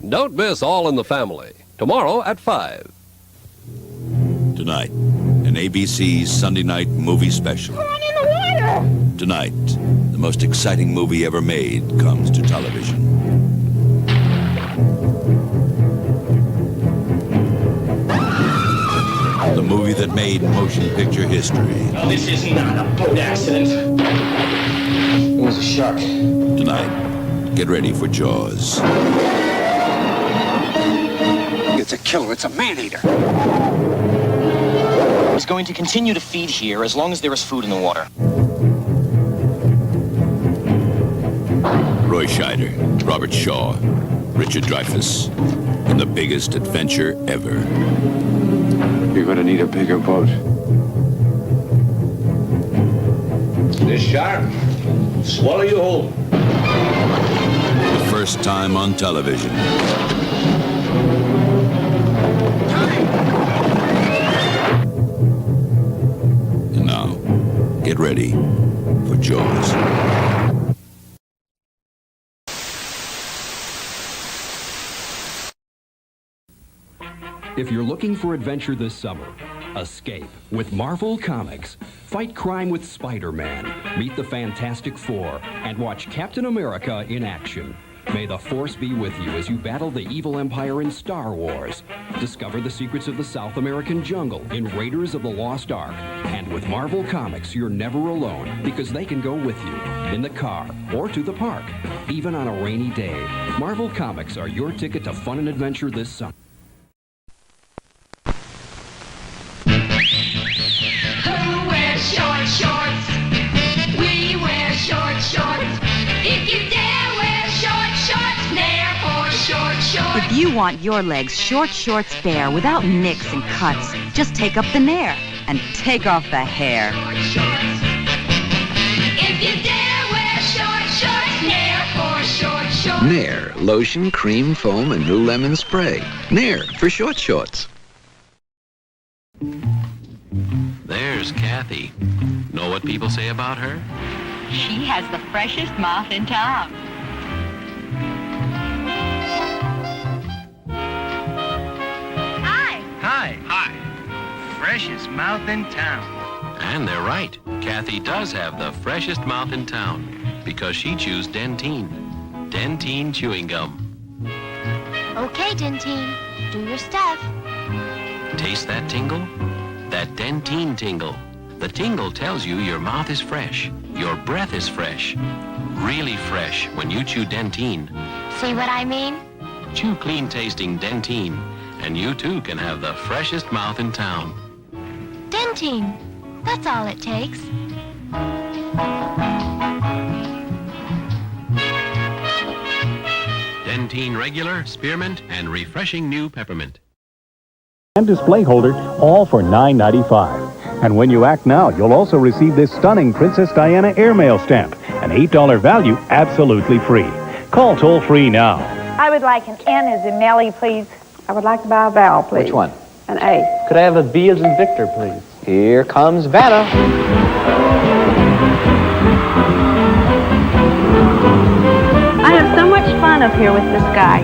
Don't miss All in the Family, tomorrow at 5. Tonight, an ABC Sunday night movie special. Run in the water! Tonight, the most exciting movie ever made comes to television. The movie that made motion picture history. No, this is not a boat accident. It was a shark. Tonight, get ready for Jaws. It's a killer. It's a man-eater. He's going to continue to feed here as long as there is food in the water. Roy Scheider, Robert Shaw, Richard Dreyfuss, in the biggest adventure ever. You're gonna need a bigger boat. This shark swallow you whole. The first time on television. And now, get ready for Jaws. If you're looking for adventure this summer, escape with Marvel Comics. Fight crime with Spider-Man, meet the Fantastic Four, and watch Captain America in action. May the Force be with you as you battle the evil empire in Star Wars. Discover the secrets of the South American jungle in Raiders of the Lost Ark. And with Marvel Comics, you're never alone because they can go with you in the car or to the park, even on a rainy day. Marvel Comics are your ticket to fun and adventure this summer. Who wears short shorts? We wear short shorts. If you dare wear short shorts, nair for short shorts. If you want your legs short shorts bare without nicks and cuts, just take up the nair and take off the hair. Short shorts. If you dare wear short shorts, nair for short shorts. Nair, lotion, cream, foam, and new lemon spray. Nair for short shorts. There's Kathy. Know what people say about her? She has the freshest mouth in town. Hi. Hi. Hi. Freshest mouth in town. And they're right. Kathy does have the freshest mouth in town because she chews Dentine. Dentine chewing gum. Okay, Dentine. Do your stuff. Taste that tingle? That Dentine tingle. The tingle tells you your mouth is fresh. Your breath is fresh. Really fresh when you chew Dentine. See what I mean? Chew clean-tasting Dentine, and you too can have the freshest mouth in town. Dentine. That's all it takes. Dentine Regular, Spearmint, and Refreshing New Peppermint. And display holder, all for $9.95. And when you act now, you'll also receive this stunning Princess Diana airmail stamp, an $8 value, absolutely free. Call toll-free now. I would like an N as in Nellie, please. I would like to buy a vowel, please. Which one? An A. Could I have a V as in Victor, please? Here comes Vanna. I have so much fun up here with this guy.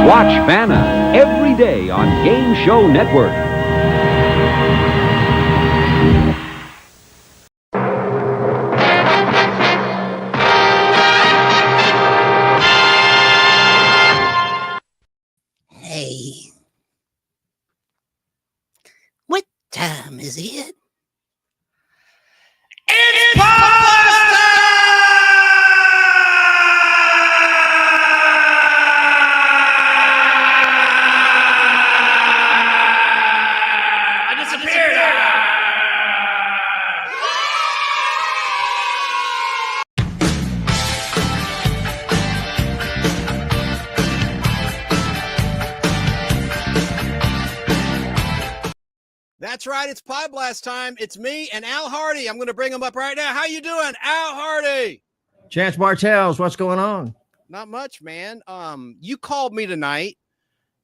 Watch Vanna every day on Game Show Network. Hey. What time is it? It's Podblast time! I disappeared. That's right, it's Podblast time. It's me and Al Hardee. I'm going to bring him up right now. How you doing, Al Hardee? Chance Bartels, what's going on? Not much, man. You called me tonight,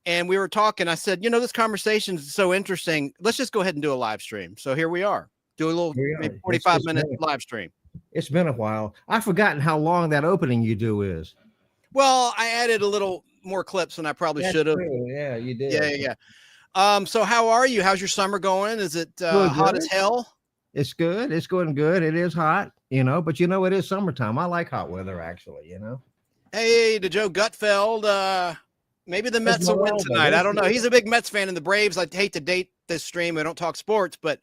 and we were talking. I said, you know, this conversation is so interesting. Let's just go ahead and do a live stream. So here we are. Do a little maybe 45-minute live stream. It's been a while. I've forgotten how long that opening you do is. Well, I added a little more clips than I probably should have. Yeah, you did. Yeah. So how are you? How's your summer going? Is it hot as hell? It's good. It's going good. It is hot, but it is summertime. I like hot weather, actually, Hey, to Joe Gutfeld, maybe the Mets will win tonight. I don't know. He's a big Mets fan, and the Braves, I hate to date this stream. We don't talk sports, but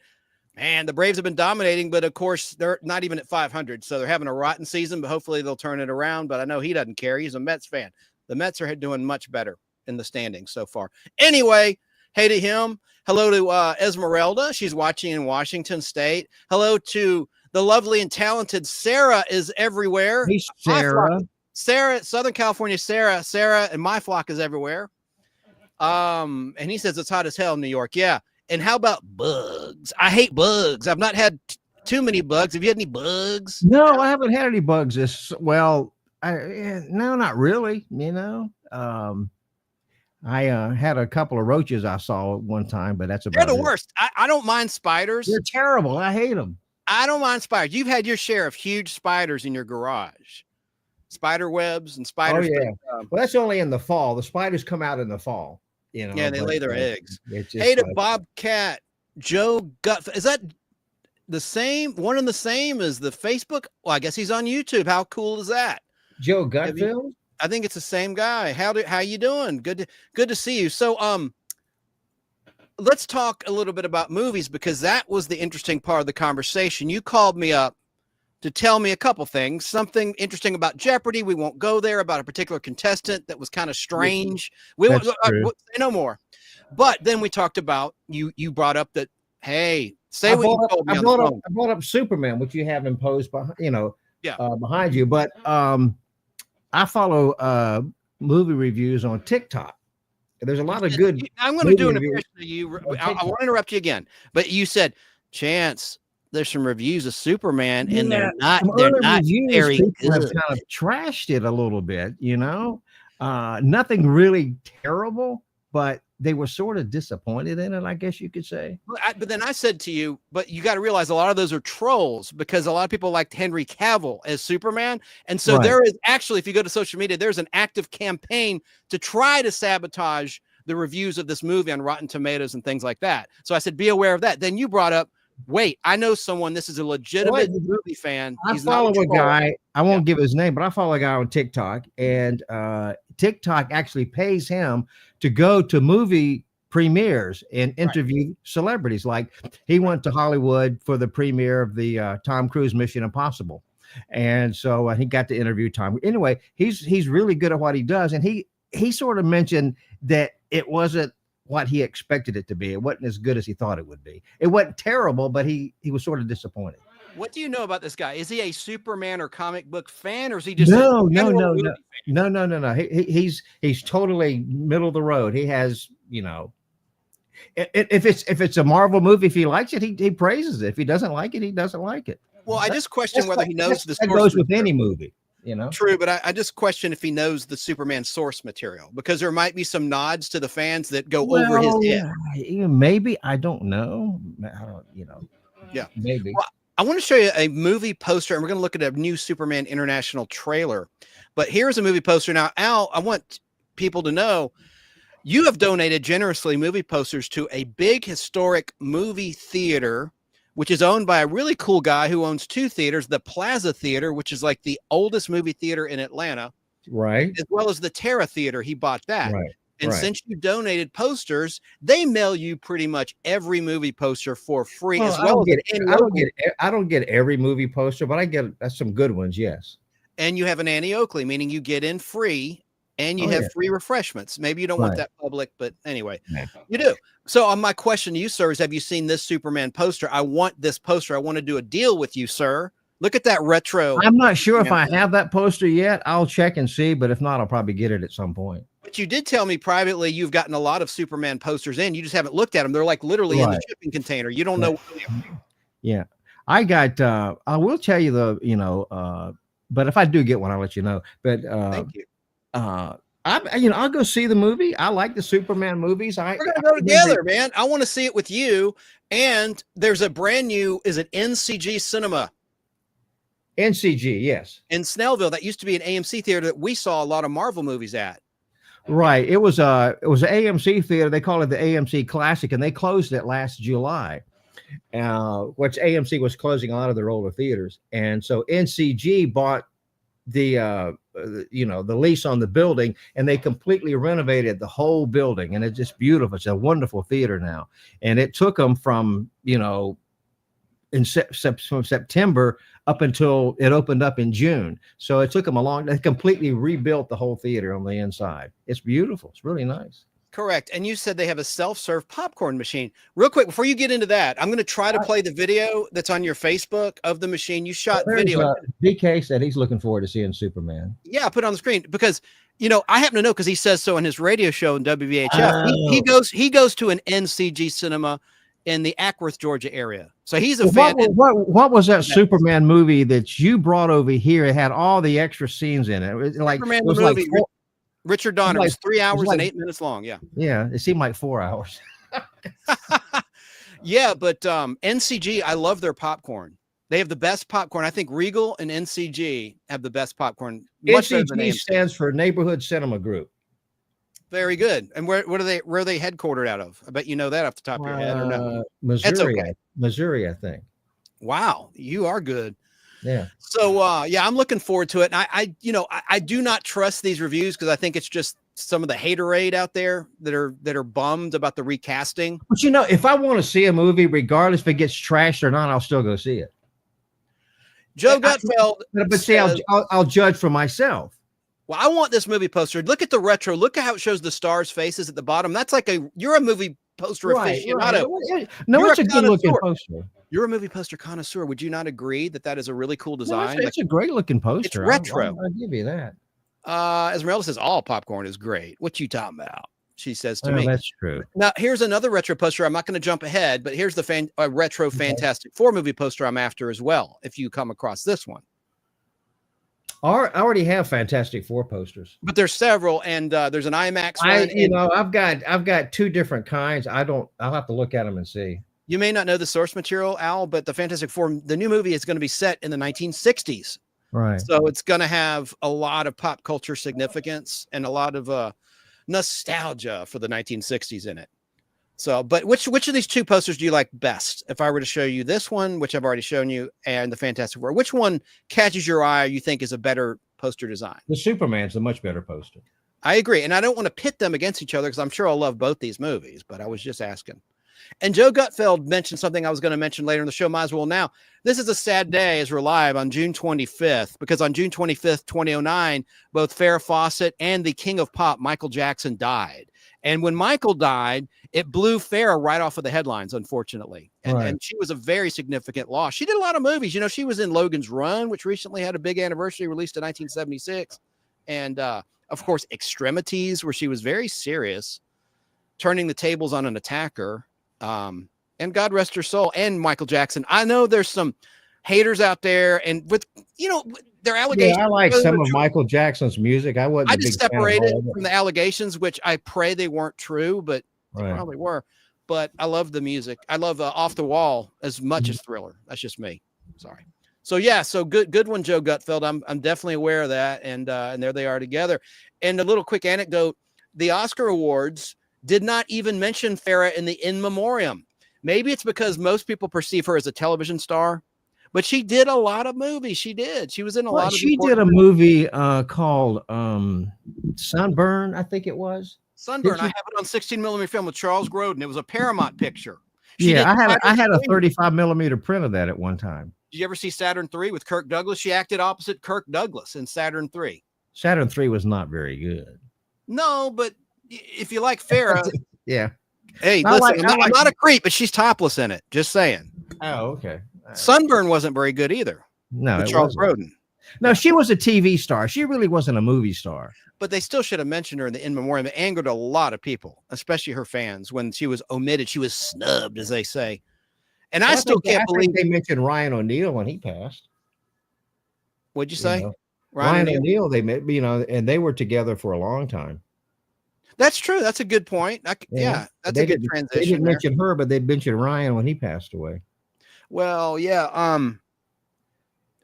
man, the Braves have been dominating, but of course they're not even at 500. So they're having a rotten season, but hopefully they'll turn it around. But I know he doesn't care. He's a Mets fan. The Mets are doing much better in the standings so far. Anyway, hey to him. Hello to Esmeralda. She's watching in Washington State. Hello to the lovely and talented Sarah is everywhere. Hey, Sarah. Sarah, Southern California, Sarah, and my flock is everywhere. And he says it's hot as hell in New York. Yeah. And how about bugs? I hate bugs. I've not had too many bugs. Have you had any bugs? No, I haven't had any bugs. No, not really. I had a couple of roaches I saw at one time, but that's about They're the worst. I don't mind spiders. They're terrible. I hate them. I don't mind spiders. You've had your share of huge spiders in your garage. Spider webs and spiders. Oh, yeah. Well, that's only in the fall. The spiders come out in the fall. Yeah, they lay their eggs. Hey to Bobcat, Joe Gut. Is that the same? One and the same as the Facebook? Well, I guess he's on YouTube. How cool is that? Joe Gutfeld? I think it's the same guy. How you doing? Good to see you. So let's talk a little bit about movies, because that was the interesting part of the conversation. You called me up to tell me a couple things, something interesting about Jeopardy. We won't go there, about a particular contestant that was kind of strange. We won't say no more. But then we talked about you brought up that, hey, say what you told me on the phone. I brought up Superman, which you have imposed behind you, but I follow movie reviews on TikTok. There's a lot of good. I'm going to do an impression of you. I won't interrupt you again, but you said, Chance, there's some reviews of Superman, and they're not very good. Have kind of trashed it a little bit, nothing really terrible, but they were sort of disappointed in it, I guess you could say. But then I said to you, but you got to realize a lot of those are trolls, because a lot of people liked Henry Cavill as Superman. And so there is actually, if you go to social media, there's an active campaign to try to sabotage the reviews of this movie on Rotten Tomatoes and things like that. So I said, be aware of that. Then you brought up, wait, I know someone, this is a legitimate movie fan. I follow a guy, I won't give his name, but I follow a guy on TikTok, and TikTok actually pays him to go to movie premieres and interview celebrities. Like, he went to Hollywood for the premiere of the Tom Cruise Mission Impossible. And so he got to interview Tom. Anyway, he's really good at what he does. And he sort of mentioned that it wasn't what he expected it to be. It wasn't as good as he thought it would be. It wasn't terrible, but he was sort of disappointed. What do you know about this guy? Is he a Superman or comic book fan, or is he just no? He's totally middle of the road. He has, if it's a Marvel movie, if he likes it, he praises it. If he doesn't like it, he doesn't like it. Well, I just question whether he knows the source. That goes with any movie. True, but I just question if he knows the Superman source material, because there might be some nods to the fans that go over his head. Maybe, I don't know. Yeah, maybe. Well, I want to show you a movie poster, and we're going to look at a new Superman International trailer. But here's a movie poster. Now, Al, I want people to know you have donated generously movie posters to a big historic movie theater, which is owned by a really cool guy who owns two theaters, the Plaza Theater, which is like the oldest movie theater in Atlanta, right? As well as the Terra Theater. He bought that. Right. And since you donated posters, they mail you pretty much every movie poster for free. Well, as well I don't get every movie poster, but I get some good ones. Yes. And you have an Annie Oakley, meaning you get in free and you have free refreshments. Maybe you don't want that public, but anyway, you do. So my question to you, sir, is have you seen this Superman poster? I want this poster. I want to do a deal with you, sir. Look at that retro. I'm not sure if I have that poster yet. I'll check and see, but if not, I'll probably get it at some point. But you did tell me privately you've gotten a lot of Superman posters in. You just haven't looked at them. They're like literally in the shipping container. You don't know. Yeah. I got, I will tell you but if I do get one, I'll let you know. But thank you. I'll go see the movie. I like the Superman movies. We're gonna go together, man. I want to see it with you. And there's a brand new, is it NCG Cinema? NCG, yes. In Snellville, that used to be an AMC theater that we saw a lot of Marvel movies at. Right. It was an AMC theater. They call it the AMC Classic, and they closed it last July. Which AMC was closing a lot of their older theaters, and so NCG bought the lease on the building, and they completely renovated the whole building, and it's just beautiful. It's a wonderful theater now, and it took them from from September up until it opened up in June. So it took them they completely rebuilt the whole theater on the inside. It's beautiful. It's really nice. Correct. And you said they have a self-serve popcorn machine. Real quick, before you get into that, I'm going to try to play the video that's on your Facebook of the machine. You shot video. DK said he's looking forward to seeing Superman. Yeah, put it on the screen because, I happen to know because he says so in his radio show in WVHF. He goes to an NCG cinema in the Ackworth, Georgia area. So he's a fan. What was that Superman movie that you brought over here? It had all the extra scenes in it. It was like Superman it was movie. like Richard Donner was 3 hours and 8 minutes long. Yeah. Yeah. It seemed like 4 hours. Yeah. But NCG, I love their popcorn. They have the best popcorn. I think Regal and NCG have the best popcorn. NCG stands for Neighborhood Cinema Group. Very good. And where are they headquartered out of? I bet you know that off the top of your head or no? Missouri. Okay. Missouri, I think. Wow. You are good. Yeah. So I'm looking forward to it. And I do not trust these reviews because I think it's just some of the haterade out there that are bummed about the recasting. But if I want to see a movie, regardless if it gets trashed or not, I'll still go see it. Joe Gutfeld. But see, I'll judge for myself. Well, I want this movie poster. Look at the retro. Look at how it shows the stars' faces at the bottom. That's like you're a movie poster aficionado. Right. No, it's a good looking poster. You're a movie poster connoisseur. Would you not agree that is a really cool design? No, it's a great looking poster. It's retro. I'll give you that. Esmeralda says all popcorn is great. What you talking about? She says to me. That's true. Now here's another retro poster. I'm not going to jump ahead, but here's the retro Fantastic Four movie poster I'm after as well. If you come across this one. I already have Fantastic Four posters, but there's several, and there's an IMAX one. I've got two different kinds. I'll have to look at them and see. You may not know the source material, Al, but the Fantastic Four, the new movie is going to be set in the 1960s. Right. So it's going to have a lot of pop culture significance and a lot of nostalgia for the 1960s in it. So, but which of these two posters do you like best? If I were to show you this one, which I've already shown you, and the Fantastic Four, which one catches your eye or you think is a better poster design? The Superman's a much better poster. I agree. And I don't want to pit them against each other because I'm sure I'll love both these movies, but I was just asking. And Joe Gutfeld mentioned something I was going to mention later in the show. Might as well now. This is a sad day as we're live on June 25th, because on June 25th, 2009, both Farrah Fawcett and the king of pop, Michael Jackson, died. And when Michael died, it blew Farrah right off of the headlines, unfortunately. And she was a very significant loss. She did a lot of movies. She was in Logan's Run, which recently had a big anniversary, released in 1976. And, of course, Extremities, where she was very serious, turning the tables on an attacker. And God rest her soul. And Michael Jackson. I know there's some haters out there, and with their allegations. Yeah, I like some of Michael Jackson's music. I just separated from the allegations, which I pray they weren't true, but they probably were. But I love the music. I love Off the Wall as much as Thriller. That's just me. Sorry. So yeah, so good one, Joe Gutfeld. I'm definitely aware of that, and there they are together. And a little quick anecdote: the Oscar Awards did not even mention Farrah in the in memoriam. Maybe it's because most people perceive her as a television star. But she did a lot of movies. She did. She was in a lot of. She did a movie called Sunburn, I think it was. Sunburn. I have it on 16 millimeter film with Charles Grodin. It was a Paramount picture. I had a 35 millimeter print of that at one time. Did you ever see Saturn III with Kirk Douglas? She acted opposite Kirk Douglas in Saturn III. Saturn III was not very good. No, but if you like Farrah, yeah. Hey, listen, I'm not a creep, but she's topless in it. Just saying. Oh, okay. Sunburn wasn't very good either. No, Charles Grodin. No, she was a TV star. She really wasn't a movie star. But they still should have mentioned her in the in memoriam. It angered a lot of people, especially her fans, when she was omitted. She was snubbed, as they say. And I still can't believe they mentioned Ryan O'Neal when he passed. What'd you say? Ryan O'Neal, they met, and they were together for a long time. That's true. That's a good point. Yeah, that's a good transition. They didn't mention her, but they mentioned Ryan when he passed away. Well, yeah.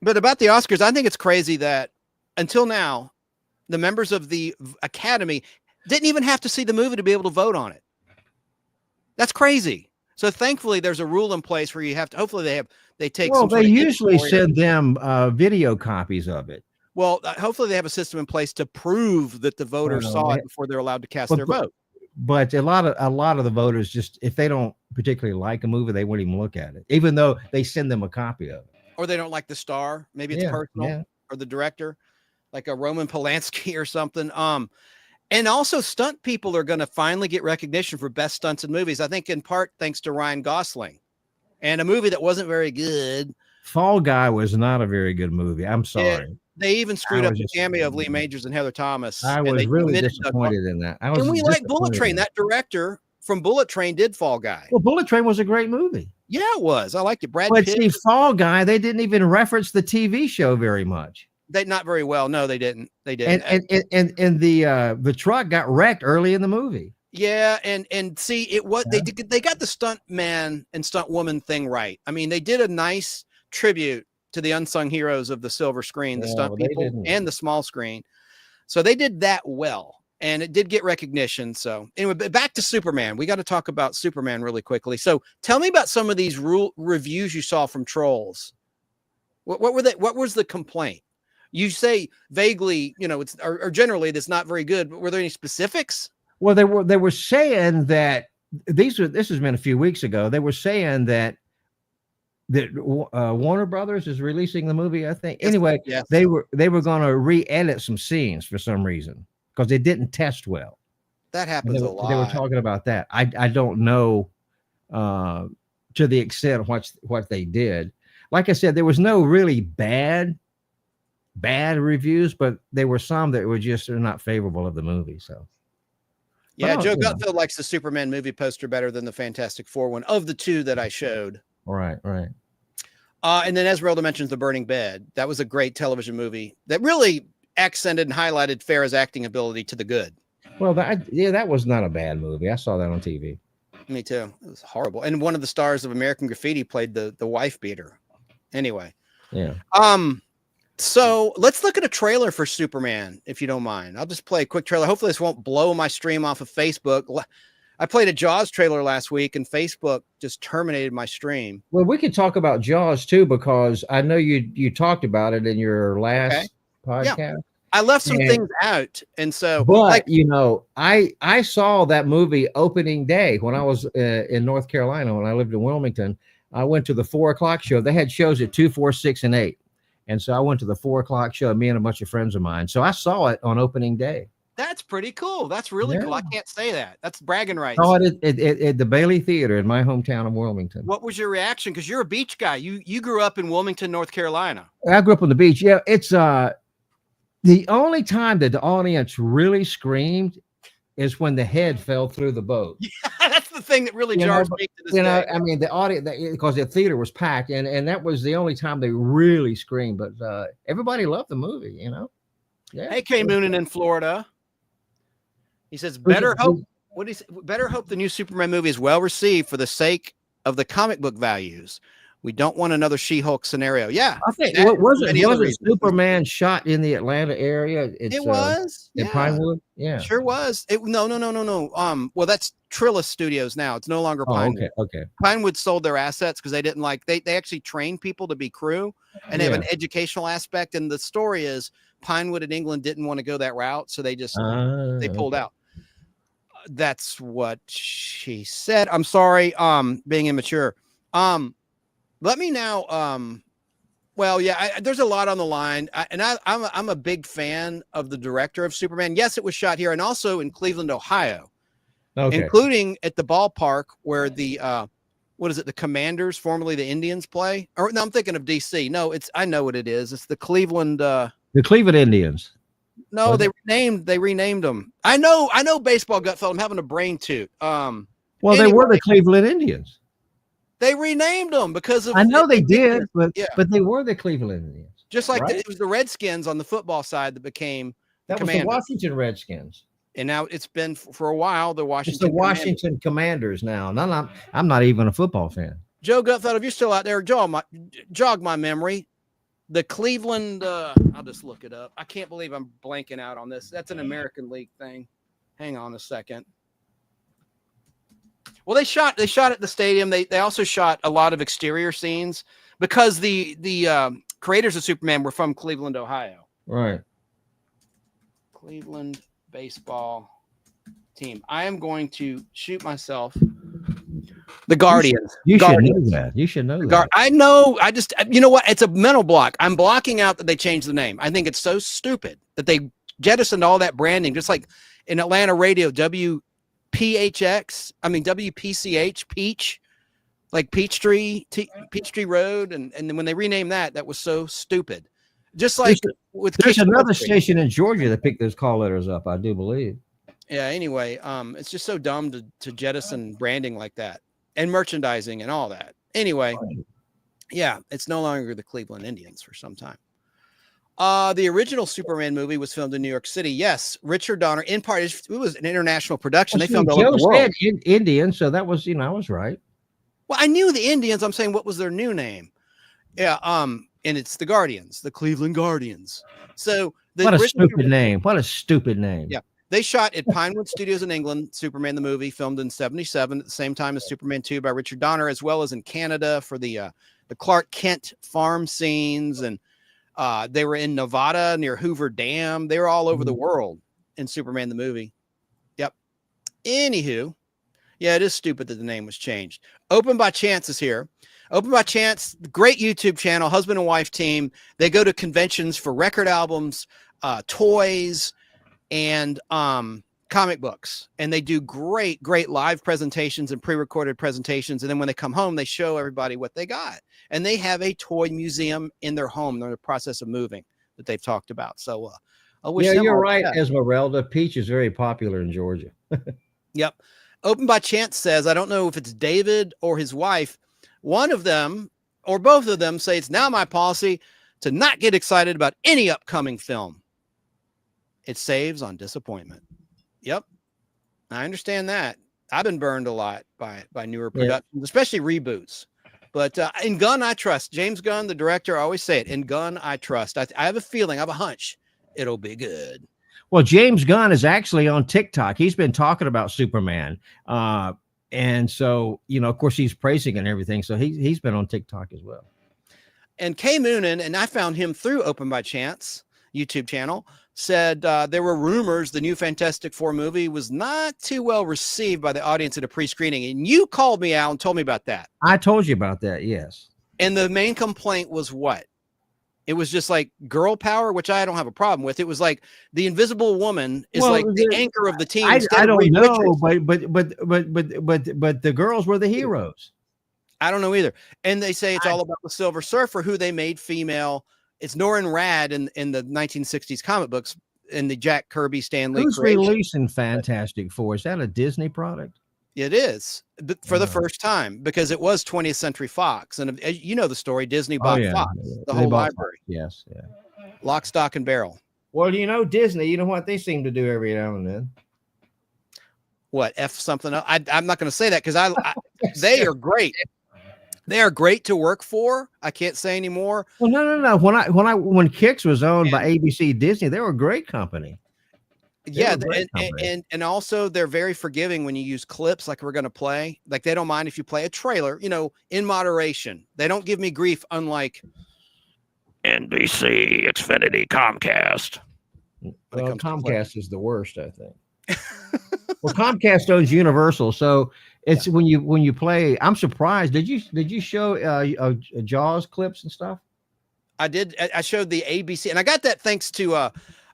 But about the Oscars, I think it's crazy that until now, the members of the Academy didn't even have to see the movie to be able to vote on it. That's crazy. So thankfully, there's a rule in place where you have to. Hopefully, they take. Well, they usually send them video copies of it. Well, hopefully, they have a system in place to prove that the voters saw it before they're allowed to cast their vote. But a lot of the voters, just if they don't particularly like a movie, they won't even look at it, even though they send them a copy of it. Or they don't like the star. Maybe it's personal, or the director, like a Roman Polanski or something. And also stunt people are going to finally get recognition for best stunts in movies. I think in part thanks to Ryan Gosling, and a movie that wasn't very good. Fall Guy was not a very good movie. I'm sorry. They even screwed up the cameo of Lee Majors and Heather Thomas. I was really disappointed in that. And we like Bullet Train. That director from Bullet Train did Fall Guy. Well, Bullet Train was a great movie. Yeah, it was. I liked it. Brad Pitt. But see, Fall Guy, they didn't even reference the TV show very much. They not very well. No, they didn't. They didn't. And the truck got wrecked early in the movie. Yeah, and see, they got the stunt man and stunt woman thing right. I mean, they did a nice tribute to the unsung heroes of the silver screen, the stunt people and the small screen. So they did that well, and it did get recognition. So anyway, back to Superman. We got to talk about Superman really quickly. So tell me about some of these reviews you saw from trolls. What were they? What was the complaint? You say vaguely, it's or generally that's not very good, but were there any specifics? Well, they were saying that this has been a few weeks ago. They were saying that Warner Brothers is releasing the movie, I think. Anyway, they were going to re-edit some scenes for some reason because they didn't test well. That happens a lot. They were talking about that. I don't know to the extent what they did. Like I said, there was no really bad reviews, but there were some that were just not favorable of the movie. So yeah, Joe Gutfeld likes the Superman movie poster better than the Fantastic Four one of the two that I showed. Right. And then Esmeralda mentions The Burning Bed. That was a great television movie that really accented and highlighted Farrah's acting ability to the good. Well, that was not a bad movie. I saw that on TV. Me too. It was horrible. And one of the stars of American Graffiti played the wife beater. Anyway. Yeah. So let's look at a trailer for Superman, if you don't mind. I'll just play a quick trailer. Hopefully this won't blow my stream off of Facebook. I played a Jaws trailer last week and Facebook just terminated my stream. Well, we could talk about Jaws too, because I know you talked about it in your last podcast. Yeah. I left some things out. And so, but I saw that movie opening day when I was in North Carolina, when I lived in Wilmington. I went to the 4:00 show. They had shows at 2, 4, 6, and 8. And so I went to the 4:00 show, me and a bunch of friends of mine. So I saw it on opening day. That's pretty cool. That's really cool. I can't say that. That's bragging rights. I saw it at the Bailey Theater in my hometown of Wilmington. What was your reaction? Because you're a beach guy. You grew up in Wilmington, North Carolina. I grew up on the beach. Yeah, it's the only time that the audience really screamed is when the head fell through the boat. Yeah, that's the thing that really jars me to this day. I mean, the audience, because the theater was packed, and that was the only time they really screamed. But everybody loved the movie, Yeah. Hey, Kay Moonen in Florida. He says, better hope the new Superman movie is well received for the sake of the comic book values. We don't want another She-Hulk scenario. Yeah. I think wasn't Superman shot in the Atlanta area? It was in Pinewood. Yeah. Sure was. No. Well, that's Trillis Studios now. It's no longer Pinewood. Okay. Pinewood sold their assets because they didn't like they actually train people to be crew and they have an educational aspect. And the story is Pinewood in England didn't want to go that route, so they just they pulled out. That's what she said. I'm sorry, being immature. Let me now. There's a lot on the line, I'm a big fan of the director of Superman. Yes, it was shot here and also in Cleveland, Ohio, including at the ballpark where the the Commanders, formerly the Indians, play. Or no, I'm thinking of DC. No, I know what it is. It's the Cleveland. The Cleveland Indians. No, they renamed them. I know baseball, Gutfeld. I'm having a brain toot. They were the Cleveland Indians. They renamed them because of. I know they did, but they were the Cleveland Indians. Just like it was the Redskins on the football side that became that was the Washington Redskins. And now it's been for a while the It's Washington. the Washington Commanders now. And I'm not even a football fan. Joe Gutfeld, if you're still out there, jog my memory. The Cleveland, I'll just look it up. I can't believe I'm blanking out on this. That's an American League thing. Hang on a second. Well, they shot at the stadium. They also shot a lot of exterior scenes because the creators of Superman were from Cleveland, Ohio. Right. Cleveland baseball team. I am going to shoot myself. The Guardians. You should know that. You should know that. I know. I just, you know what? It's a mental block. I'm blocking out that they changed the name. I think it's so stupid that they jettisoned all that branding, just like in Atlanta radio, WPCH, Peach, like Peachtree Road. And then when they renamed that was so stupid. Just like there's another station in Georgia that picked those call letters up, I do believe. Yeah. Anyway, it's just so dumb to jettison branding like that and merchandising and all that. Anyway, yeah, it's no longer the Cleveland Indians for some time. The original Superman movie was filmed in New York City. Yes, Richard Donner. In part, it was an international production. They filmed all over the world. Indian, so that was, I was right. Well, I knew the Indians. I'm saying, what was their new name? Yeah, and it's the Guardians, the Cleveland Guardians. So what a stupid name. What a stupid name. Yeah. They shot at Pinewood Studios in England, Superman the movie, filmed in 1977 at the same time as Superman 2 by Richard Donner, as well as in Canada for the Clark Kent farm scenes. And they were in Nevada near Hoover Dam. They were all over the world in Superman the movie. Yep. Anywho, yeah, it is stupid that the name was changed. Open by Chance is here. Open by Chance, great YouTube channel, husband and wife team. They go to conventions for record albums, toys, and comic books, and they do great live presentations and pre-recorded presentations. And then when they come home, they show everybody what they got, and they have a toy museum in their home. They're in the process of moving that they've talked about. So I wish you're right, Esmeralda. Peach is very popular in Georgia. Yep. Open by Chance says, I don't know if it's David or his wife, one of them or both of them say it's now my policy to not get excited about any upcoming film. It saves on disappointment. Yep. I understand that. I've been burned a lot by newer productions, especially reboots. But in Gunn, I trust. James Gunn, the director, I always say it. In Gunn, I trust. I have a feeling, I have a hunch it'll be good. Well, James Gunn is actually on TikTok. He's been talking about Superman. And so, of course, he's praising and everything. So he's been on TikTok as well. And Kay Moonen, and I found him through Open by Chance YouTube channel, said there were rumors the new Fantastic Four movie was not too well received by the audience at a pre-screening. And you called me out and told me about that. I told you about that, yes. And the main complaint was what? It was just like girl power, which I don't have a problem with. It was like the Invisible Woman is like the anchor of the team. I don't know, but the girls were the heroes. I don't know either. And they say it's all about the Silver Surfer, who they made female. It's Norrin Rad in the 1960s comic books in the Jack Kirby, Stan Lee. Who's releasing Fantastic Four? Is that a Disney product? It is, but for the first time, because it was 20th Century Fox. And you know the story, Disney bought Fox, the whole library. Yes, yeah. Lock, stock, and barrel. Well, Disney, you know what they seem to do every now and then? What, F something else? I'm not going to say that because they are great. They are great to work for. I can't say anymore. Well, no. When Kix was owned by ABC Disney, they were a great company. Yeah, and also they're very forgiving when you use clips like we're going to play. Like they don't mind if you play a trailer, in moderation. They don't give me grief, unlike NBC, Xfinity, Comcast. Well, Comcast is the worst, I think. Well, Comcast owns Universal, so it's when you play. I'm surprised. Did you show Jaws clips and stuff? I did. I showed the ABC, and I got that thanks to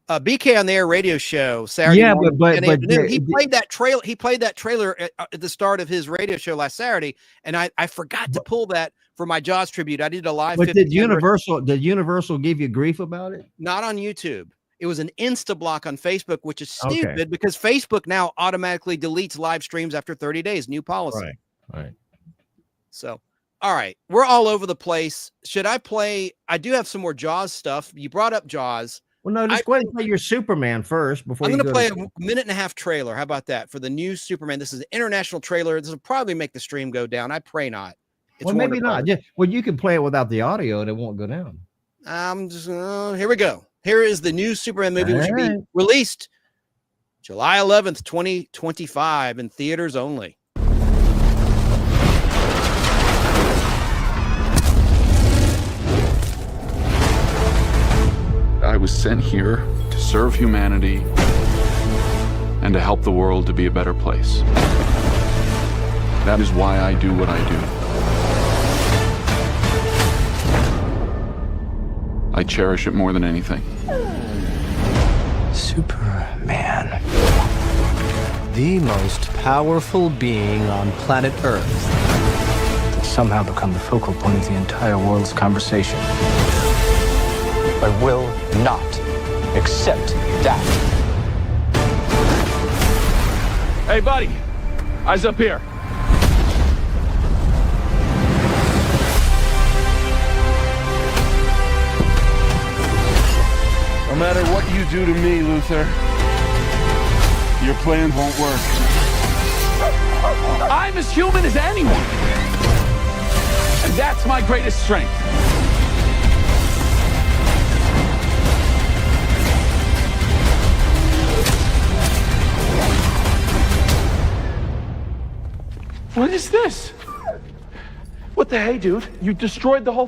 BK on the Air radio show Saturday. Yeah, but he played that trailer. He played that trailer at the start of his radio show last Saturday, and I forgot to pull that for my Jaws tribute. I did a live. But did Universal give you grief about it? Not on YouTube. It was an Insta block on Facebook, which is stupid because Facebook now automatically deletes live streams after 30 days. New policy. Right. So, all right, we're all over the place. Should I play? I do have some more Jaws stuff. You brought up Jaws. Well, no, just go ahead and play your Superman first before I'm you going to play to... a minute and a half trailer. How about that for the new Superman? This is an international trailer. This will probably make the stream go down. I pray not. It's well, maybe Warner not. Brothers. Well, you can play it without the audio and it won't go down. Here we go. Here is the new Superman movie, which will be released July 11th, 2025 in theaters only. I was sent here to serve humanity and to help the world to be a better place. That is why I do what I do. I cherish it more than anything. Superman. The most powerful being on planet Earth. Has somehow become the focal point of the entire world's conversation. I will not accept that. Hey, buddy. Eyes up here. No matter what you do to me, Luther, your plan won't work. I'm as human as anyone. And that's my greatest strength. What is this? What the hey, dude? You destroyed the whole...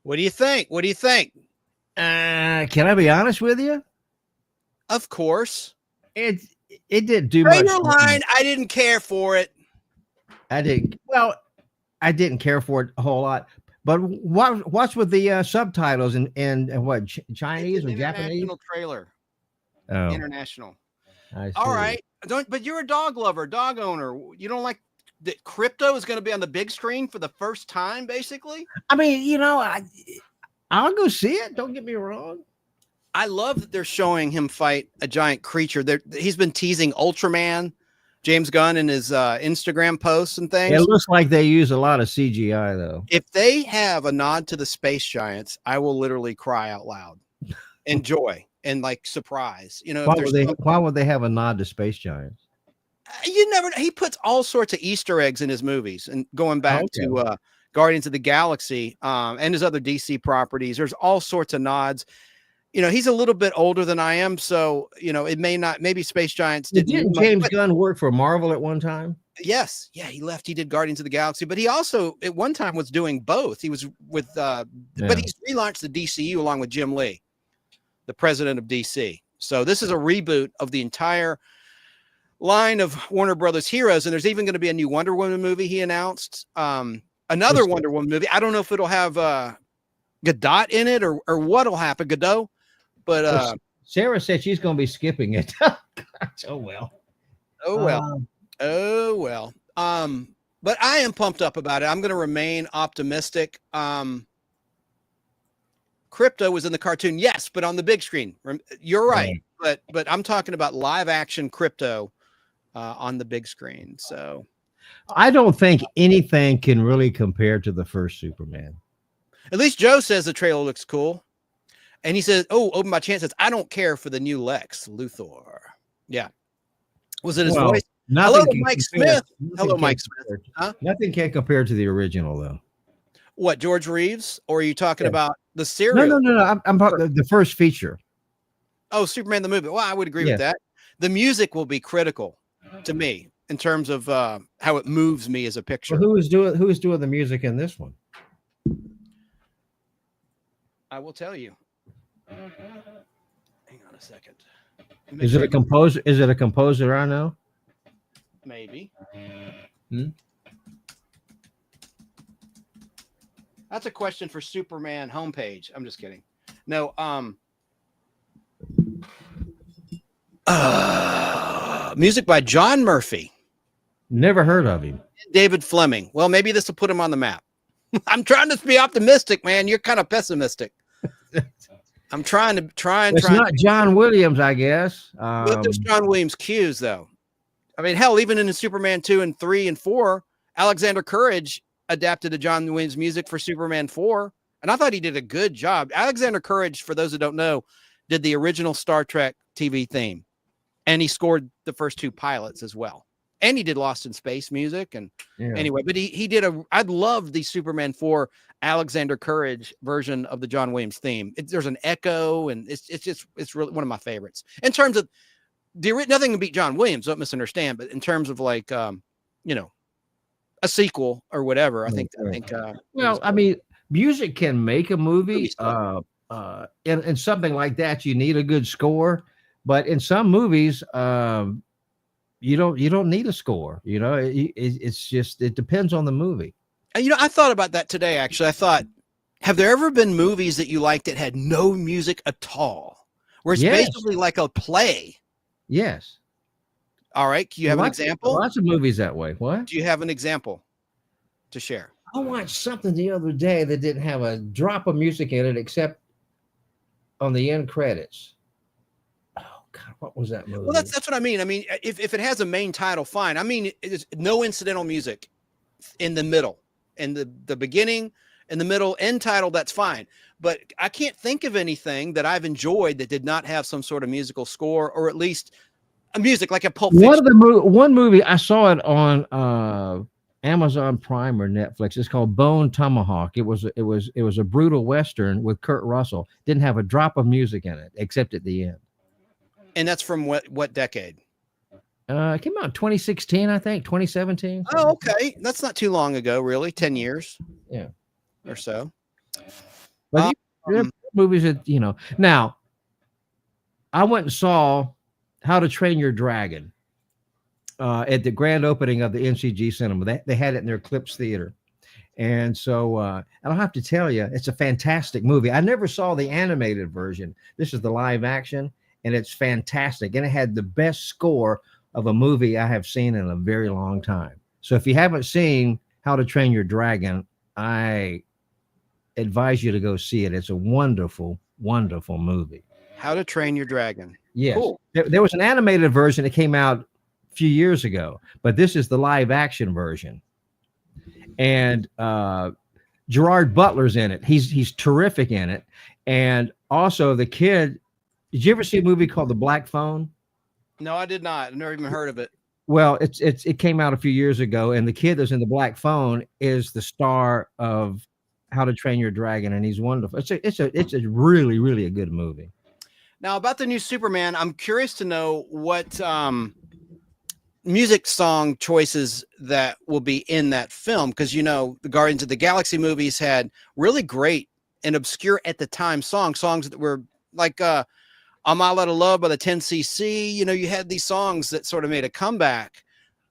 What do you think? What do you think? Can I be honest with you? Of course. It didn't do much. Line, I didn't care for it. I didn't care for it a whole lot. But what's with the subtitles and what, Chinese or Japanese? International trailer. Oh. International. I see. All right. But you're a dog lover, dog owner. You don't like that crypto is going to be on the big screen for the first time, basically? I mean, I'll go see it. Don't get me wrong. I love that they're showing him fight a giant creature. He's been teasing Ultraman, James Gunn, in his Instagram posts and things. It looks like they use a lot of CGI, though. If they have a nod to the space giants, I will literally cry out loud and joy and like surprise. Why would they have a nod to space giants? You never know. He puts all sorts of Easter eggs in his movies, and going back to Guardians of the Galaxy and his other DC properties, there's all sorts of nods. He's a little bit older than I am, so it may not. Maybe Space Giants didn't James Gunn work for Marvel at one time? Yes, yeah, he left. He did Guardians of the Galaxy, but he also at one time was doing both. He was with, but he's relaunched the DCU along with Jim Lee, the president of DC. So this is a reboot of the entire line of Warner Brothers heroes, and there's even going to be a new Wonder Woman movie he announced. Another Wonder Woman movie. I don't know if it'll have Gadot in it or what'll happen, Godot. But Sarah said she's going to be skipping it. Oh well. But I am pumped up about it. I'm going to remain optimistic. Crypto was in the cartoon, yes, but on the big screen. You're right. But I'm talking about live action Crypto on the big screen. So I don't think anything can really compare to the first Superman. At least Joe says the trailer looks cool. And he says, Open by Chance says, I don't care for the new Lex Luthor. Yeah. Was it his voice? Hello, Mike Smith. Hello, Mike Smith. Huh? Nothing can compare to the original, though. What, George Reeves? Or are you talking about the serial? No. I'm talking the first feature. Oh, Superman the movie. Well, I would agree with that. The music will be critical to me in terms of how it moves me as a picture. Well, who is doing the music in this one? I will tell you. Hang on a second. Is it a composer? Is it a composer I know? Maybe. That's a question for Superman homepage. I'm just kidding. No, music by John Murphy. Never heard of him. David Fleming. Well, maybe this will put him on the map. I'm trying to be optimistic, man. You're kind of pessimistic. I'm trying. It's not John Williams, I guess. There's John Williams cues, though. I mean, hell, even in Superman 2 and 3 and 4, Alexander Courage adapted to John Williams music for Superman 4. And I thought he did a good job. Alexander Courage, for those who don't know, did the original Star Trek TV theme. And he scored the first 2 pilots as well. And he did Lost in Space music. And anyway, but he did I loved the Superman 4 Alexander Courage version of the John Williams theme. There's an echo, and it's really one of my favorites. In terms of nothing can beat John Williams, don't misunderstand, but in terms of like you know, a sequel or whatever, I think well, I mean, music can make a movie. In something like that, you need a good score. But in some movies, you don't need a score. You know, it's just, it depends on the movie. And you know, I thought about that today. Actually, I thought, have there ever been movies that you liked that had no music at all, where it's basically like a play? Yes. All right. Do you have an example? Lots of movies that way. What? Do you have an example to share? I watched something the other day that didn't have a drop of music in it except on the end credits. Oh God, what was that movie? Well, that's what I mean. I mean, if it has a main title, fine. I mean, it's no incidental music in the middle, in the beginning, in the middle, end title, that's fine. But I can't think of anything that I've enjoyed that did not have some sort of musical score, or at least a music like a Pulp Fiction. One movie I saw it on Amazon Prime or Netflix. It's called Bone Tomahawk. It was a brutal Western with Kurt Russell. Didn't have a drop of music in it except at the end. And that's from what decade? It came out in 2016, I think, 2017. Oh, okay. That's not too long ago, really. 10 years. Yeah. Or so. But there are movies that, you know. Now, I went and saw How to Train Your Dragon at the grand opening of the NCG Cinema. They had it in their Clips Theater. And so I don't have to tell you, it's a fantastic movie. I never saw the animated version. This is the live action, and it's fantastic. And it had the best score of a movie I have seen in a very long time. So if you haven't seen How to Train Your Dragon, I advise you to go see it. It's a wonderful, wonderful movie. How to Train Your Dragon. Yes. Cool. There was an animated version that came out a few years ago, but this is the live action version. And Gerard Butler's in it. He's terrific in it. And also the kid, did you ever see a movie called The Black Phone? No, I did not. I've never even heard of it. Well, it came out a few years ago, and the kid that's in The Black Phone is the star of How to Train Your Dragon, and he's wonderful. It's a really, really a good movie. Now, about the new Superman, I'm curious to know what music song choices that will be in that film, because, you know, the Guardians of the Galaxy movies had really great and obscure at the time songs that were like I'm All Out of Love by the 10cc. You know, you had these songs that sort of made a comeback.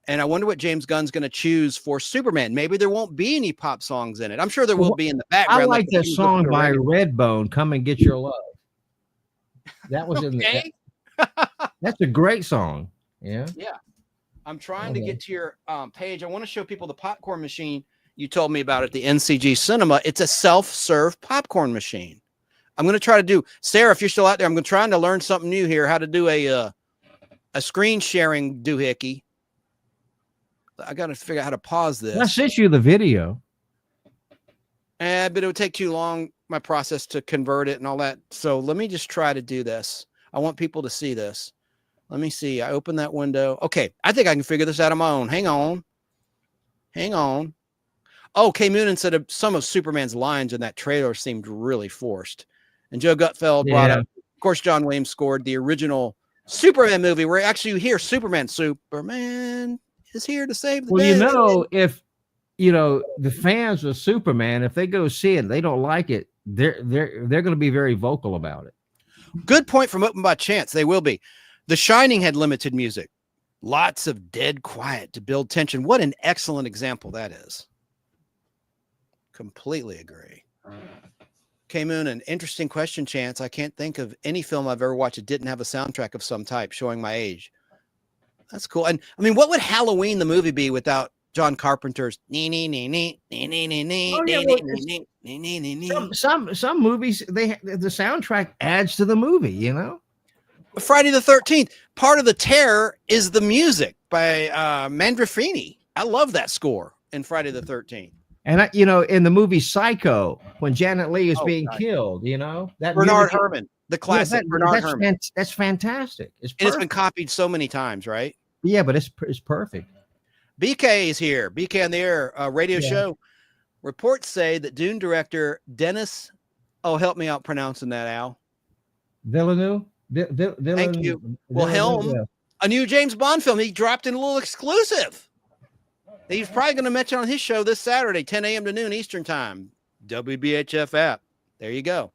And I wonder what James Gunn's going to choose for Superman. Maybe there won't be any pop songs in it. I'm sure there will be in the background. I like that song by Redbone, Come and Get Your Love. That was in the. That's a great song. Yeah. Yeah. I'm trying to get to your page. I want to show people the popcorn machine you told me about at the NCG Cinema. It's a self-serve popcorn machine. I'm going to try to do, Sarah, if you're still out there, I'm trying to learn something new here, how to do a screen sharing doohickey. I got to figure out how to pause this. I sent you the video. But it would take too long, my process to convert it and all that. So let me just try to do this. I want people to see this. Let me see. I open that window. Okay. I think I can figure this out on my own. Hang on. Oh, Kay Moonen said some of Superman's lines in that trailer seemed really forced. And Joe Gutfeld brought up, of course, John Williams scored the original Superman movie where actually you hear Superman is here to save the day. You know, if you know the fans of Superman, if they go see it, they don't like it, they're going to be very vocal about it. Good point from Open by Chance. They will be. The Shining had limited music, lots of dead quiet to build tension. What an excellent example that is. Completely agree. K-Moon, an interesting question, Chance. I can't think of any film I've ever watched that didn't have a soundtrack of some type, showing my age. That's cool. And I mean, what would Halloween the movie be without John Carpenter's some movies the soundtrack adds to the movie, you know? Friday the 13th. Part of the terror is the music by Mandolfini. I love that score in Friday the 13th. And in the movie Psycho, when Janet Leigh is being killed, that Bernard music, Herrmann, the classic Bernard Herrmann. That's fantastic. And it's been copied so many times, right? Yeah, but it's perfect. BK is here. BK on the Air radio show. Reports say that Dune director Dennis, help me out pronouncing that, Al. Villeneuve. Thank you. Will helm a new James Bond film. He dropped in a little exclusive. He's probably going to mention on his show this Saturday, 10 a.m. to noon Eastern time. WBHF app. There you go.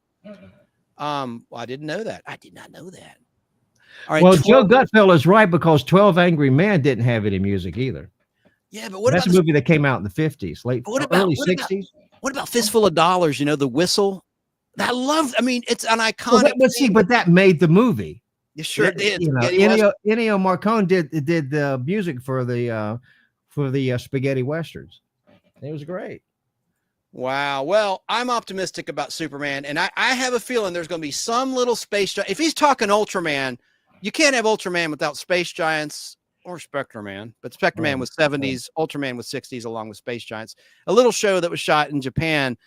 Well, I didn't know that. I did not know that. All right. Well, Joe Gutfeld is right because 12 Angry Men didn't have any music either. Yeah, but that's a movie that came out in the 50s, early 60s. What about Fistful of Dollars? The whistle. It's an iconic. But that made the movie. You sure did. Ennio Morricone did the music for the spaghetti westerns. It was great. Wow. Well, I'm optimistic about Superman, and I have a feeling there's going to be some little space giant. If he's talking Ultraman, you can't have Ultraman without Space Giants or Spectreman, but Spectreman was 70s, Ultraman was 60s, along with Space Giants. A little show that was shot in Japan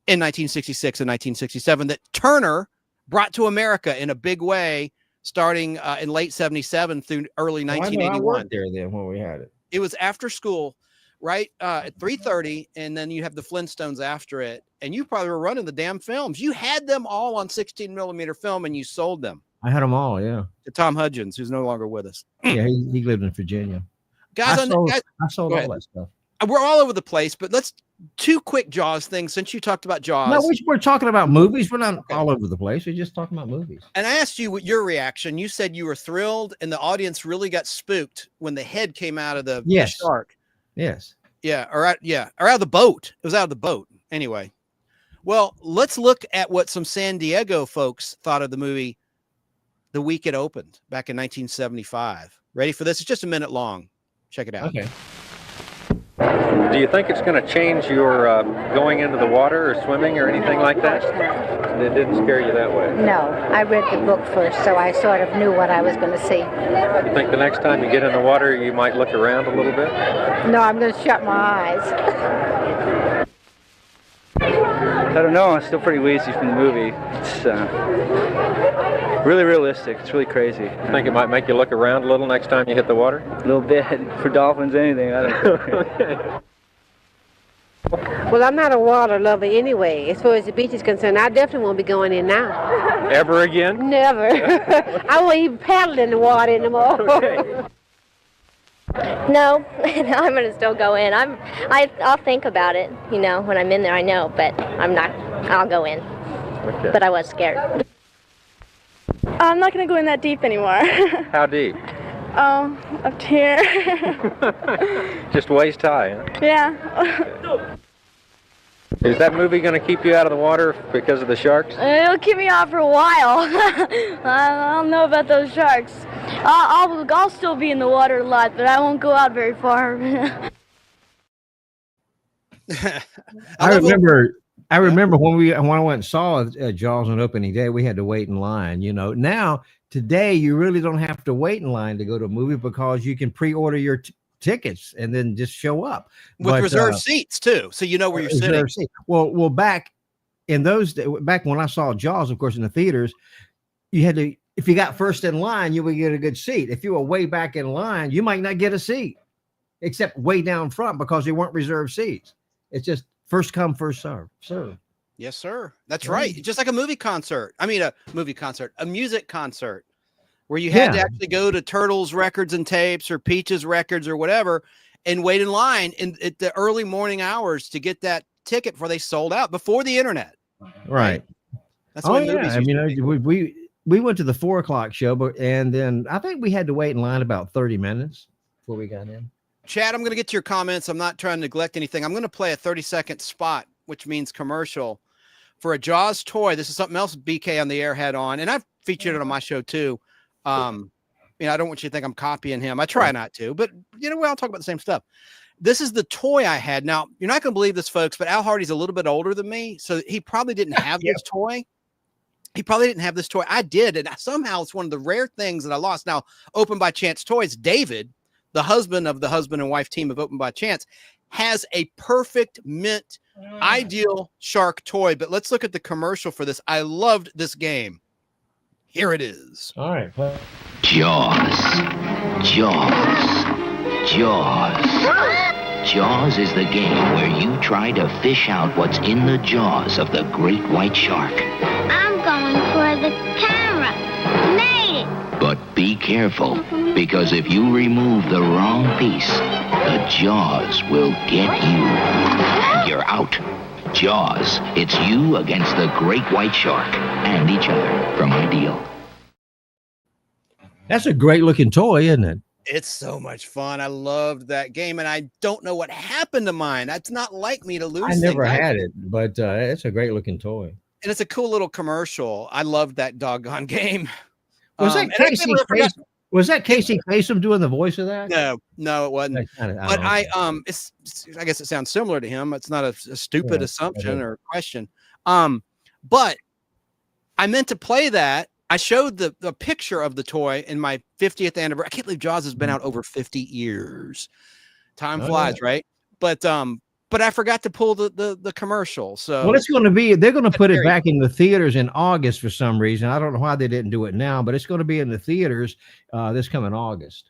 in 1966 and 1967 that Turner brought to America in a big way, starting in late 77 through early 1981. I worked there then when we had it. It was after school, right? At 3:30, and then you have the Flintstones after it. And you probably were running the damn films. You had them all on 16 millimeter film, and you sold them. I had them all, yeah. To Tom Hudgens, who's no longer with us. Yeah, he lived in Virginia. Guys, I sold all that stuff. We're all over the place, but let's two quick Jaws things since you talked about Jaws. No, we're talking about movies. We're not all over the place. We're just talking about movies. And I asked you what your reaction. You said you were thrilled, and the audience really got spooked when the head came out of the shark. Yes. Yeah, or out of the boat. It was out of the boat. Anyway. Well, let's look at what some San Diego folks thought of the movie the week it opened back in 1975. Ready for this? It's just a minute long. Check it out. Okay. Do you think it's going to change your going into the water or swimming or anything like that? It didn't scare you that way? No, I read the book first, so I sort of knew what I was going to see. You think the next time you get in the water, you might look around a little bit? No, I'm going to shut my eyes. I don't know. I'm still pretty wheezy from the movie. It's really realistic. It's really crazy. You think it might make you look around a little next time you hit the water? A little bit. For dolphins, anything. I don't know. Okay. Well, I'm not a water lover anyway. As far as the beach is concerned, I definitely won't be going in now. Ever again? Never. I won't even paddle in the water anymore. Okay. No, I'm gonna still go in. I'll think about it, when I'm in there. I know, but I'm not. I'll go in. Okay. But I was scared. I'm not gonna go in that deep anymore. How deep? Up to here. Just waist high, huh? Yeah. Is that movie going to keep you out of the water because of the sharks? It'll keep me out for a while. I don't know about those sharks. I'll still be in the water a lot, but I won't go out very far. I remember when I went and saw Jaws on opening day, we had to wait in line. Now today you really don't have to wait in line to go to a movie because you can pre-order your tickets and then just show up with reserved seats too, so you know where you're sitting. Well, back in those days, back when I saw Jaws, of course, in the theaters, you had to. If you got first in line, you would get a good seat. If you were way back in line, you might not get a seat, except way down front because they weren't reserved seats. It's just first come, first serve. Yes, sir. That's right. Just like a movie concert. A music concert where you had to actually go to Turtles Records and Tapes or Peaches Records or whatever and wait in line at the early morning hours to get that ticket before they sold out before the internet. Right. That's what movies we went to the 4:00 show, and then I think we had to wait in line about 30 minutes before we got in. Chad, I'm going to get to your comments. I'm not trying to neglect anything. I'm going to play a 30-second spot, which means commercial, for a Jaws toy. This is something else BK on the Air had on, and I've featured it on my show too. I don't want you to think I'm copying him. I try not to, but we all talk about the same stuff. This is the toy I had. Now, you're not going to believe this, folks, but Al Hardee's a little bit older than me, so he probably didn't have this toy. He probably didn't have this toy. I did, and somehow it's one of the rare things that I lost. Now, Open by Chance Toys, David, the husband of the husband and wife team of Open by Chance, has a perfect mint, ideal shark toy. But let's look at the commercial for this. I loved this game. Here it is. All right. Jaws. Jaws. Jaws. Jaws is the game where you try to fish out what's in the jaws of the great white shark. I'm going for the camera. Made it. But be careful, because if you remove the wrong piece, the jaws will get you. And you're out. Jaws. It's you against the great white shark and each other from Ideal. That's a great looking toy, isn't it? It's so much fun. I loved that game, and I don't know what happened to mine. It's not like me to lose. I never had it, but it's a great looking toy. And it's a cool little commercial. I loved that doggone game. Was that Casey? Was that Casey Kasem doing the voice of that? No, it wasn't. But I guess it sounds similar to him. It's not a stupid assumption or question. But I meant to play that. I showed the picture of the toy in my 50th anniversary. I can't believe Jaws has been out over 50 years. Time flies, right? But I forgot to pull the commercial. So well, it's going to be, they're going to put it back in the theaters in August for some reason. I don't know why they didn't do it now, but it's going to be in the theaters this coming August.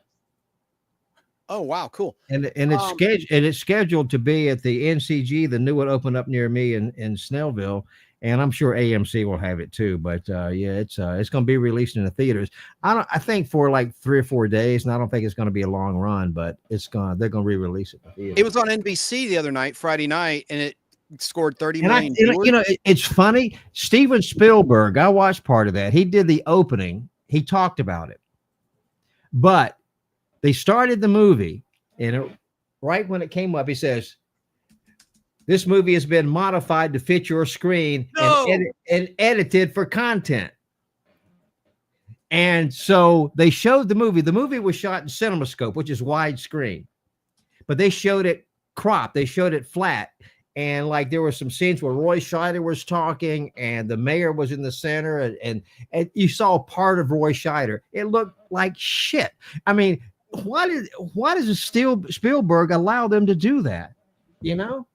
Oh wow, cool. And it's scheduled to be at the NCG. The new one opened up near me in Snellville. And I'm sure AMC will have it too, but yeah, it's going to be released in the theaters. I think for like 3 or 4 days, and I don't think it's going to be a long run, but they're going to re-release it. In the theaters. It was on NBC the other night, Friday night, and it scored 30 and million. It's funny. Steven Spielberg, I watched part of that. He did the opening. He talked about it, but they started the movie, and right when it came up, he says, "This movie has been modified to fit your screen and edited for content." And so they showed the movie. The movie was shot in CinemaScope, which is widescreen, but they showed it cropped. They showed it flat. And like there were some scenes where Roy Scheider was talking and the mayor was in the center and you saw part of Roy Scheider. It looked like shit. I mean, why does Spielberg allow them to do that? You know?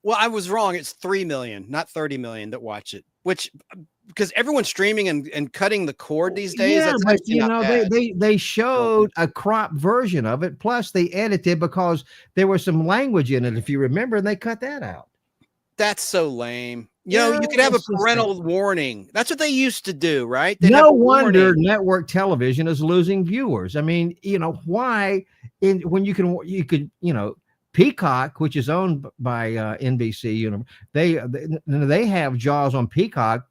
Well, I was wrong. It's 3 million, not 30 million that watch it, which because everyone's streaming and cutting the cord these days. Yeah, that's but you not know, bad. they showed a cropped version of it. Plus they edited because there was some language in it, if you remember, and they cut that out. That's so lame. You know, you could have a parental warning. That's what they used to do, right? No wonder network television is losing viewers. I mean, you know, why when you could, you know, Peacock, which is owned by NBC, you know, they have Jaws on Peacock,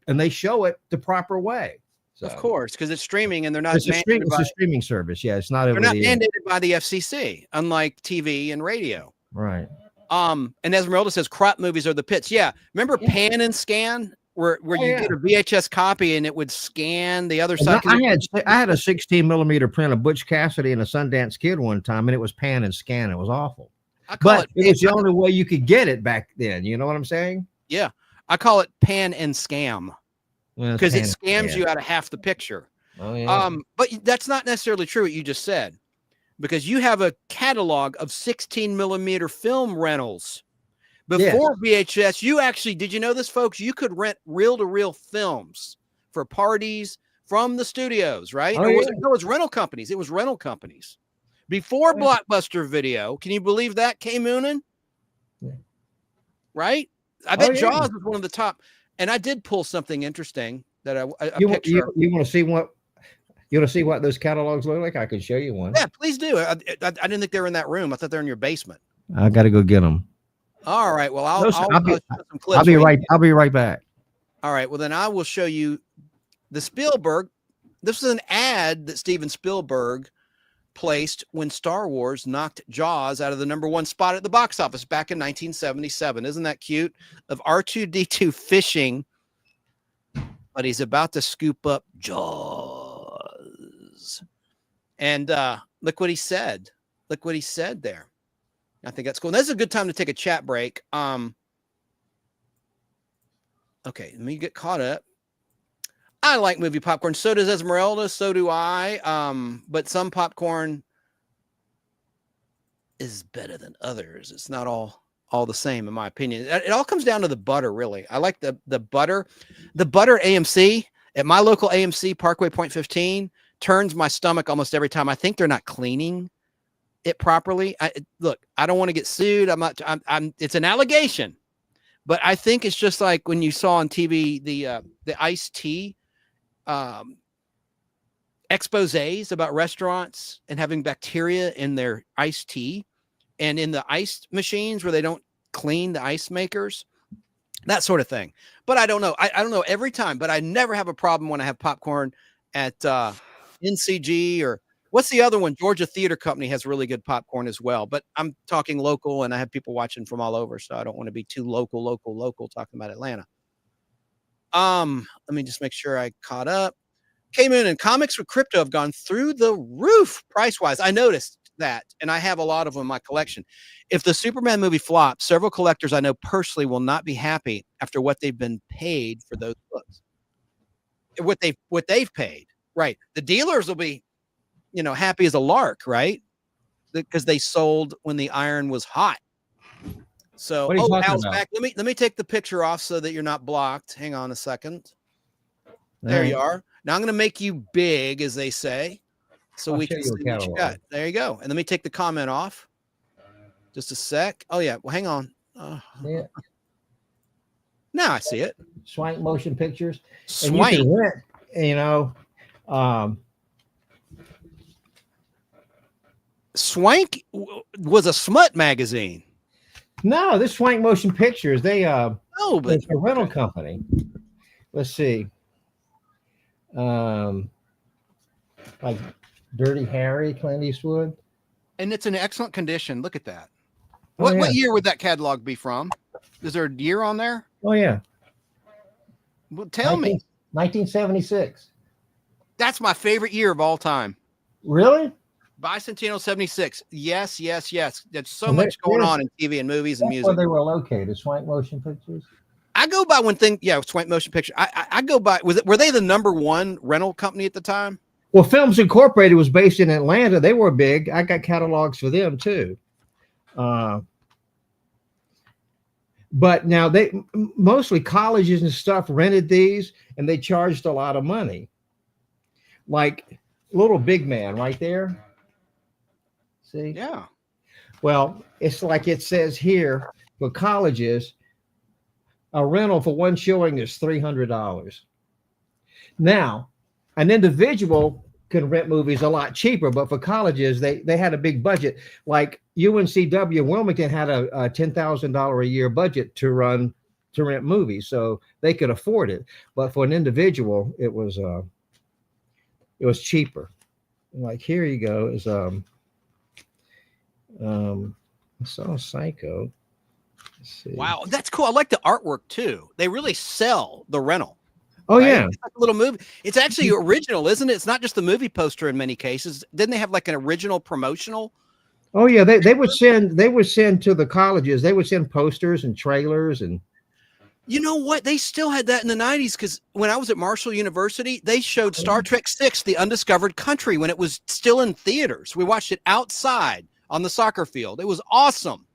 and they show it the proper way. So, of course, because it's streaming, and they're not. It's a streaming service. Yeah, it's not. They're not mandated by the FCC, unlike TV and radio. Right. And Esmeralda says crop movies are the pits. Yeah, remember Pan and Scan, where you get a VHS copy and it would scan the other side. I had a 16 millimeter print of Butch Cassidy and a Sundance Kid one time, and it was Pan and Scan. It was awful. But it was the only way you could get it back then. You know what I'm saying? Yeah, I call it Pan and Scam because it scams you out of half the picture. Oh yeah. But that's not necessarily true what you just said, because you have a catalog of 16 millimeter film rentals. Before VHS, you actually, did you know this, folks? You could rent reel-to-reel films for parties from the studios, right? No, it was rental companies. It was rental companies. Before Blockbuster Video, can you believe that, Kay Moonen? Yeah. Right? I bet Jaws was one of the top. And I did pull something interesting that you want to see what? You want to see what those catalogs look like? I can show you one. Yeah, please do. I didn't think they were in that room. I thought they're in your basement. I got to go get them. All right. Well, I'll be right back. All right. Well, then I will show you the Spielberg. This is an ad that Steven Spielberg placed when Star Wars knocked Jaws out of the #1 spot at the box office back in 1977. Isn't that cute? Of R2-D2 fishing, but he's about to scoop up Jaws. And look what he said. Look what he said there. I think that's cool. And that's a good time to take a chat break. Okay, let me get caught up. I like movie popcorn. So does Esmeralda. So do I. But some popcorn is better than others. It's not all the same, in my opinion. It all comes down to the butter, really. I like the butter. The butter AMC at my local AMC, Parkway Point 15, turns my stomach almost every time. I think they're not cleaning it properly. Look, I don't want to get sued. It's an allegation, but I think it's just like when you saw on TV the iced tea exposés about restaurants and having bacteria in their iced tea and in the ice machines where they don't clean the ice makers, that sort of thing. But I don't know. I don't know every time, but I never have a problem when I have popcorn at NCG or what's the other one? Georgia Theater Company has really good popcorn as well, but I'm talking local and I have people watching from all over. So I don't want to be too local talking about Atlanta. Let me just make sure I caught up. K-Moon and comics with crypto have gone through the roof price-wise. I noticed that, and I have a lot of them in my collection. If the Superman movie flops, several collectors I know personally will not be happy after what they've been paid for those books. What they've paid, right? The dealers will be, happy as a lark, right? Because they sold when the iron was hot. So, Al's back. Let me take the picture off so that you're not blocked. Hang on a second. There you are. Now I'm going to make you big, as they say, so we can see what you got. There you go. And let me take the comment off. Just a sec. Oh, yeah. Well, hang on. Now I see it. Swank Motion Pictures. Swank. And you can rent, Swank was a smut magazine. No, this Swank Motion Pictures, but it's a rental company. Let's see. Like Dirty Harry, Clint Eastwood. And it's in excellent condition. Look at that. What year would that catalog be from? Is there a year on there? Oh, yeah. Well, tell me. 1976. That's my favorite year of all time. Really? Bicentennial 76. Yes. There's so much going on in TV and movies and music. Where they were located, Swank Motion Pictures. I go by one thing. Yeah, Swank Motion Picture. I go by. Were they the #1 rental company at the time? Well, Films Incorporated was based in Atlanta. They were big. I got catalogs for them too. But now they mostly colleges and stuff rented these, and they charged a lot of money. Like Little Big Man right there. See? Yeah. Well, it's like it says here for colleges, a rental for one showing is $300. Now, an individual can rent movies a lot cheaper, but for colleges, they had a big budget. Like UNCW Wilmington had a $10,000 a year budget to rent movies, so they could afford it. But for an individual, it was cheaper. Like here you go is I saw Psycho. Wow, that's cool. I like the artwork too. They really sell the rental. Oh, right? Yeah. It's like a little movie. It's actually original, isn't it? It's not just the movie poster in many cases. Didn't they have like an original promotional? Oh yeah, they would send to the colleges. They would send posters and trailers and. You know what? They still had that in the 90s because when I was at Marshall University, they showed Star Trek VI: The Undiscovered Country when it was still in theaters. We watched it outside on the soccer field. It was awesome.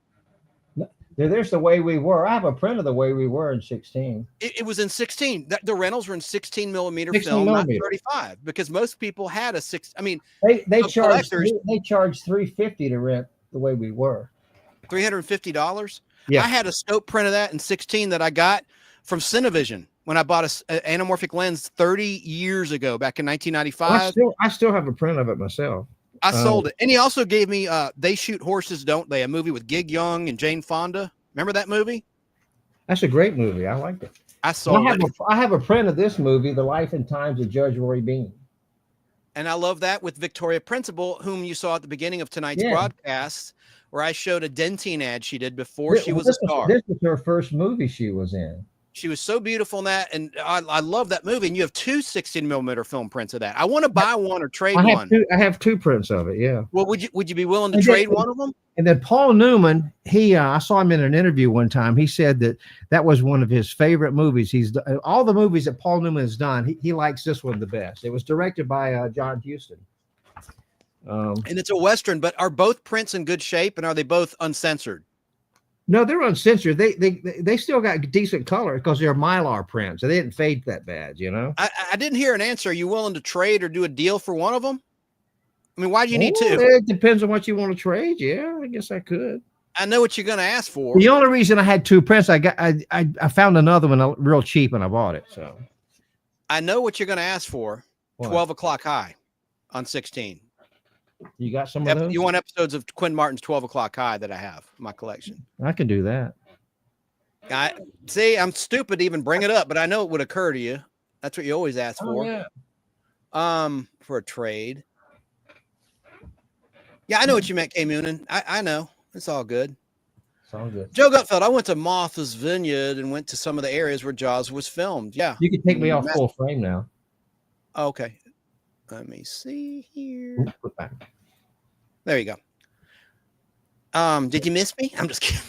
There's The Way We Were. I have a print of The Way We Were in 16. It was in 16. The rentals were in 16 millimeter film, not 35, because most people had a 6. I mean, they charged $350 to rent The Way We Were. $350. Yeah, I had a scope print of that in 16 that I got from Cinevision when I bought an anamorphic lens 30 years ago, back in 1995. I still have a print of it myself. I sold it. And he also gave me They Shoot Horses, Don't They? A movie with Gig Young and Jane Fonda. Remember that movie? That's a great movie. I liked it. I have a print of this movie, The Life and Times of Judge Roy Bean. And I love that with Victoria Principal, whom you saw at the beginning of tonight's broadcast, where I showed a Dentine ad she did before she was a star. This was her first movie she was in. She was so beautiful in that, and I love that movie. And you have 2 16 millimeter film prints of that. I want to buy one or trade one. I have 2 prints of it. Yeah. Well, would you be willing to trade one of them? And then Paul Newman, I saw him in an interview one time. He said that was one of his favorite movies. All the movies that Paul Newman has done, he likes this one the best. It was directed by John Huston. And it's a Western, but are both prints in good shape, and are they both uncensored? No, they're uncensored. They still got decent color because they're Mylar prints. So they didn't fade that bad, you know. I didn't hear an answer. Are you willing to trade or do a deal for one of them? I mean, why do you need two? It depends on what you want to trade. Yeah, I guess I could. I know what you're going to ask for. The only reason I had two prints, I found another one real cheap and I bought it. So I know what you're going to ask for. What? 12 O'Clock High on 16. You got some of those? You want episodes of Quinn Martin's 12 O'Clock High that I have in my collection? I can do that. I see. I'm stupid to even bring it up, but I know it would occur to you. That's what you always ask for. Yeah. For a trade. Yeah, I know what you meant, K. Moonin. I know. It's all good. It's all good. Joe Gutfeld, I went to Martha's Vineyard and went to some of the areas where Jaws was filmed. Yeah. You can take me off full frame now. Okay. Let me see here. There you go. Did you miss me? I'm just kidding.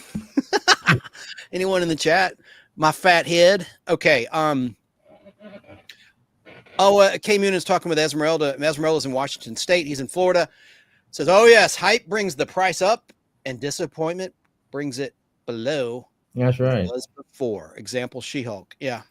Anyone in the chat? My fat head. Okay. K. Moon is talking with Esmeralda. Esmeralda's in Washington State. He's in Florida. Says, oh yes, hype brings the price up and disappointment brings it below. That's right. It was before. Example, She-Hulk. Yeah.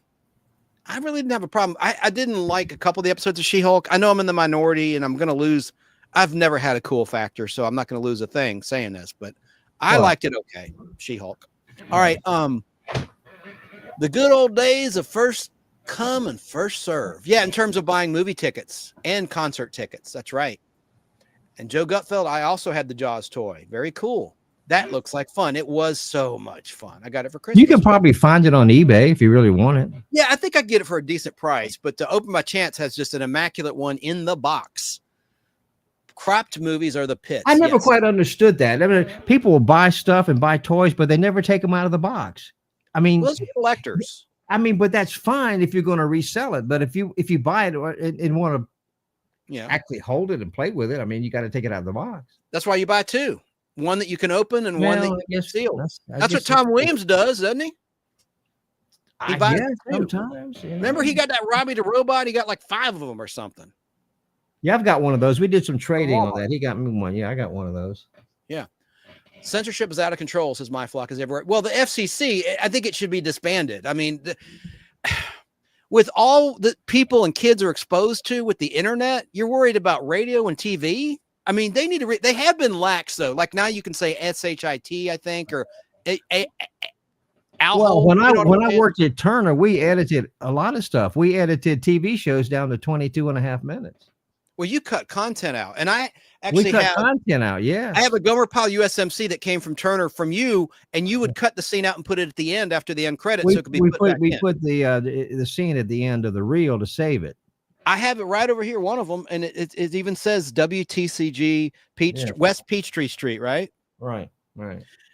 I really didn't have a problem. I didn't like a couple of the episodes of She-Hulk. I know I'm in the minority and I'm going to lose. I've never had a cool factor, so I'm not going to lose a thing saying this, but I liked it okay. She-Hulk. All right. The good old days of first come and first serve. Yeah, in terms of buying movie tickets and concert tickets. That's right. And Joe Gutfeld, I also had the Jaws toy. Very cool. That looks like fun. It was so much fun. I got it for Christmas. You can probably find it on eBay if you really want it. Yeah, I think I'd get it for a decent price, but to Open by Chance has just an immaculate one in the box. Cropped movies are the pits. I never quite understood that. I mean, people will buy stuff and buy toys, but they never take them out of the box. I mean, those are collectors. I mean, but that's fine if you're going to resell it. But if you buy it and want to actually hold it and play with it, I mean, you got to take it out of the box. That's why you buy two. One that you can open and one that you can seal. That's what Tom Williams does, doesn't he? He buys sometimes. Yeah. Remember, he got that Robbie the Robot. He got like 5 of them or something. Yeah, I've got one of those. We did some trading on that. He got me one. Yeah, I got one of those. Yeah. Censorship is out of control, says My Flock is everywhere. Well, the FCC, I think it should be disbanded. I mean, with all that people and kids are exposed to with the internet, you're worried about radio and TV. I mean, they need to. They have been lax though. Like now, you can say SHIT, I think, or Well, when I worked at Turner, we edited a lot of stuff. We edited TV shows down to 22.5 minutes. Well, you cut content out, and I actually cut content out. Yeah, I have a Gomer Pyle USMC that came from Turner from you, and you would cut the scene out and put it at the end after the end credits, so it could be put the scene at the end of the reel to save it. I have it right over here, one of them, and it even says WTCG West Peachtree Street, right? Right.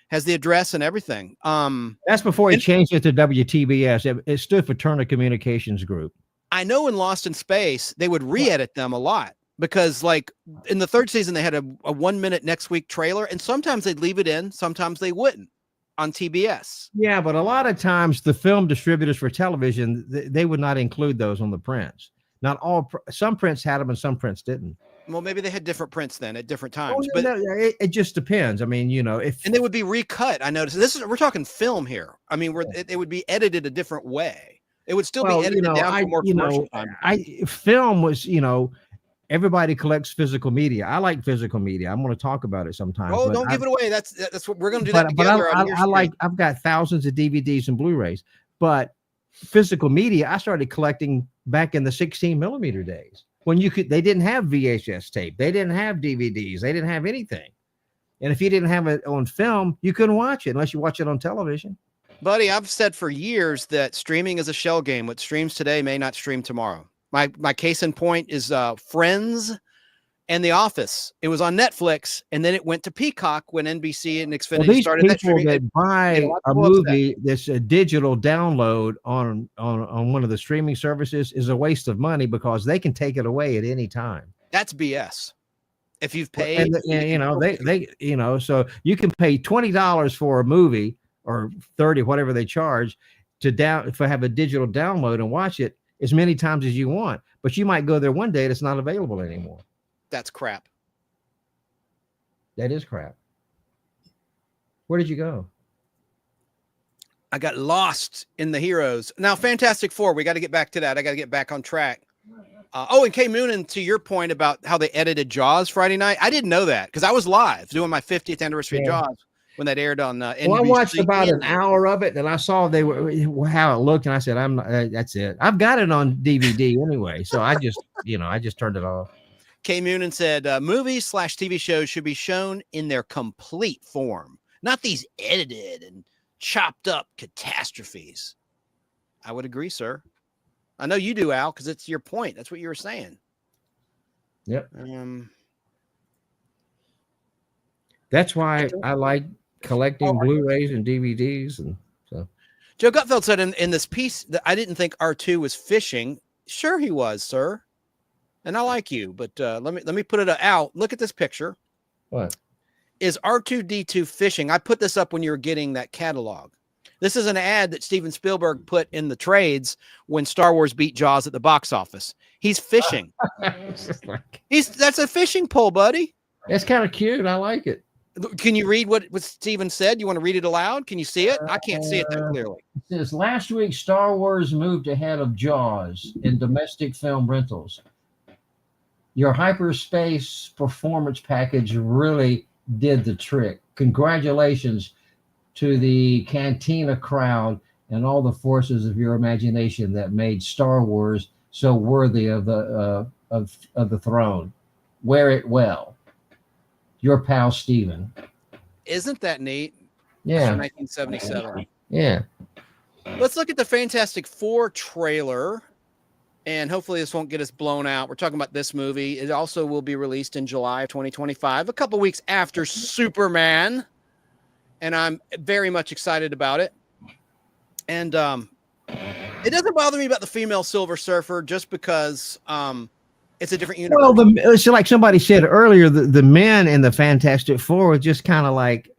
Has the address and everything. That's before he changed it to WTBS. It stood for Turner Communications Group. I know in Lost in Space, they would re-edit them a lot because like in the 3rd season, they had a 1-minute next week trailer, and sometimes they'd leave it in, sometimes they wouldn't on TBS. Yeah, but a lot of times the film distributors for television, they would not include those on the prints. Not all, some prints had them and some prints didn't. Well, maybe they had different prints then at different times, but it just depends. I mean, you know, and they would be recut. I noticed we're talking film here. I mean, it would be edited a different way. It would still be edited down for more commercial time. Film was, everybody collects physical media. I like physical media. I'm going to talk about it sometime. Oh, don't give it away. That's what we're going to do that together. I've got thousands of DVDs and Blu-rays, but physical media, I started collecting back in the 16mm days when they didn't have VHS tape. They didn't have DVDs. They didn't have anything. And if you didn't have it on film, you couldn't watch it unless you watch it on television. Buddy, I've said for years that streaming is a shell game. What streams today may not stream tomorrow. My case in point is Friends and The Office. It was on Netflix, and then it went to Peacock when NBC and Xfinity started that streaming. That buy a movie that's a digital download on one of the streaming services is a waste of money because they can take it away at any time. That's BS. If you've paid, and so you can pay $20 for a movie or 30, whatever they charge to have a digital download and watch it as many times as you want. But you might go there one day and it's not available anymore. That's crap. That is crap. Where did you go? I got lost in the heroes. Now, Fantastic Four, we got to get back to that. I got to get back on track. And Kay Moonen, to your point about how they edited Jaws Friday night, I didn't know that because I was live doing my 50th anniversary of Jaws when that aired on NBC. Well, I watched about an hour of it, and I saw how it looked, and I said, that's it. I've got it on DVD anyway, so I just turned it off. Kay Moonen said, movies/TV shows should be shown in their complete form, not these edited and chopped up catastrophes. I would agree, sir. I know you do, Al, because it's your point. That's what you were saying. Yep. That's why I like collecting Blu-rays and DVDs, and so. Joe Gutfeld said in this piece that I didn't think R2 was fishing. Sure, he was, sir. And I like you, but let me put it out. Look at this picture. What is R2D2 fishing? I put this up when you were getting that catalog. This is an ad that Steven Spielberg put in the trades when Star Wars beat Jaws at the box office. He's fishing. That's a fishing pole, buddy. It's kind of cute. I like it. Can you read what Steven said? You want to read it aloud? Can you see it? I can't see it that clearly. It says, last week, Star Wars moved ahead of Jaws in domestic film rentals. Your hyperspace performance package really did the trick. Congratulations to the Cantina crowd and all the forces of your imagination that made Star Wars so worthy of the throne. Wear it well. Your pal Steven. Isn't that neat? Yeah. 1977. Yeah. Let's look at the Fantastic Four trailer, and hopefully this won't get us blown out. We're talking about this movie. It also will be released in July of 2025, a couple weeks after Superman, and I'm very much excited about it. And it doesn't bother me about the female Silver Surfer just because it's a different universe. Well, it's like somebody said earlier, the men in the Fantastic Four were just kind of like,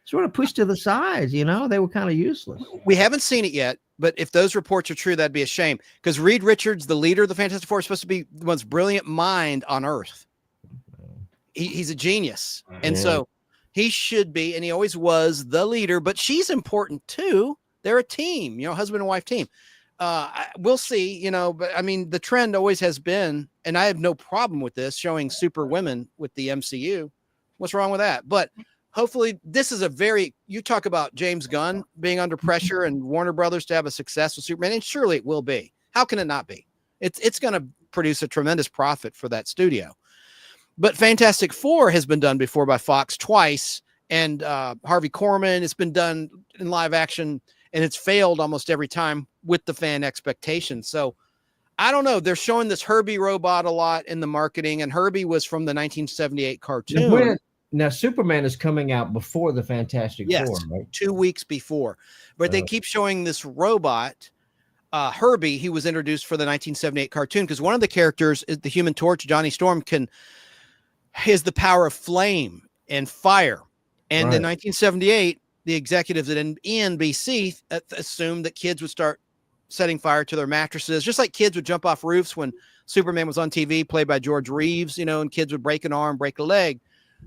sort of pushed to the sides, they were kind of useless. We haven't seen it yet, but if those reports are true, that'd be a shame. Because Reed Richards, the leader of the Fantastic Four, is supposed to be the most brilliant mind on Earth. He's a genius. And so he should be, and he always was, the leader, but she's important too. They're a team, husband and wife team. We'll see, but I mean, the trend always has been, and I have no problem with this, showing super women with the MCU. What's wrong with that? But hopefully this is you talk about James Gunn being under pressure and Warner Brothers to have a success with Superman, and surely it will be. How can it not be? It's going to produce a tremendous profit for that studio. But Fantastic Four has been done before by Fox twice, and Harvey Korman, it's been done in live action, and it's failed almost every time with the fan expectations. So I don't know. They're showing this Herbie robot a lot in the marketing, and Herbie was from the 1978 cartoon. Now, Superman is coming out before the Fantastic Four, right? 2 weeks before. But they keep showing this robot, Herbie. He was introduced for the 1978 cartoon because one of the characters is the Human Torch. Johnny Storm has the power of flame and fire. And in 1978, the executives at NBC assumed that kids would start setting fire to their mattresses, just like kids would jump off roofs when Superman was on TV, played by George Reeves, and kids would break an arm, break a leg.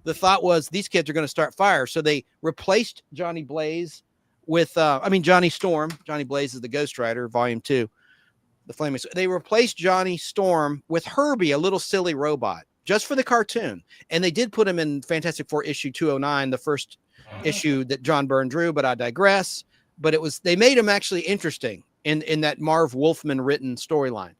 The thought was these kids are going to start fire. So they replaced Johnny Blaze with, Johnny Storm. Johnny Blaze is the Ghost Rider, Volume 2, the Flaming. They replaced Johnny Storm with Herbie, a little silly robot, just for the cartoon. And they did put him in Fantastic Four issue 209, the first issue that John Byrne drew, but I digress. But they made him actually interesting in that Marv Wolfman written storyline.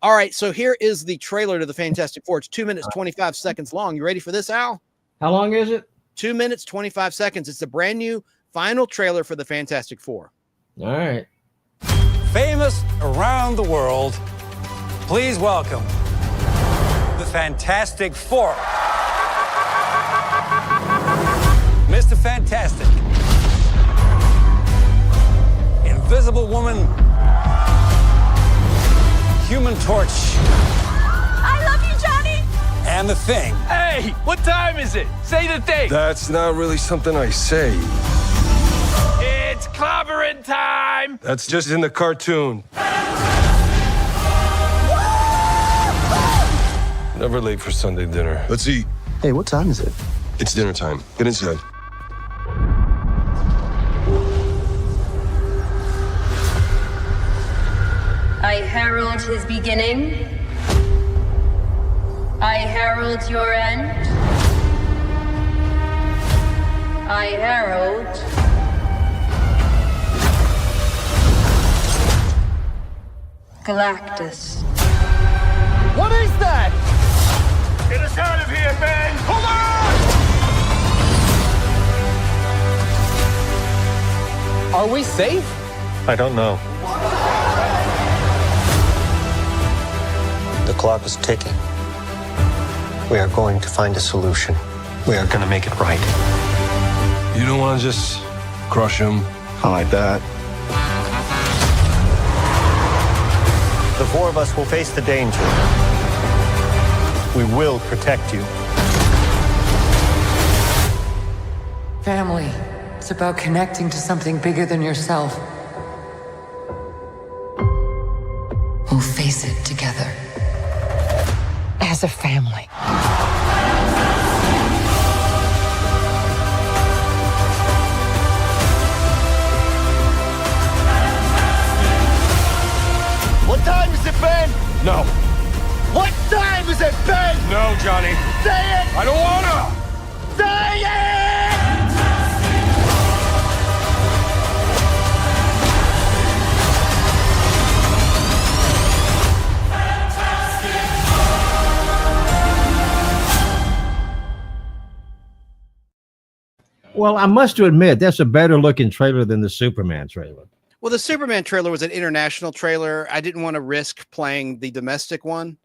All right, so here is the trailer to the Fantastic Four. It's 2 minutes, 25 seconds long. You ready for this, Al? How long is it? 2 minutes, 25 seconds. It's the brand new final trailer for the Fantastic Four. All right. Famous around the world, please welcome the Fantastic Four. Mr. Fantastic, Invisible Woman, Human Torch. I love you, Johnny. and The Thing. Hey, what time is it? Say the thing. That's not really something I say. It's clobbering time. That's just in the cartoon. Never late for Sunday dinner. Let's eat. Hey, what time is it? It's dinner time. Get inside. I herald his beginning. I herald your end. I herald Galactus. What is that? Get us out of here, Ben! Hold on! Are we safe? I don't know. The clock is ticking. We are going to find a solution. We are going to make it right. You don't want to just crush him? I like that. The four of us will face the danger. We will protect you. Family. It's about connecting to something bigger than yourself. We'll face it together. As a family. What time is it, Ben? No. What time is it, Ben? No, Johnny. Say it! I don't wanna! Say it! Well, I must admit, that's a better looking trailer than the Superman trailer. Well, the Superman trailer was an international trailer. I didn't want to risk playing the domestic one.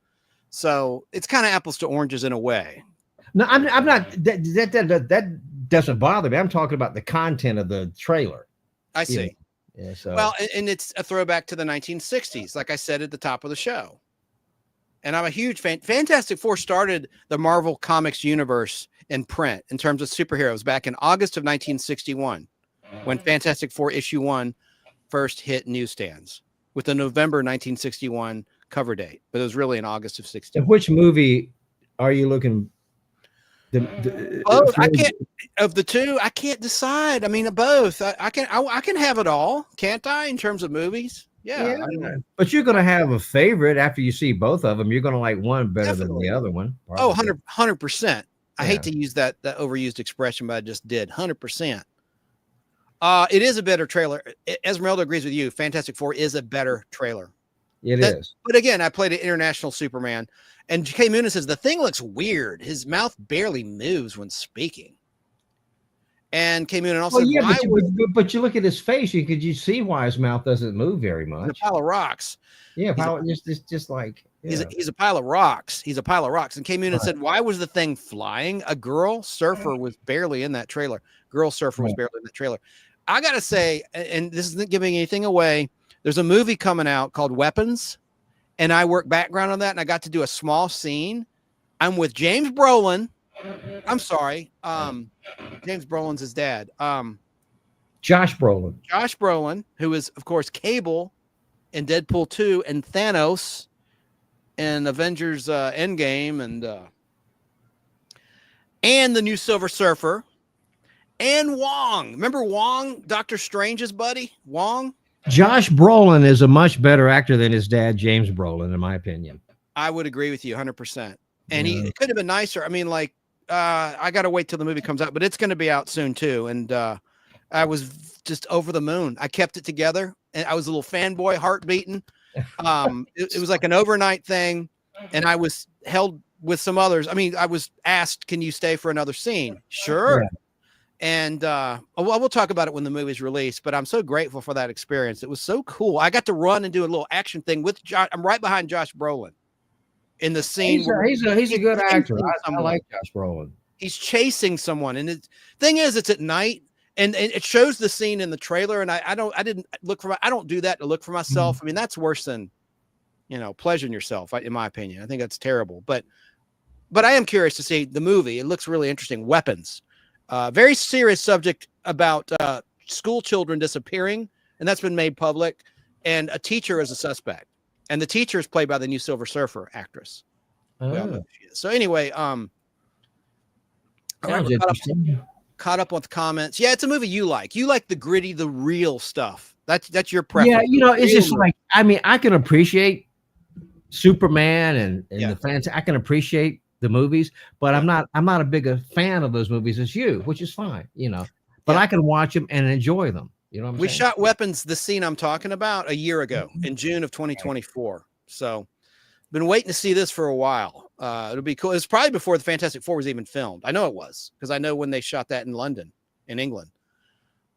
So it's kind of apples to oranges in a way. No, I'm not. That doesn't bother me. I'm talking about the content of the trailer. I see. Yeah, so. Well, and it's a throwback to the 1960s, like I said at the top of the show. And I'm a huge fan. Fantastic Four started the Marvel Comics universe in print in terms of superheroes back in August of 1961, when Fantastic Four issue 1 first hit newsstands with the November 1961 cover date, but it was really in August of 61. Which movie are you looking? I can't of the two. I can't decide. I mean, both. I can have it all, can't I? In terms of movies, yeah. But you're gonna have a favorite after you see both of them. You're gonna like one better Definitely. than the other one. Oh, 100%. I hate to use that overused expression, but I just did. 100%. It is a better trailer. Esmeralda agrees with you. Fantastic Four is a better trailer. It is. But again, I played an international Superman, and J.K. Moonis says the thing looks weird. His mouth barely moves when speaking. And K. Moonin also, but you look at his face, you see why his mouth doesn't move very much. He's a pile of rocks. Yeah, just like he's a pile of rocks. He's a pile of rocks. And K. Moonin said, "Why was the thing flying? A girl surfer was barely in that trailer. Girl surfer was barely in that trailer." I gotta say, and this isn't giving anything away, there's a movie coming out called Weapons, and I work background on that, and I got to do a small scene. I'm with James Brolin. I'm sorry. James Brolin's his dad. Josh Brolin. Josh Brolin, who is, of course, Cable in Deadpool 2 and Thanos in Avengers Endgame and the new Silver Surfer and Wong. Remember Wong, Doctor Strange's buddy? Wong? Josh Brolin is a much better actor than his dad, James Brolin, in my opinion. I would agree with you 100%. And he could have been nicer. I mean, like, I got to wait till the movie comes out, but it's going to be out soon too. And I was just over the moon. I kept it together, and I was a little fanboy, heart beating. It was like an overnight thing, and I was held with some others. I mean, I was asked, "Can you stay for another scene?" Sure. Yeah. And we'll talk about it when the movie's released. But I'm so grateful for that experience. It was so cool. I got to run and do a little action thing with Josh. I'm right behind Josh Brolin in the scene. He's a good actor. I like Josh Brolin. He's chasing someone, and the thing is, it's at night, and it shows the scene in the trailer. And I don't do that to look for myself. I mean, that's worse than, pleasuring yourself, in my opinion. I think that's terrible. But but I am curious to see the movie. It looks really interesting. Weapons, very serious subject about school children disappearing, and that's been made public. And a teacher is a suspect, and the teacher is played by the new Silver Surfer actress. Oh. So anyway, caught up with the comments. Yeah, it's a movie you like. You like the gritty, the real stuff. That's your preference. Yeah, it's just like, I mean, I can appreciate Superman and the fans. I can appreciate the movies, but I'm not a big a fan of those movies as you, which is fine, But I can watch them and enjoy them. You know what I'm saying? We shot Weapons, the scene I'm talking about, a year ago in June of 2024. So been waiting to see this for a while. It'll be cool. It's probably before the Fantastic Four was even filmed. I know it was, because I know when they shot that in London, in England.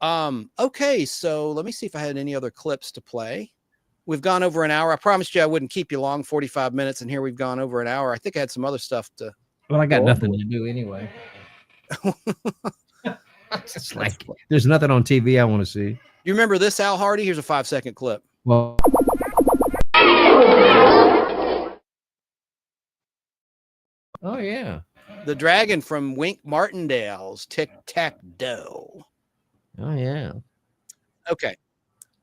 Okay, so let me see if I had any other clips to play. We've gone over an hour. I promised you I wouldn't keep you long, 45 minutes, and here we've gone over an hour. I think I had some other stuff to. Well, I got nothing to do anyway. It's like there's nothing on TV I want to see. You remember this, Al Hardee? Here's a 5-second clip. Well. Oh yeah. The dragon from Wink Martindale's Tic-Tac-Doe. Oh yeah. Okay.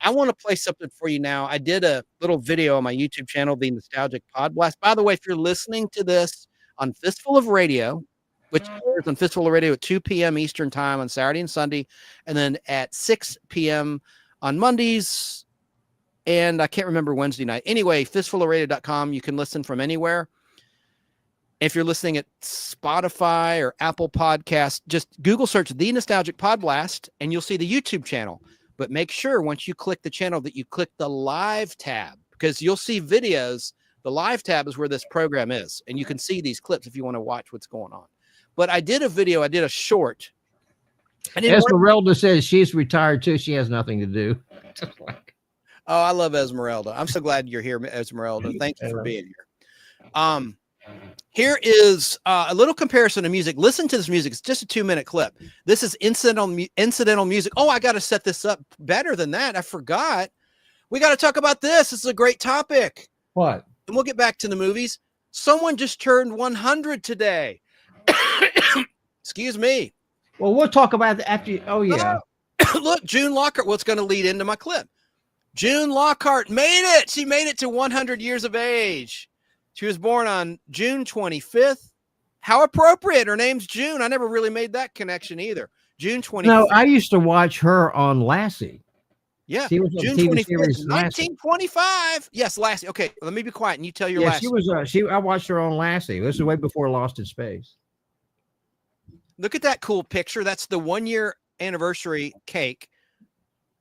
I want to play something for you now. I did a little video on my YouTube channel, the Nostalgic Podblast. By the way, if you're listening to this on Fistful of Radio, which airs on Fistful of Radio at 2 p.m. Eastern time on Saturday and Sunday, and then at 6 p.m. on Mondays, and I can't remember Wednesday night. Anyway, fistfulofradio.com. You can listen from anywhere. If you're listening at Spotify or Apple Podcasts, just Google search The Nostalgic Podblast, and you'll see the YouTube channel. But make sure once you click the channel that you click the live tab, because you'll see videos. The live tab is where this program is, and you can see these clips if you want to watch what's going on. But I did a video. I did a short. Esmeralda says she's retired too. She has nothing to do. Oh, I love Esmeralda. I'm so glad you're here, Esmeralda. Thank you for being here. Here is a little comparison of music. Listen to this music. It's just a 2-minute clip. This is incidental music. Oh, I got to set this up better than that. I forgot. We got to talk about this. This is a great topic. What? And we'll get back to the movies. Someone just turned 100 today. Excuse me. Well, we'll talk about that after. Oh, yeah. Look, June Lockhart. What's going to lead into my clip? June Lockhart made it. She made it to 100 years of age. She was born on June 25th. How appropriate. Her name's June. I never really made that connection either. June 25th. No, I used to watch her on Lassie. Yeah. She was on June TV 25th, series 1925. Yes, Lassie. Okay, let me be quiet and you tell your Lassie. I watched her on Lassie. This is way before Lost in Space. Look at that cool picture. That's the 1-year anniversary cake.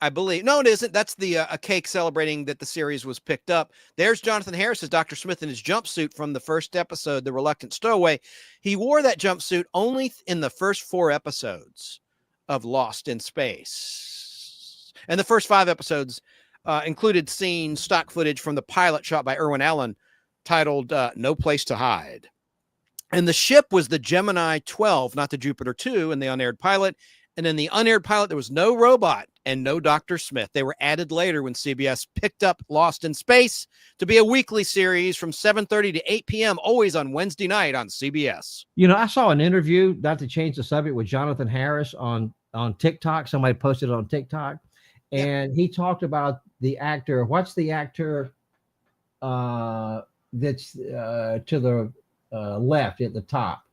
I believe. No, it isn't. That's the a cake celebrating that the series was picked up. There's Jonathan Harris as Dr. Smith in his jumpsuit from the first episode, The Reluctant Stowaway. He wore that jumpsuit only in the first 4 episodes of Lost in Space. And the first 5 episodes included scenes, stock footage from the pilot shot by Irwin Allen titled No Place to Hide. And the ship was the Gemini 12, not the Jupiter 2 in the unaired pilot. And in the unaired pilot, there was no robot and no Dr. Smith. They were added later when CBS picked up Lost in Space to be a weekly series from 7:30 to 8 p.m., always on Wednesday night on CBS. I saw an interview, not to change the subject, with Jonathan Harris on TikTok. Somebody posted it on TikTok. And he talked about the actor. What's the actor that's to the left at the top?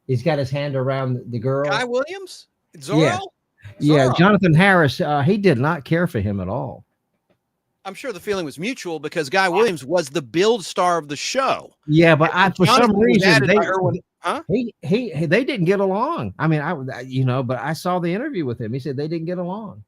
He's got his hand around the girl. Guy Williams? Zorro? Yeah, Jonathan Harris, he did not care for him at all. I'm sure the feeling was mutual because Guy Williams was the build star of the show. Yeah, but for some reason they didn't get along. I mean, but I saw the interview with him. He said they didn't get along.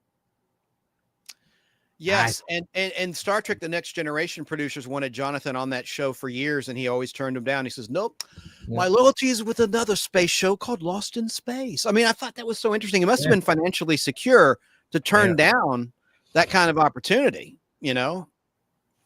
Yes, and Star Trek: The Next Generation producers wanted Jonathan on that show for years, and he always turned them down. He says, "Nope, my loyalty is with another space show called Lost in Space." I mean, I thought that was so interesting. It must have been financially secure to turn down that kind of opportunity.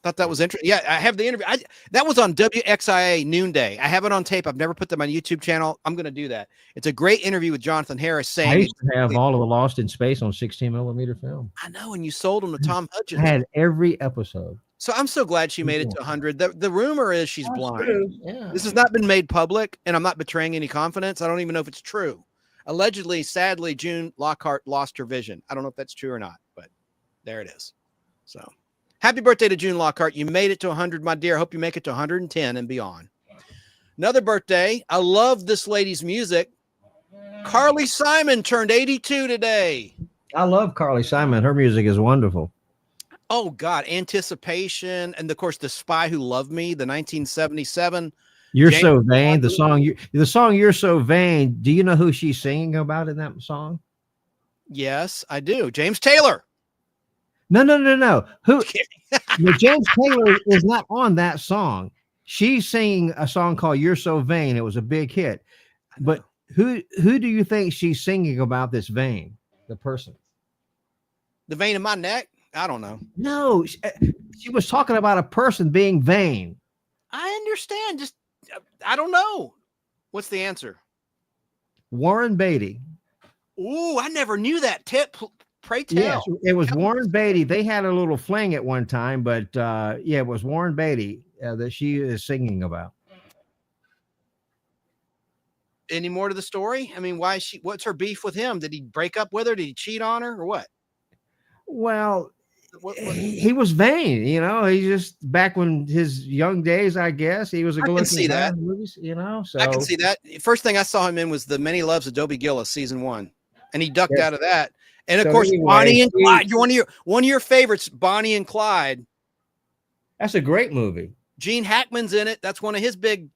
Thought that was interesting. Yeah, I have the interview. That was on WXIA Noonday. I have it on tape. I've never put that on my YouTube channel. I'm going to do that. It's a great interview with Jonathan Harris saying. I used to have all of the Lost in Space on 16mm film. I know, and you sold them to Tom Hutchins. I had every episode. So I'm so glad she made it to 100. The rumor is she's blind. True. Yeah. This has not been made public, and I'm not betraying any confidence. I don't even know if it's true. Allegedly, sadly, June Lockhart lost her vision. I don't know if that's true or not, but there it is. So happy birthday to June Lockhart. You made it to 100, my dear. I hope you make it to 110 and beyond. Another birthday. I love this lady's music. Carly Simon turned 82 today. I love Carly Simon. Her music is wonderful. Oh God, Anticipation, and of course, The Spy Who Loved Me, the 1977. You're James so vain. Bond. The song You're So Vain. Do you know who she's singing about in that song? Yes, I do. James Taylor. No. Who? Well, James Taylor is not on that song. She's singing a song called You're So Vain. It was a big hit. But who do you think she's singing about this vein? The person. The vein in my neck? I don't know. No, she was talking about a person being vain. I understand. Just, I don't know. What's the answer? Warren Beatty. Ooh, I never knew that. Pray tell. Yes, it was Warren Beatty. They had a little fling at one time, but yeah, it was Warren Beatty that she is singing about. Any more to the story? I mean, what's her beef with him? Did he break up with her? Did he cheat on her or what? Well, he was vain, you know. He just back when his young days, I guess he was a good looking guy in movies, you know. So I can see that. First thing I saw him in was The Many Loves of Dobie Gillis, season 1, and he ducked out of that. And of course, anyway, Bonnie and Clyde. One of your favorites, Bonnie and Clyde. That's a great movie. Gene Hackman's in it. That's one of his big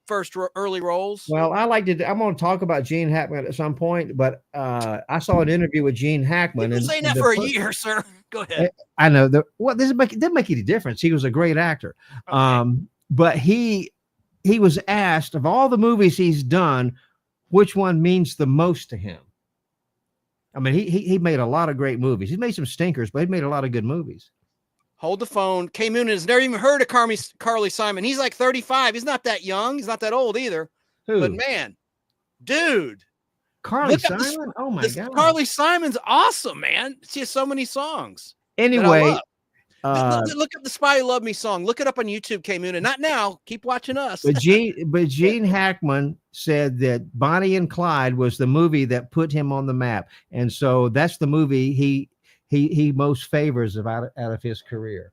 early roles. Well, I'm going to talk about Gene Hackman at some point, but I saw an interview with Gene Hackman. You've been saying that for a year, sir. Go ahead. I know. Didn't make any difference. He was a great actor. Okay. But he was asked, of all the movies he's done, which one means the most to him. I mean, he made a lot of great movies. He made some stinkers, but he made a lot of good movies. Hold the phone. K Moonin has never even heard of Carly Simon. He's like 35. He's not that young. He's not that old either. Who? But man, dude. Carly Simon? Oh my God. Carly Simon's awesome, man. She has so many songs. Anyway. Look up the Spy Who Loved Me song. Look it up on YouTube, K Moonin. Not now. Keep watching us. But Gene Hackman said that Bonnie and Clyde was the movie that put him on the map. And so that's the movie he most favors out of his career,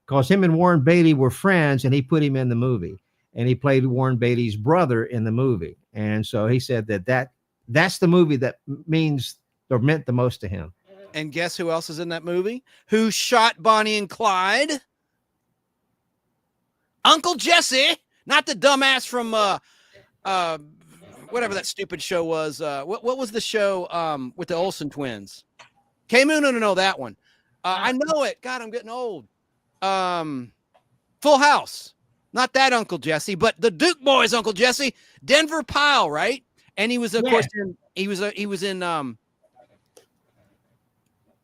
because him and Warren Beatty were friends, and he put him in the movie, and he played Warren Beatty's brother in the movie. And so he said that's the movie that meant the most to him. And guess who else is in that movie? Who shot Bonnie and Clyde? Uncle Jesse, not the dumbass from whatever that stupid show was. What was the show with the Olsen twins? K Moonin to know that one. I know it. God, I'm getting old. Full House. Not that Uncle Jesse, but the Duke Boys Uncle Jesse. Denver Pyle, right? And he was, of course, he was in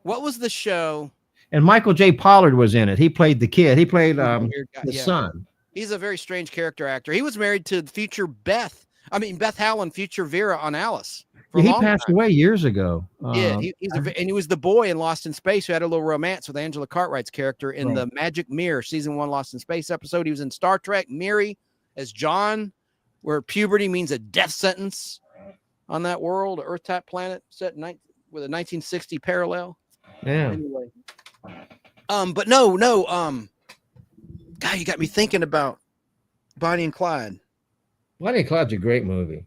what was the show? And Michael J. Pollard was in it. He played the kid. He played the son. He's a very strange character actor. He was married to future Beth Howland, future Vera on Alice. He passed away years ago. Yeah, and he was the boy in Lost in Space who had a little romance with Angela Cartwright's character in the Magic Mirror season 1 Lost in Space episode. He was in Star Trek Miri as John, where puberty means a death sentence on that world, Earth type planet set with a 1960 parallel. Yeah. Anyway, but no. God, you got me thinking about Bonnie and Clyde. Bonnie and Clyde's a great movie.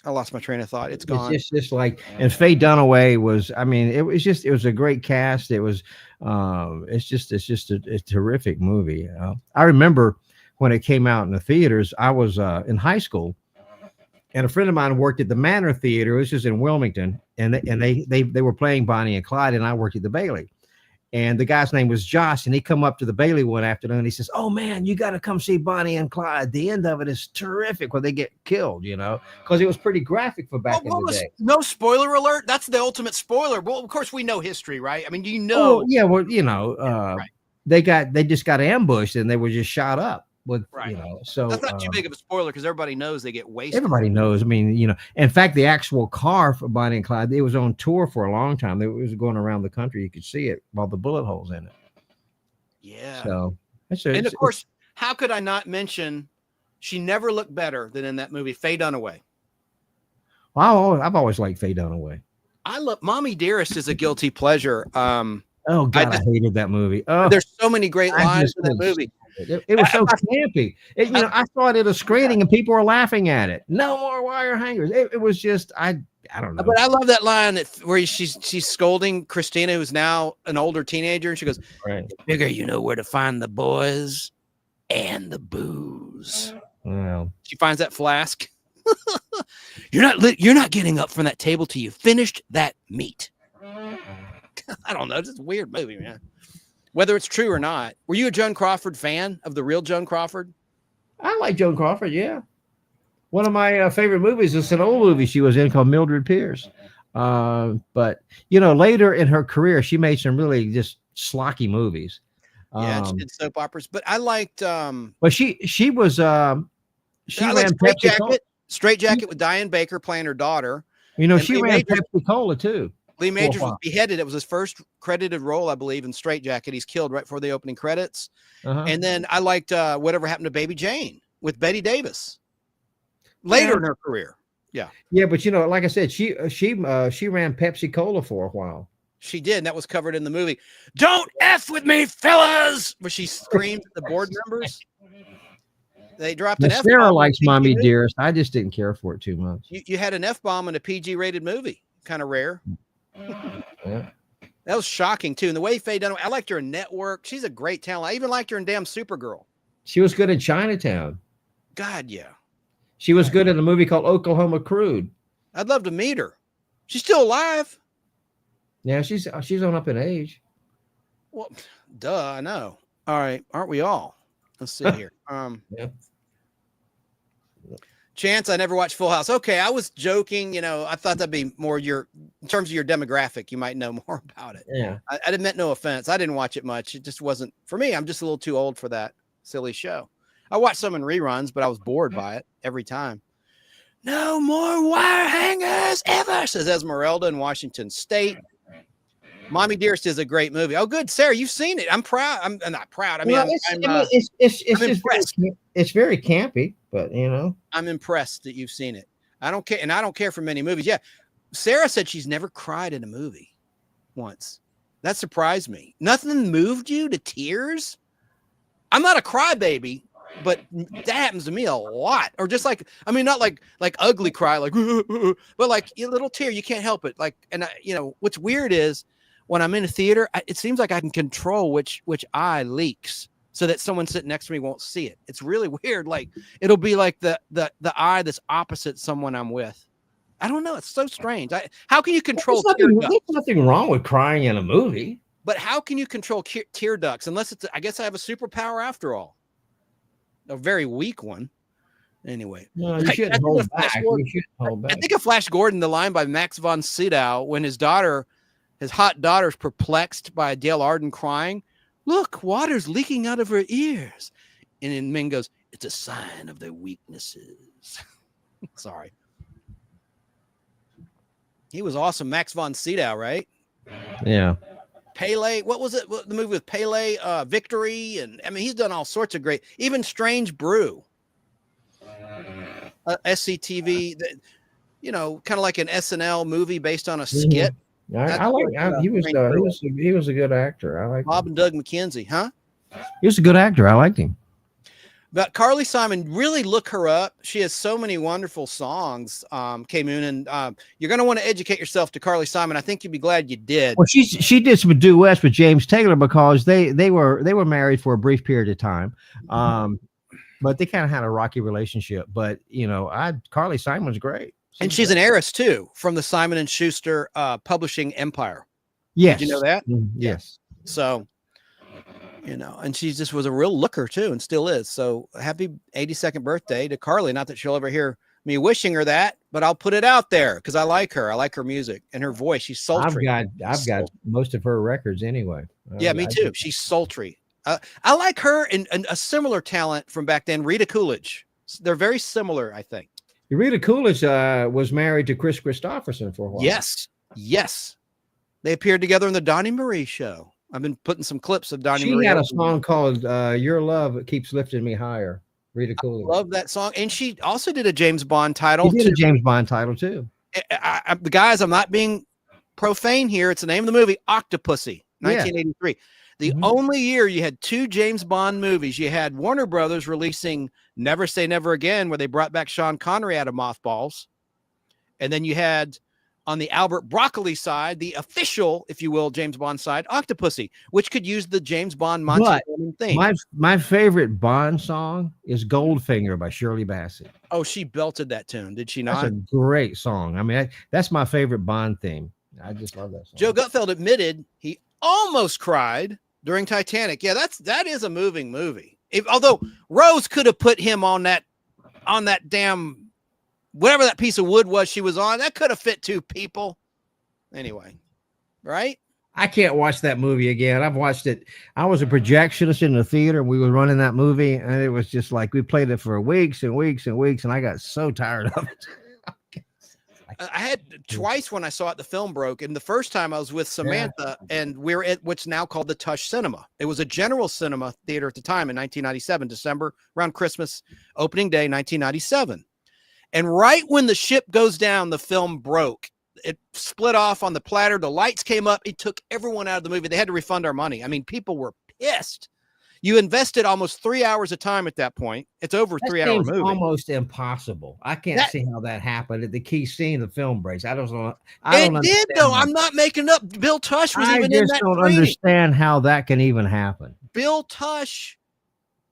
I lost my train of thought. It's gone. It's just like, and Faye Dunaway was, I mean, it was a great cast. It was, it's just a terrific movie. I remember when it came out in the theaters, I was in high school, and a friend of mine worked at the Manor Theater. This is in Wilmington, and they were playing Bonnie and Clyde, and I worked at the Bailey. And the guy's name was Josh, and he come up to the Bailey one afternoon. And he says, "Oh man, you got to come see Bonnie and Clyde. The end of it is terrific when they get killed, you know, because it was pretty graphic for back in the day." No spoiler alert. That's the ultimate spoiler. Well, of course we know history, right? I mean, you know. Oh, yeah, well, you know, right. they just got ambushed and they were just shot up with, you know. So that's not too big of a spoiler because everybody knows they get wasted. Everybody knows. I mean, you know, in fact, the actual car for Bonnie and Clyde, it was on tour for a long time. It was going around the country. You could see it while the bullet holes in it. Yeah. So And of course, how could I not mention she never looked better than in that movie, Faye Dunaway. Wow, I've always liked Faye Dunaway. I love Mommy Dearest is a guilty pleasure. Oh God, I hated that movie. Oh, there's so many great lines in that movie. It was so campy. I saw it at a screening and people were laughing at it. No more wire hangers. It was just I don't know. But I love that line where she's scolding Christina, who's now an older teenager, and she goes, "Right, figure you know where to find the boys and the booze." Well, she finds that flask. You're not getting up from that table till you finished that meat. I don't know. It's just a weird movie, man. Whether it's true or not. Were you a Joan Crawford fan of the real Joan Crawford? I like Joan Crawford. Yeah, one of my favorite movies is an old movie she was in called Mildred Pierce. But later in her career, she made some really just schlocky movies. Yeah, she did soap operas. But I liked. But she was. She ran Straight Jacket with Diane Baker playing her daughter. She ran Pepsi Cola too. Lee Majors was beheaded. It was his first credited role, I believe, in Straight Jacket. He's killed right before the opening credits. And then I liked Whatever Happened to Baby Jane with Betty Davis. Later in her career. Yeah. Yeah, but like I said, she ran Pepsi Cola for a while. She did, and that was covered in the movie. Don't F with me, fellas! Where she screamed at the board members. They dropped an F-bomb. Sarah likes Mommy Dearest. I just didn't care for it too much. You had an F-bomb in a PG-rated movie. Kind of rare. Yeah. That was shocking, too. And the way Faye Dunaway, I liked her in Network. She's a great talent. I even liked her in damn Supergirl. She was good in Chinatown. God, yeah. She was good in a movie called Oklahoma Crude. I'd love to meet her. She's still alive. Yeah, she's on up in age. Well, duh, I know. All right, aren't we all? Let's see here. Yeah. Chance, I never watched Full House. Okay, I was joking. I thought that'd be more in terms of your demographic, you might know more about it. Yeah. I didn't meant no offense. I didn't watch it much. It just wasn't for me. I'm just a little too old for that silly show. I watched some in reruns, but I was bored by it every time. No more wire hangers ever, says Esmeralda in Washington State. Mommy Dearest is a great movie. Oh, good, Sarah, you've seen it. I'm proud. I'm not proud. I mean, it's very campy, but I'm impressed that you've seen it. I don't care, and I don't care for many movies. Yeah, Sarah said she's never cried in a movie once. That surprised me. Nothing moved you to tears. I'm not a crybaby, but that happens to me a lot. Or just not like ugly cry, but like a little tear. You can't help it. What's weird is, when I'm in a theater, it seems like I can control which eye leaks so that someone sitting next to me won't see it. It's really weird. Like it'll be like the eye that's opposite someone I'm with. I don't know. It's so strange. How can you control tear ducts? There's nothing wrong with crying in a movie. But how can you control tear ducts? Unless I guess I have a superpower after all. A very weak one. Anyway. No, you shouldn't hold back. I think of Flash Gordon, the line by Max von Sydow, when his hot daughter's perplexed by Dale Arden crying. Look, water's leaking out of her ears. And then Ming goes, it's a sign of their weaknesses. Sorry. He was awesome. Max von Sydow, right? Yeah. Pele. What was it? The movie with Pele, Victory. And I mean, he's done all sorts of great, even Strange Brew. SCTV, kind of like an SNL movie based on a skit. He was a good actor. I like Bob and Doug McKenzie, huh? He was a good actor. I liked him. But Carly Simon, really look her up. She has so many wonderful songs. K Moon, and you're going to want to educate yourself to Carly Simon. I think you'd be glad you did. Well, she did some duets with James Taylor because they were married for a brief period of time. But they kind of had a rocky relationship. But Carly Simon's great. And she's an heiress too, from the Simon and Schuster publishing empire. Yes. Did you know that? Yes. So, and she just was a real looker too, and still is. So happy 82nd birthday to Carly. Not that she'll ever hear me wishing her that, but I'll put it out there because I like her. I like her music and her voice. She's sultry. I've got most of her records anyway. Yeah, me too. She's sultry. I like her and a similar talent from back then, Rita Coolidge. They're very similar, I think. Rita Coolidge was married to Chris Christopherson for a while. Yes. They appeared together in the Donnie Marie show. I've been putting some clips of Donnie She Marie. had a song called "Your Love Keeps Lifting Me Higher." Rita Cooley. Love that song, and she also did a James Bond title. She did a James Bond title too. The guys, I'm not being profane here. It's the name of the movie, Octopussy, 1983. The only year you had 2 James Bond movies. You had Warner Brothers releasing Never Say Never Again, where they brought back Sean Connery out of mothballs. And then you had, on the Albert Broccoli side, the official, if you will, James Bond side, Octopussy, which could use the James Bond Monty theme. My favorite Bond song is Goldfinger by Shirley Bassey. Oh, she belted that tune, did she not? That's a great song. I mean, that's my favorite Bond theme. I just love that song. Joe Gutfeld admitted he almost cried during Titanic. Yeah, that is a moving movie. Although Rose could have put him on that damn whatever that piece of wood was she was on, that could have fit 2 people. Anyway, right? I can't watch that movie again. I've watched it. I was a projectionist in the theater. We were running that movie, and it was just like we played it for weeks and weeks and weeks, and I got so tired of it. I had twice when I saw it, the film broke. And the first time I was with Samantha, and we were at what's now called the Tush Cinema. It was a General Cinema theater at the time in 1997, December, around Christmas, opening day, 1997. And right when the ship goes down, the film broke. It split off on the platter. The lights came up. It took everyone out of the movie. They had to refund our money. I mean, people were pissed. You invested almost 3 hours of time at that point. It's over a 3-hour movie. Almost impossible. I can't see how that happened at the key scene of the film breaks. I don't know. It did, though. I'm not making up. Bill Tush was even in that. I don't understand how that can even happen. Bill Tush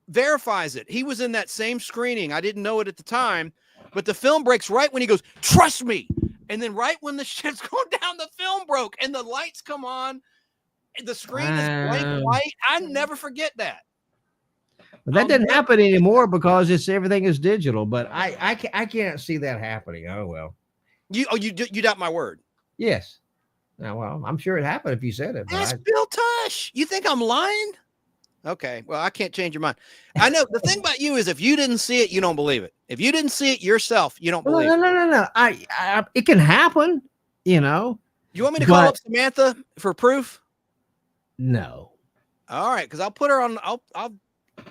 verifies it. He was in that same screening. I didn't know it at the time, but the film breaks right when he goes, "Trust me." And then right when the shit's going down, the film broke and the lights come on. The screen is blank white. I never forget that. But that didn't happen anymore because everything is digital. But I can't see that happening. Oh well. You doubt my word? Yes. Now, well, I'm sure it happened if you said it. That's Bill Tush. You think I'm lying? Okay. Well, I can't change your mind. I know the thing about you is if you didn't see it, you don't believe it. If you didn't see it yourself, you don't believe it. No. It can happen. You know. You want me to call up Samantha for proof? No. All right, because I'll put her on. I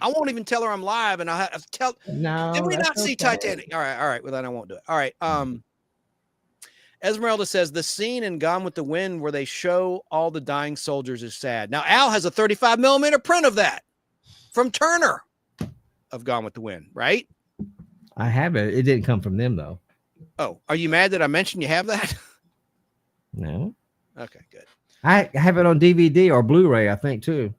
won't even tell her I'm live, and I'll have to tell. No. Did we not see Titanic? All right. Well, then I won't do it. All right. Esmeralda says the scene in Gone with the Wind where they show all the dying soldiers is sad. Now Al has a 35 millimeter print of that from Turner of Gone with the Wind, right? I have it. It didn't come from them though. Oh, are you mad that I mentioned you have that? No. Okay, good. I have it on DVD or Blu-ray, I think, too.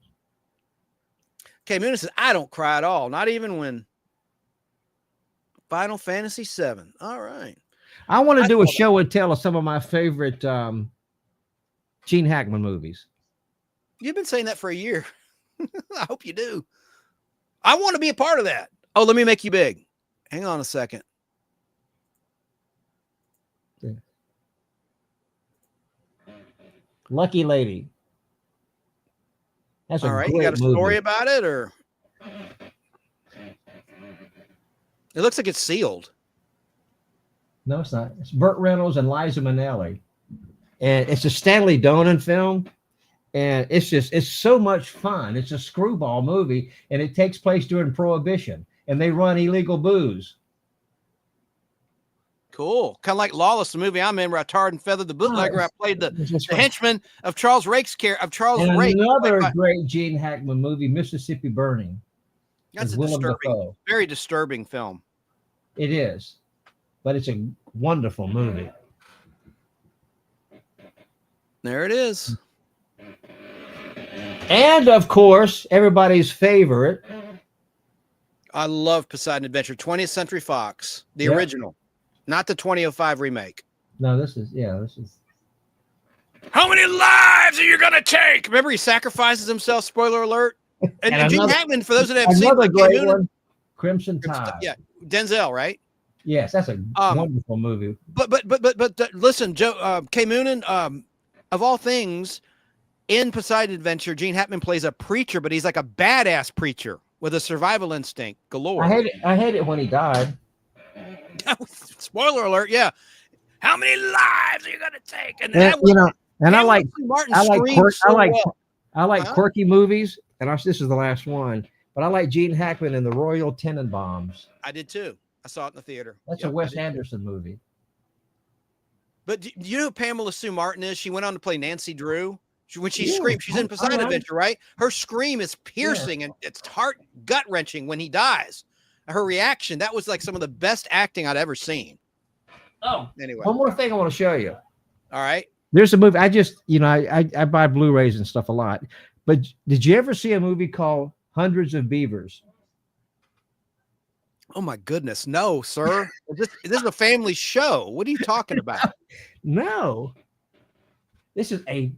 Okay, Moon says, I don't cry at all. Not even when Final Fantasy VII. All right. I want to do a show and tell of some of my favorite Gene Hackman movies. You've been saying that for a year. I hope you do. I want to be a part of that. Oh, let me make you big. Hang on a second. Lucky Lady. That's all right. You got a story about it, or it looks like it's sealed. No, it's not. It's Burt Reynolds and Liza Minnelli, and it's a Stanley Donen film, and it's so much fun. It's a screwball movie, and it takes place during Prohibition, and they run illegal booze. Cool. Kind of like Lawless, the movie I'm in, where I tarred and feathered the bootlegger. I played the henchman of Charles Rake's Rake. Another great Gene Hackman movie, Mississippi Burning. That's a very disturbing film. It is, but it's a wonderful movie. There it is. And of course, everybody's favorite. I love Poseidon Adventure, 20th Century Fox, the original. Not the 2005 remake. No, this is. How many lives are you going to take? Remember, he sacrifices himself, spoiler alert. And Gene Hackman, for those that have seen another great one, Crimson Tide. Yeah, Denzel, right? Yes, that's a wonderful movie. But listen, Joe, K. Moonen, of all things, in Poseidon Adventure, Gene Hackman plays a preacher, but he's like a badass preacher with a survival instinct galore. I hate it when he died. Spoiler alert! Yeah, how many lives are you gonna take? And I like I like quirky movies, and this is the last one. But I like Gene Hackman and the Royal Tenenbaums. I did too. I saw it in the theater. That's a Wes Anderson movie. But do you know who Pamela Sue Martin is? She went on to play Nancy Drew. When she screams, she's in Poseidon Adventure, right? Her scream is piercing and it's gut wrenching when he dies. Her reaction, that was like some of the best acting I'd ever seen. Oh, anyway. One more thing I want to show you. All right. There's a movie. I just, I buy Blu-rays and stuff a lot. But did you ever see a movie called Hundreds of Beavers? Oh my goodness. No, sir. This is a family show. What are you talking about? No. This is a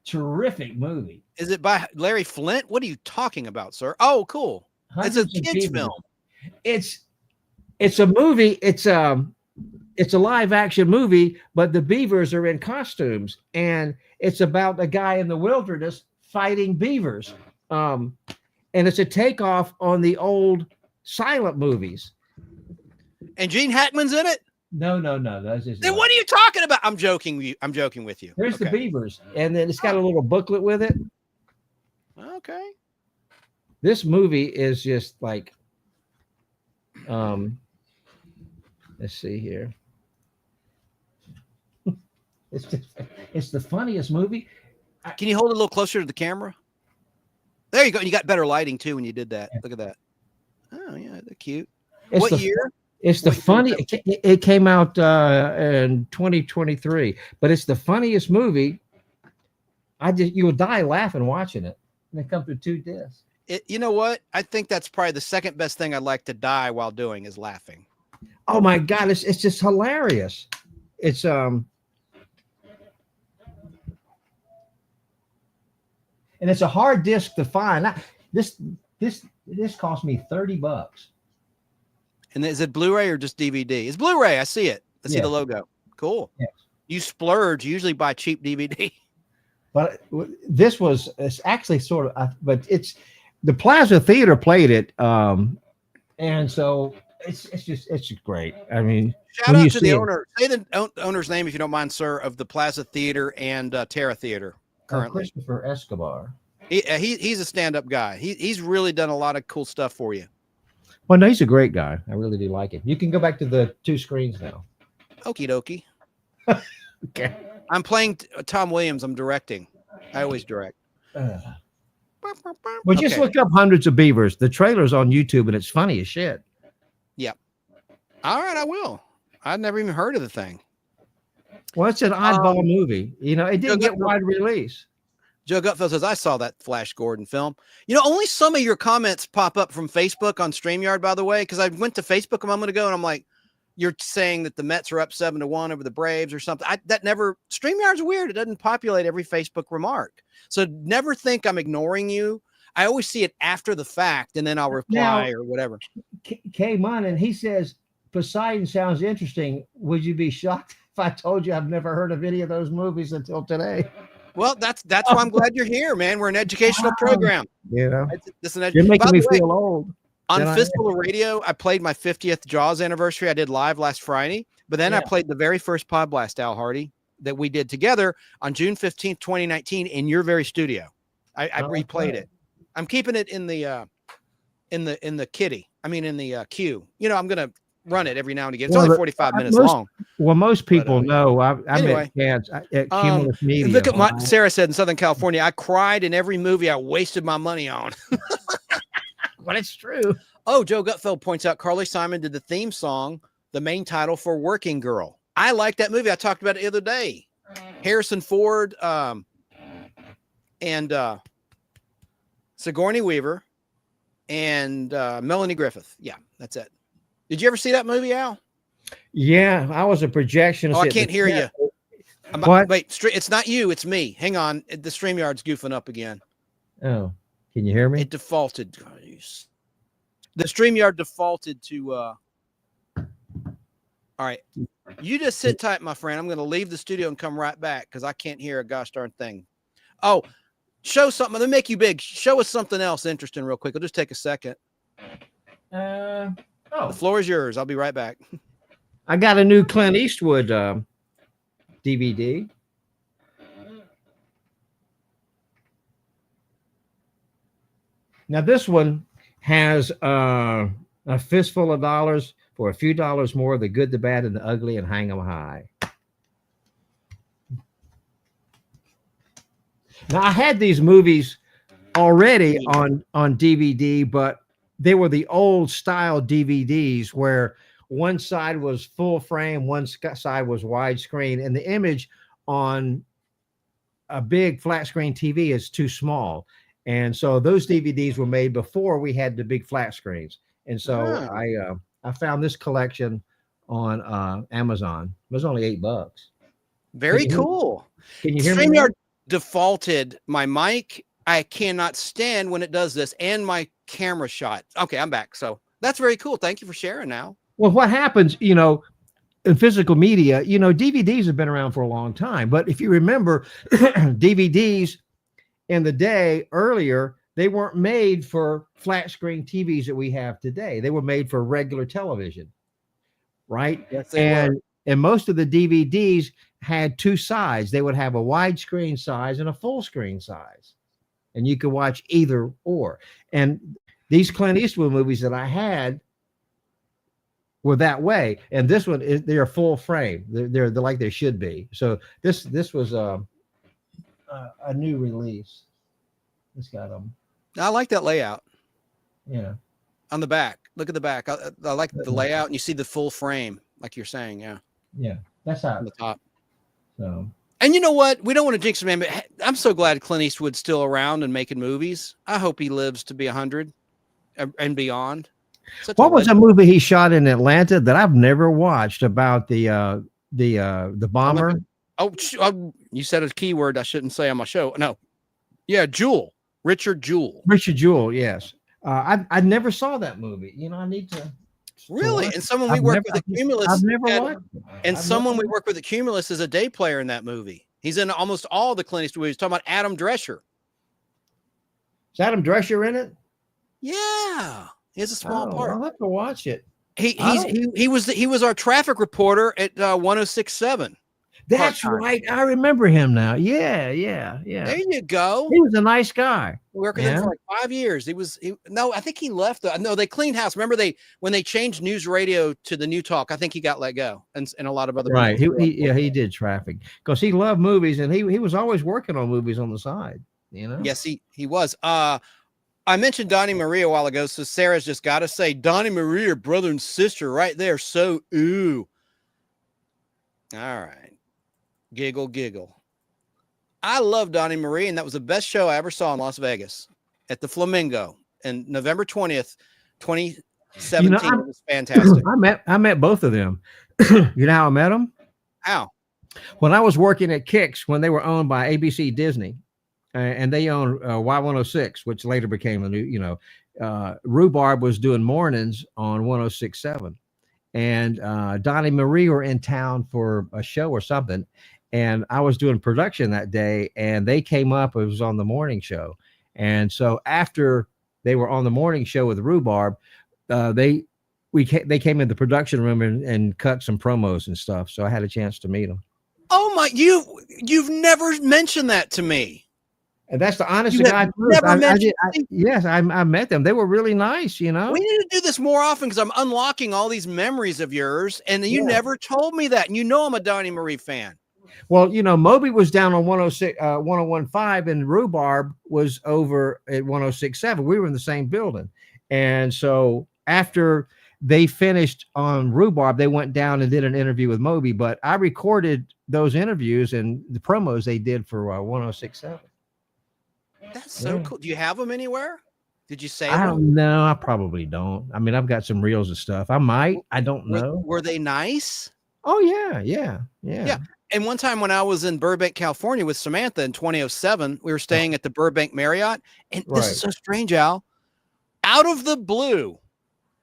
terrific movie. Is it by Larry Flint? What are you talking about, sir? Oh, cool. It's a kids film. It's a movie. It's a live action movie, but the beavers are in costumes, and it's about a guy in the wilderness fighting beavers. And it's a takeoff on the old silent movies. And Gene Hackman's in it? No. That's just then what are you talking about? I'm joking with you. There's the beavers, and then it's got a little booklet with it. Okay. This movie is just like, let's see here. It's the funniest movie. Can you hold it a little closer to the camera? There you go. You got better lighting too when you did that. Look at that. Oh yeah, they're cute. What year? It's the funny. It came out in 2023, but it's the funniest movie. You will die laughing watching it. And it comes with 2 discs. You know what? I think that's probably the second best thing I'd like to die while doing is laughing. Oh my God, it's just hilarious. It's and it's a hard disc to find. This cost me $30. And is it Blu-ray or just DVD? It's Blu-ray. I see it. I see the logo. Cool. Yes. You splurge. You usually buy cheap DVD. But it's actually sort of, but it's the Plaza Theater played it, and so it's great. I mean, shout out to the owner. Say the owner's name if you don't mind, sir, of the Plaza Theater and Terra Theater currently. Christopher Escobar. He's a stand-up guy. He's really done a lot of cool stuff for you. Well, no, he's a great guy. I really do like him. You can go back to the 2 screens now. Okie dokie. Okay. I'm playing Tom Williams. I'm directing. I always direct. Well, just look up Hundreds of Beavers. The trailer's on YouTube, and it's funny as shit. Yep. All right, I will. I'd never even heard of the thing. Well, it's an oddball movie. It didn't get wide release. Joe Gutfeld says, I saw that Flash Gordon film. Only some of your comments pop up from Facebook on StreamYard, by the way, because I went to Facebook a moment ago, and I'm like, you're saying that the Mets are up 7-1 over the Braves or something. StreamYard's weird. It doesn't populate every Facebook remark. So never think I'm ignoring you. I always see it after the fact, and then I'll reply or whatever. Came on, and he says, Poseidon sounds interesting. Would you be shocked if I told you I've never heard of any of those movies until today? Well, that's why I'm glad you're here, man. We're an educational program. You're making me feel old. On Fistful of Radio, I played my 50th Jaws anniversary. I did live last Friday, but then I played the very first Podblast, Al Hardee, that we did together on June 15th, 2019 in your very studio. I replayed it. I'm keeping it in the kitty. I mean, in the queue. I'm going to run it every now and again. It's only 45 minutes long. Well, most people know. I met Chance at Cumulus Media. Look at what Sarah said in Southern California. I cried in every movie I wasted my money on. But it's true. Oh, Joe Gutfeld points out Carly Simon did the theme song, the main title for Working Girl. I like that movie. I talked about it the other day. Harrison Ford and Sigourney Weaver and Melanie Griffith. Yeah, that's it. Did you ever see that movie, Al? Yeah, I was a projection. Oh, I can't hear you. Wait, it's not you. It's me. Hang on. The StreamYard's goofing up again. Oh, can you hear me? It defaulted. The StreamYard defaulted to. All right. You just sit tight, my friend. I'm going to leave the studio and come right back because I can't hear a gosh darn thing. Oh, show something. Let me make you big. Show us something else interesting real quick. It'll just take a second. The floor is yours. I'll be right back. I got a new Clint Eastwood DVD. Now this one has a fistful of dollars for a few dollars more. The good, the bad, and the ugly, and hang 'em high. Now I had these movies already on DVD, but they were the old style DVDs where one side was full frame, one side was widescreen, and the image on a big flat screen TV is too small. And so those DVDs were made before we had the big flat screens. And so I found this collection on Amazon. It was only $8. Very cool. Can you hear me? StreamYard defaulted my mic. I cannot stand when it does this, and my camera shot. Okay, I'm back. So that's very cool. Thank you for sharing now. Well, what happens, you know, in physical media, you know, DVDs have been around for a long time. But if you remember, DVDs in the day earlier, they weren't made for flat screen TVs that we have today. They were made for regular television, right? Yes, they were. And most of the DVDs had two sides. They would have a widescreen size and a full screen size. And you could watch either or. And these Clint Eastwood movies that I had were that way. And this one is they're full frame. They're like they should be. So this was a new release. It's got them. I like that layout. Yeah. On the back. Look at the back. I like the layout, and you see the full frame, like you're saying. Yeah. Yeah. That's how on the top. So. And you know what? We don't want to jinx him, man, but I'm so glad Clint Eastwood's still around and making movies. I hope he lives to be 100 and beyond. What was a movie he shot in Atlanta that I've never watched about the bomber? Oh, you said a keyword I shouldn't say on my show. No. Yeah, Jewel. Richard Jewell. Richard Jewell, yes. I never saw that movie. You know, I need to. Really? And someone we work with at Cumulus. I've never watched it. And someone we work with at Cumulus is a day player in that movie. He's in almost all the Clint Eastwood movies. Talking about Adam Drescher. Is Adam Drescher in it? Yeah, he has a small part. I'll have to watch it. He was our traffic reporter at 106.7. That's right. I remember him now. Yeah. There you go. He was a nice guy. We worked with him for like 5 years. No, I think he left. No, they cleaned house. Remember when they changed news radio to the New Talk, I think he got let go and a lot of other right. He did traffic because he loved movies and he was always working on movies on the side. You know. Yes, he was. I mentioned Donnie Marie a while ago, so Sarah's just got to say Donnie Marie, her brother and sister, right there. So ooh. All right. Giggle, giggle. I love Donnie Marie, and that was the best show I ever saw in Las Vegas at the Flamingo and November 20th, 2017. It was fantastic. I met both of them. You know how I met them? How? When I was working at Kicks, when they were owned by ABC Disney, and they owned Y106, which later became a new, Rhubarb was doing mornings on 106.7. And Donnie Marie were in town for a show or something. And I was doing production that day, and they came up. It was on the morning show. And so after they were on the morning show with Rhubarb, they came in the production room and cut some promos and stuff. So I had a chance to meet them. Oh my, you've never mentioned that to me. And that's the honest to God truth. Yes, I met them. They were really nice, you know. We need to do this more often because I'm unlocking all these memories of yours, and you never told me that. And I'm a Donnie Marie fan. Well, Moby was down on 101.5, and Rhubarb was over at 106.7. We were in the same building. And so after they finished on Rhubarb, they went down and did an interview with Moby. But I recorded those interviews and the promos they did for 106.7. That's so cool. Do you have them anywhere? Did you say I don't know. I probably don't. I mean, I've got some reels of stuff. I might. I don't know. Were they nice? Oh, yeah. And one time when I was in Burbank, California with Samantha in 2007, we were staying at the Burbank Marriott. And this is so strange, Al. Out of the blue,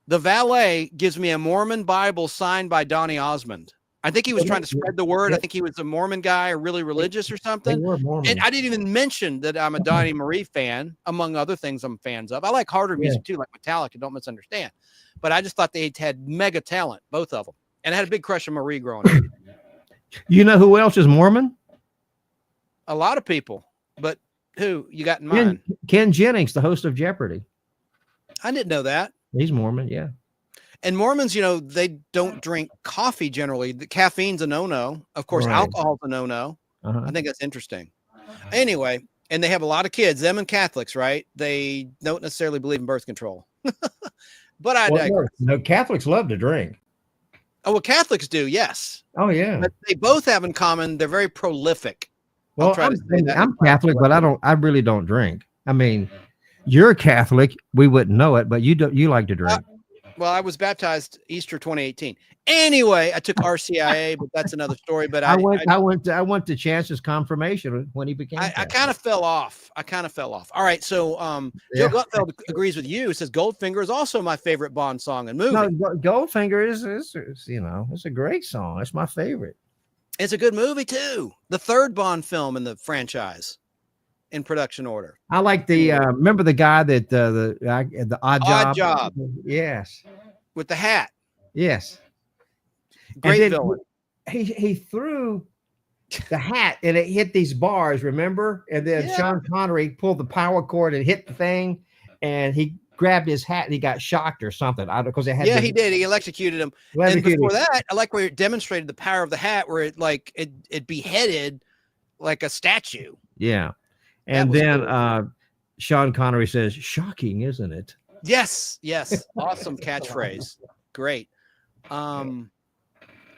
the valet gives me a Mormon Bible signed by Donny Osmond. I think he was trying to spread the word. I think he was a Mormon guy or really religious or something. They were Mormon. And I didn't even mention that I'm a Donnie Marie fan, among other things I'm fans of. I like harder music too, like Metallica, don't misunderstand. But I just thought they had mega talent, both of them. And I had a big crush on Marie growing up. You know who else is Mormon? A lot of people. But who you got in mind? Ken Jennings, the host of Jeopardy. I didn't know that. He's Mormon, yeah. And Mormons, they don't drink coffee generally. The caffeine's a no-no. Of course, Right. alcohol's a no-no. I think that's interesting. Anyway, and they have a lot of kids, them and Catholics, right? They don't necessarily believe in birth control. But I digress. No, Catholics love to drink. Oh, well, Catholics do, yes. Oh, yeah. But they both have in common, they're very prolific. Well, I'm Catholic, but I really don't drink. I mean, you're Catholic, we wouldn't know it, but you like to drink. Well, I was baptized Easter 2018. Anyway, I took RCIA, but that's another story. But I went to Chance's confirmation when he became. I kind of fell off. All right, so Joe Gutfeld agrees with you. Says Goldfinger is also my favorite Bond song and movie. No, Goldfinger is it's a great song. It's my favorite. It's a good movie too. The third Bond film in the franchise, in production order. I like the remember the guy that the Odd Job. Yes. With the hat. Yes. Great villain. He threw the hat and it hit these bars, remember? And then Sean Connery pulled the power cord and hit the thing, and he grabbed his hat and he got shocked or something. Because it had. Yeah, he did. He electrocuted him. And before that, I like where it demonstrated the power of the hat, where it beheaded like a statue. Yeah, and then cool. Sean Connery says, "Shocking, isn't it?" Yes. Awesome catchphrase. Great.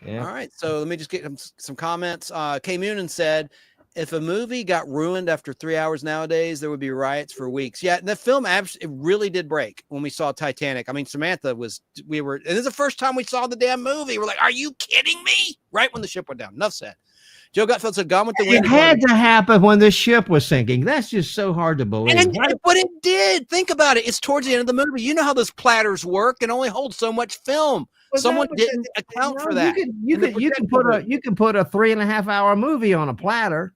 Yeah. All right, so let me just get some comments. Kay Moonen said, if a movie got ruined after 3 hours nowadays, there would be riots for weeks. Yeah, and the film it really did break when we saw Titanic. I mean, Samantha and this is the first time we saw the damn movie. We're like, are you kidding me? Right when the ship went down. Enough said. Joe Gutfeld said, Gone with the Wind. It had to happen when the ship was sinking. That's just so hard to believe. But it did. Think about it. It's towards the end of the movie. You know how those platters work and only hold so much film. Well, someone didn't account for that. You can put a 3.5 hour movie on a platter,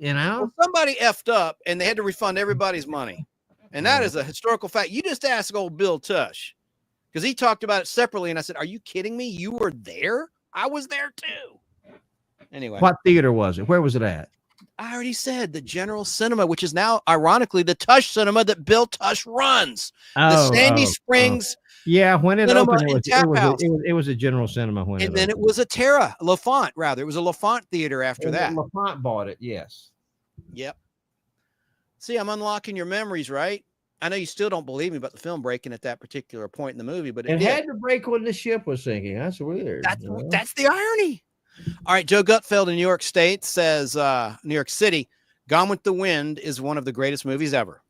Well, somebody effed up and they had to refund everybody's money. And that is a historical fact. You just ask old Bill Tush, because he talked about it separately. And I said, are you kidding me? You were there? I was there too. Anyway. What theater was it? Where was it at? I already said the General Cinema, which is now ironically the Tush Cinema that Bill Tush runs. The Sandy Springs. Yeah, when it opened, it was a General Cinema. And then it was a LaFont, rather. It was a LaFont theater after that. LaFont bought it, yes. Yep. See, I'm unlocking your memories, right? I know you still don't believe me about the film breaking at that particular point in the movie, but it had to break when the ship was sinking. That's weird. That's the irony. All right, Joe Gutfeld in New York State says, New York City, Gone with the Wind is one of the greatest movies ever.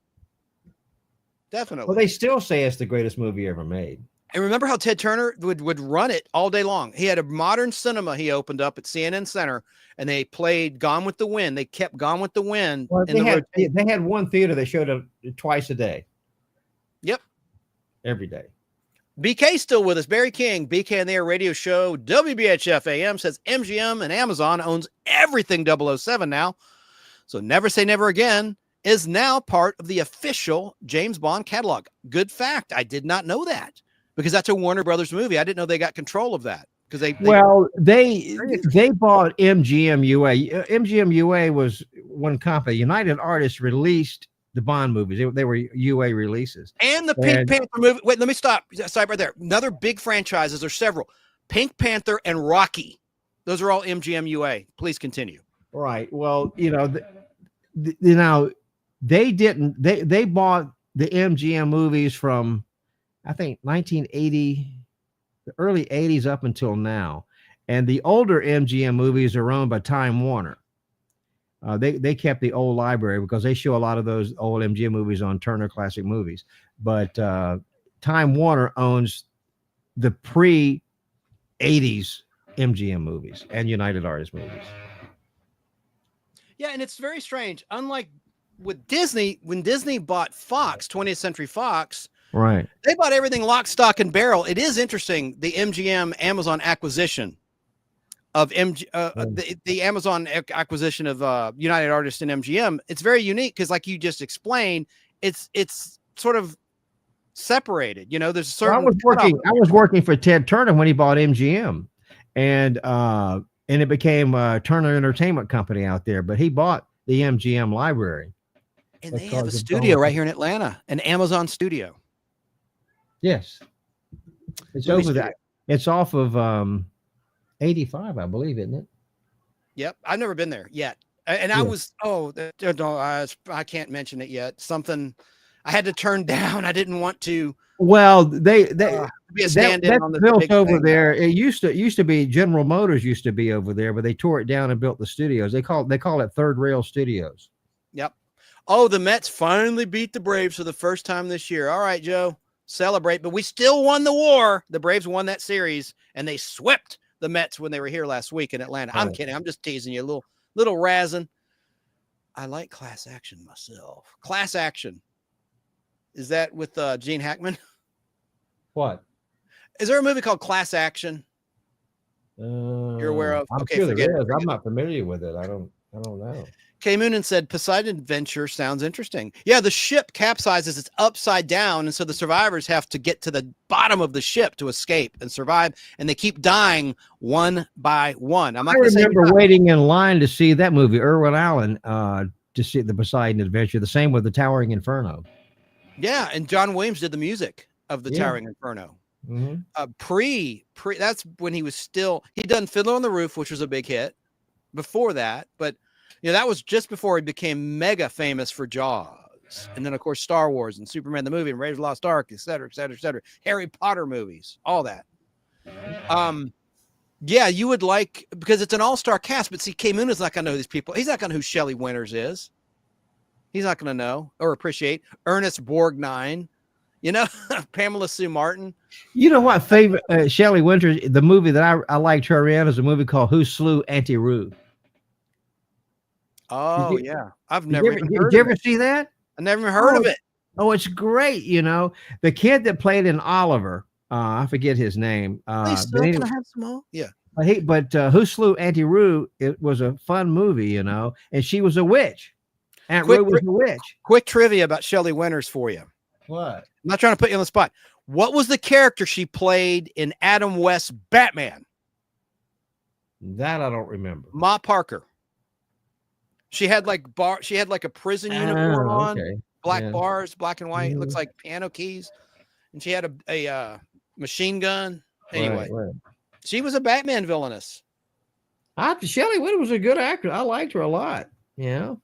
Definitely. Well, they still say it's the greatest movie ever made. And remember how Ted Turner would run it all day long. He had a modern cinema he opened up at CNN Center, and they played Gone with the Wind. They kept Gone with the Wind. Well, they had one theater that showed it twice a day. Yep. Every day. BK still with us. Barry King, BK on the Air radio show, WBHF AM, says MGM and Amazon owns everything 007 now. So Never Say Never Again is now part of the official James Bond catalog. Good fact. I did not know that, because that's a Warner Brothers movie. I didn't know they got control of that, because they bought MGM UA. MGM UA was one company. United Artists released the Bond movies. They were UA releases. And the Pink Panther movie. Wait, let me stop right there. Another big franchises. There's several. Pink Panther and Rocky. Those are all MGM UA. Please continue. Right. Well, they bought the MGM movies from, I think, 1980, the early 80s up until now. And the older MGM movies are owned by Time Warner. They kept the old library because they show a lot of those old MGM movies on Turner Classic Movies. But Time Warner owns the pre-80s MGM movies and United Artists movies. Yeah, and it's very strange. Unlike with Disney, when Disney bought Fox, 20th Century Fox, right, they bought everything lock, stock, and barrel. It is interesting, the MGM Amazon acquisition of the Amazon acquisition of United Artists and MGM. It's very unique because, like you just explained, it's sort of separated. There's a certain. I was working for Ted Turner when he bought MGM, and it became Turner Entertainment Company out there. But he bought the MGM library, and they have a studio right here in Atlanta, an Amazon studio. Yes. It's Movie over studio. that. It's off of 85, I believe, isn't it? Yep, I've never been there yet. And I was I can't mention it yet. Something I had to turn down. I didn't want to. Well, they be a stand-in on this built big over thing. there. It used to be General Motors used to be over there, but they tore it down and built the studios. They call it Third Rail Studios. Yep. Oh, the Mets finally beat the Braves for the first time this year. All right, Joe, celebrate. But we still won the war. The Braves won that series, and they swept the Mets when they were here last week in Atlanta. I'm kidding. I'm just teasing you. A little razzing. I like Class Action myself. Class Action. Is that with Gene Hackman? What? Is there a movie called Class Action? You're aware of? I'm Okay, sure forget there it. is. I'm not familiar with it. I don't know. Kay Moonen said Poseidon Adventure sounds interesting. Yeah, the ship capsizes. It's upside down, and so the survivors have to get to the bottom of the ship to escape and survive, and they keep dying one by one. I remember waiting in line to see that movie, Irwin Allen, to see the Poseidon Adventure. The same with the Towering Inferno. Yeah, and John Williams did the music of the Towering Inferno. That's when he was still, he'd done Fiddler on the Roof, which was a big hit before that, but that was just before he became mega famous for Jaws, and then of course Star Wars and Superman the movie and Raiders of the Lost Ark, et cetera, et cetera, et cetera. Harry Potter movies, all that. Yeah, you would like, because it's an all-star cast, but see, Kay Moonen's not gonna know these people. He's not gonna know who Shelley Winters is. He's not gonna know or appreciate Ernest Borgnine. Pamela Sue Martin. You know what? Favorite Shelley Winters. The movie that I liked her in is a movie called Who Slew Auntie Roo. Oh yeah, I've never even heard. Did you ever see that? I never even heard of it. Oh, it's great. The kid that played in Oliver, I forget his name. Can I have some more? Yeah. But Who Slew Auntie Roo? It was a fun movie, and she was a witch. Aunt Roo was a witch. Quick trivia about Shelley Winters for you. What? I'm not trying to put you on the spot. What was the character she played in Adam West's Batman? That I don't remember. Ma Parker. She had like a prison uniform on, black bars, black and white. Looks like piano keys, and she had a machine gun. Anyway, right. She was a Batman villainess. Shelley Winters was a good actor. I liked her a lot. Yeah,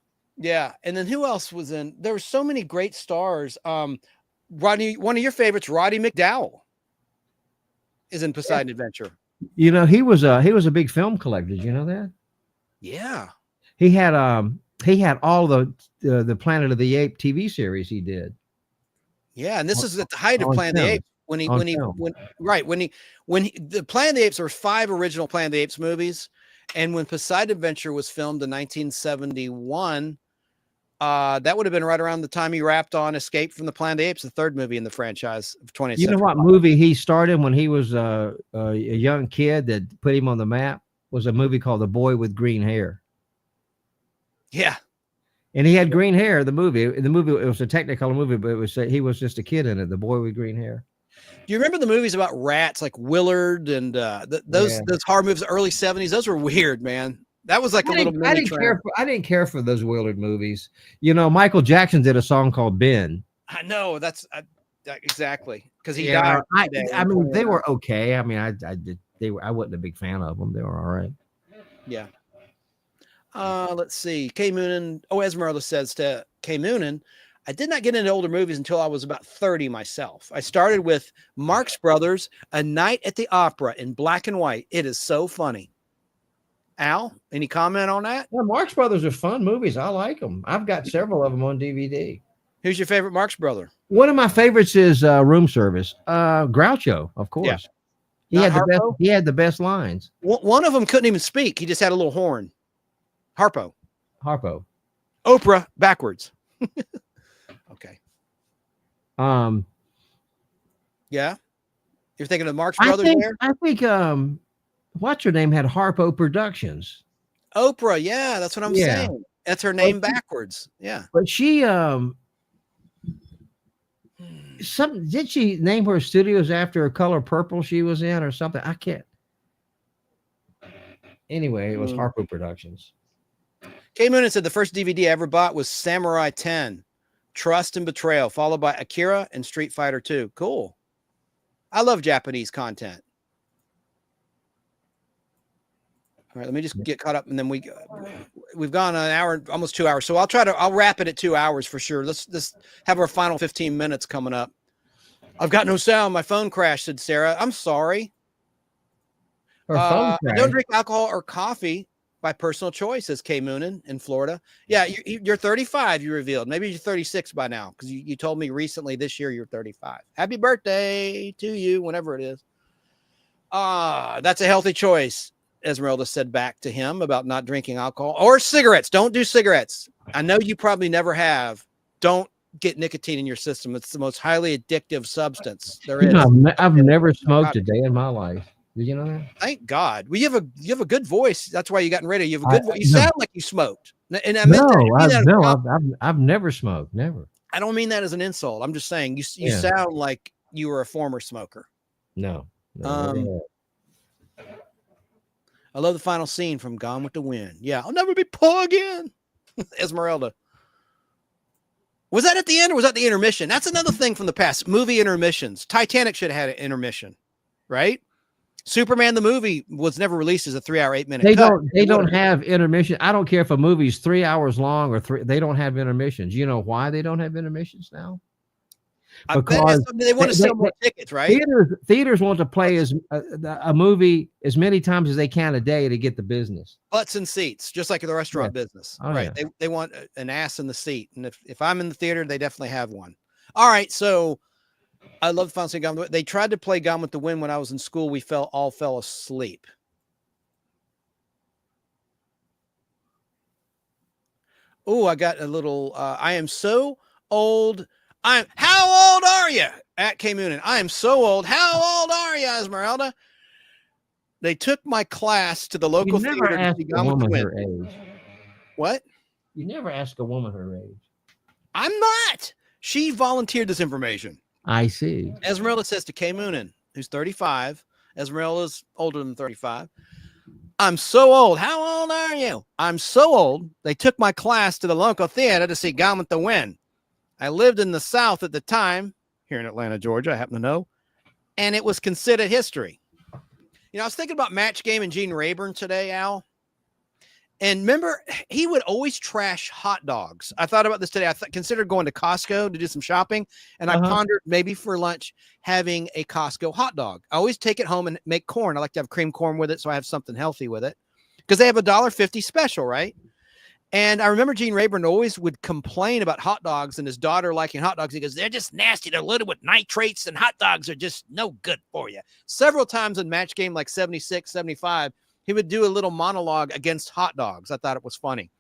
and then who else was in? There were so many great stars. Rodney, one of your favorites, Roddy McDowell, is in Poseidon Adventure. He was a big film collector. Did you know that? Yeah. He had all the Planet of the Apes TV series he did. Yeah, and this is at the height of Planet of the Apes when the Planet of the Apes, there were 5 original Planet of the Apes movies, and when Poseidon Adventure was filmed in 1971, that would have been right around the time he wrapped on Escape from the Planet of the Apes, the 3rd movie in the franchise of 20th You know century. what movie he started when he was a young kid that put him on the map? Was a movie called The Boy with Green Hair. Yeah. And he had green hair in the movie. In the movie, it was a Technicolor movie, but he was just a kid in it, the boy with green hair. Do you remember the movies about rats like Willard and those horror movies, early 70s? Those were weird, man. That was like a little mini trend. I didn't care for those Willard movies. Michael Jackson did a song called Ben. I know exactly because he died. I mean, they were okay. I mean, I wasn't a big fan of them. They were all right. Yeah. Let's see. Kay Moonen. Esmeralda says to Kay Moonen, I did not get into older movies until I was about 30 myself. I started with Marx Brothers, A Night at the Opera in black and white. It is so funny. Al, any comment on that? Yeah, Marx Brothers are fun movies. I like them. I've got several of them on DVD. Who's your favorite Marx brother? One of my favorites is Room Service. Groucho, of course. Yeah. He had the best lines. One of them couldn't even speak. He just had a little horn. Harpo. Oprah backwards. Okay. Yeah. You're thinking of Marx Brothers there? I think what's her name had Harpo Productions. Oprah, yeah, that's what I'm saying. That's her name backwards. Yeah. But she did she name her studios after a color purple she was in or something? I can't. Anyway, it was Harpo Productions. Kay Moonen said the first DVD I ever bought was Samurai 10, Trust and Betrayal, followed by Akira and Street Fighter 2. Cool. I love Japanese content. All right, let me just get caught up, and then we've gone an hour, almost 2 hours. So I'll wrap it at 2 hours for sure. Let's have our final 15 minutes coming up. I've got no sound. My phone crashed, said Sarah. I'm sorry. Don't drink alcohol or coffee by personal choice, says Kay Moonen in Florida. Yeah, you're 35, you revealed. Maybe you're 36 by now, because you told me recently this year you're 35. Happy birthday to you, whenever it is. That's a healthy choice, Esmeralda said back to him about not drinking alcohol or cigarettes. Don't do cigarettes. I know you probably never have. Don't get nicotine in your system. It's the most highly addictive substance there is. I've never smoked a day in my life. Did you know that? Thank God. Well, you have a good voice. That's why you got radio. You have a good voice. You sound like you smoked. And I meant I've never smoked. Never. I don't mean that as an insult. I'm just saying you sound like you were a former smoker. No. I love the final scene from Gone with the Wind. Yeah, I'll never be poor again. Esmeralda. Was that at the end or was that the intermission? That's another thing from the past. Movie intermissions. Titanic should have had an intermission, right? Superman the movie was never released as a 3-hour, 8-minute cut. They don't have intermission. I don't care if a movie's 3 hours long or they don't have intermissions. You know why they don't have intermissions now? Because they want to sell more tickets, right? Theaters want to play a movie as many times as they can a day to get the business. Butts and seats, just like in the restaurant business. Right. Yeah. They want an ass in the seat. And if I'm in the theater, they definitely have one. All right. So I love Final Scene Gone with the Wind. They tried to play Gone with the Wind when I was in school. We all fell asleep. Oh, I got a little I am so old. How old are you? At K Moonen. I am so old. How old are you, Esmeralda? They took my class to the local theater to see Gone with the Wind. Her age. What? You never ask a woman her age. I'm not. She volunteered this information. I see. Esmeralda says to K Moonen, who's 35. Esmeralda's older than 35. I'm so old. How old are you? I'm so old. They took my class to the local theater to see Gone with the Wind. I lived in the South at the time, here in Atlanta, Georgia, I happen to know, and it was considered history. You know, I was thinking about Match Game and Gene Rayburn today, Al. And remember, he would always trash hot dogs. I thought about this today. I considered going to Costco to do some shopping, and I pondered maybe for lunch having a Costco hot dog. I always take it home and make corn. I like to have cream corn with it, so I have something healthy with it. Because they have a $1.50 special, right? And I remember Gene Rayburn always would complain about hot dogs and his daughter liking hot dogs. He goes, they're just nasty. They're loaded with nitrates and hot dogs are just no good for you. Several times in Match Game, like 76, 75, he would do a little monologue against hot dogs. I thought it was funny.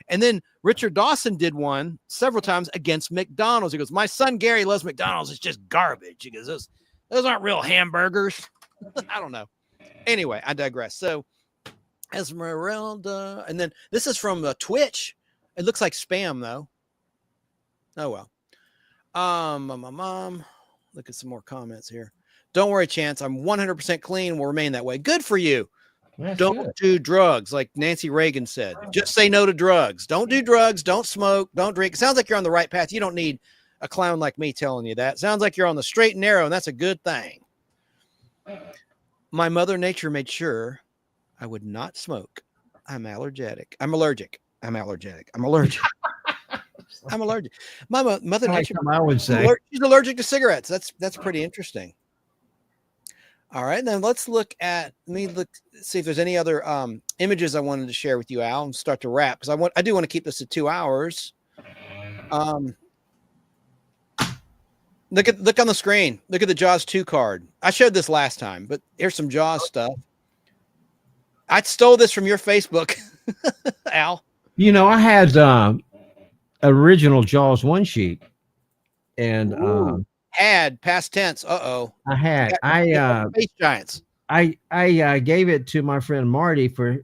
And then Richard Dawson did one several times against McDonald's. He goes, my son Gary loves McDonald's. It's just garbage. He goes, those aren't real hamburgers. I don't know. Anyway, I digress. So Esmeralda, and then this is from Twitch. It looks like spam though. Oh well. Look at some more comments here. Don't worry, Chance. I'm 100% clean. Will remain that way. Good for you. Don't do drugs, like Nancy Reagan said. Just say no to drugs. Don't do drugs. Don't smoke. Don't drink. It sounds like you're on the right path. You don't need a clown like me telling you that. Sounds like you're on the straight and narrow, and that's a good thing. My mother nature made sure I would not smoke. I'm allergic. I'm allergic. I'm allergic. I'm allergic. I'm allergic. My mother nature. I would say she's allergic to cigarettes. That's pretty interesting. All right, then let's look at. See if there's any other images I wanted to share with you, Al, and start to wrap because I do want to keep this at 2 hours. Look on the screen. Look at the Jaws 2 card. I showed this last time, but here's some Jaws stuff. I stole this from your Facebook, Al. You know, I had original Jaws 1 sheet, and had past tense. I Space Giants. I gave it to my friend Marty for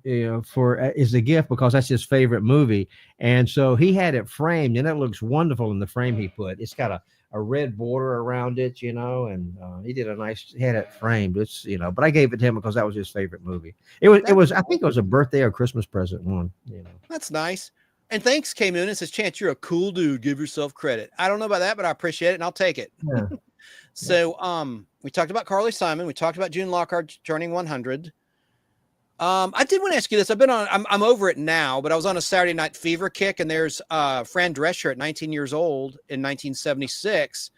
as a gift because that's his favorite movie, and so he had it framed, and it looks wonderful in the frame he put. It's got a red border around it, and he did had it framed. It's but I gave it to him because that was his favorite movie. It was I think it was a birthday or Christmas present one. That's nice. And thanks, K Moon. It says, Chance, you're a cool dude. Give yourself credit. I don't know about that, but I appreciate it and I'll take it. Yeah. So we talked about Carly Simon. We talked about June Lockhart turning 100. I did want to ask you this. I'm over it now, but I was on a Saturday Night Fever kick, and there's Fran Drescher at 19 years old in 1976.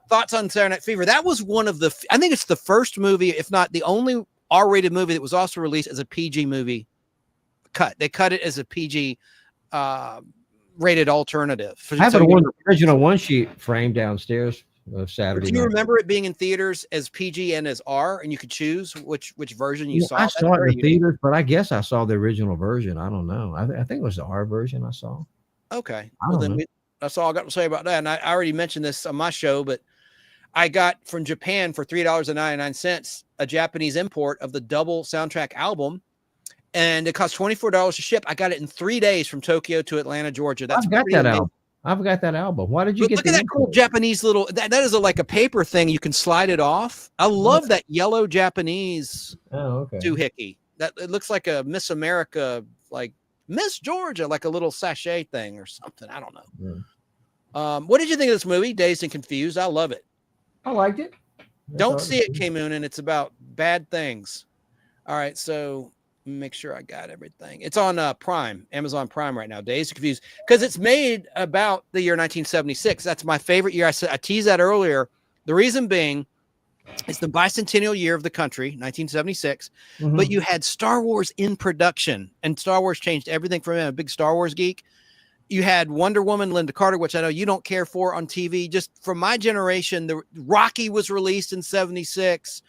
Thoughts on Saturday Night Fever? That was one of the, I think it's the first movie, if not the only R-rated movie that was also released as a PG movie cut. They cut it as a PG rated alternative. I have the original one sheet frame downstairs of Saturday. Do you remember it being in theaters as PG and as R, and you could choose which version you saw? I saw it in the theaters, but I guess I saw the original version. I don't know. I think it was the R version I saw. Okay. Well, then that's all I got to say about that. And I already mentioned this on my show, but I got from Japan for $3.99 a Japanese import of the double soundtrack album, and it cost $24 to ship. I got it in 3 days from Tokyo to Atlanta, Georgia. That's I've got that album. I've got that album. Why did you get look at that cool Japanese little that is like a paper thing. You can slide it off. I love that yellow Japanese doohickey. That it looks like a Miss America, like Miss Georgia, like a little sachet thing or something. I don't know. Yeah. What did you think of this movie, Dazed and Confused? I love it. I liked it. Don't see it, K-Moon, and it's about bad things. All right, so make sure I got everything. It's on Prime, Amazon Prime right now. Dazed and Confused, because it's made about the year 1976. That's my favorite year. I teased that earlier. The reason being, it's the bicentennial year of the country, 1976. But you had Star Wars in production, and Star Wars changed everything for me. I'm a big Star Wars geek. You had Wonder Woman, Linda Carter, which I know you don't care for on TV. Just from my generation, the Rocky was released in 76.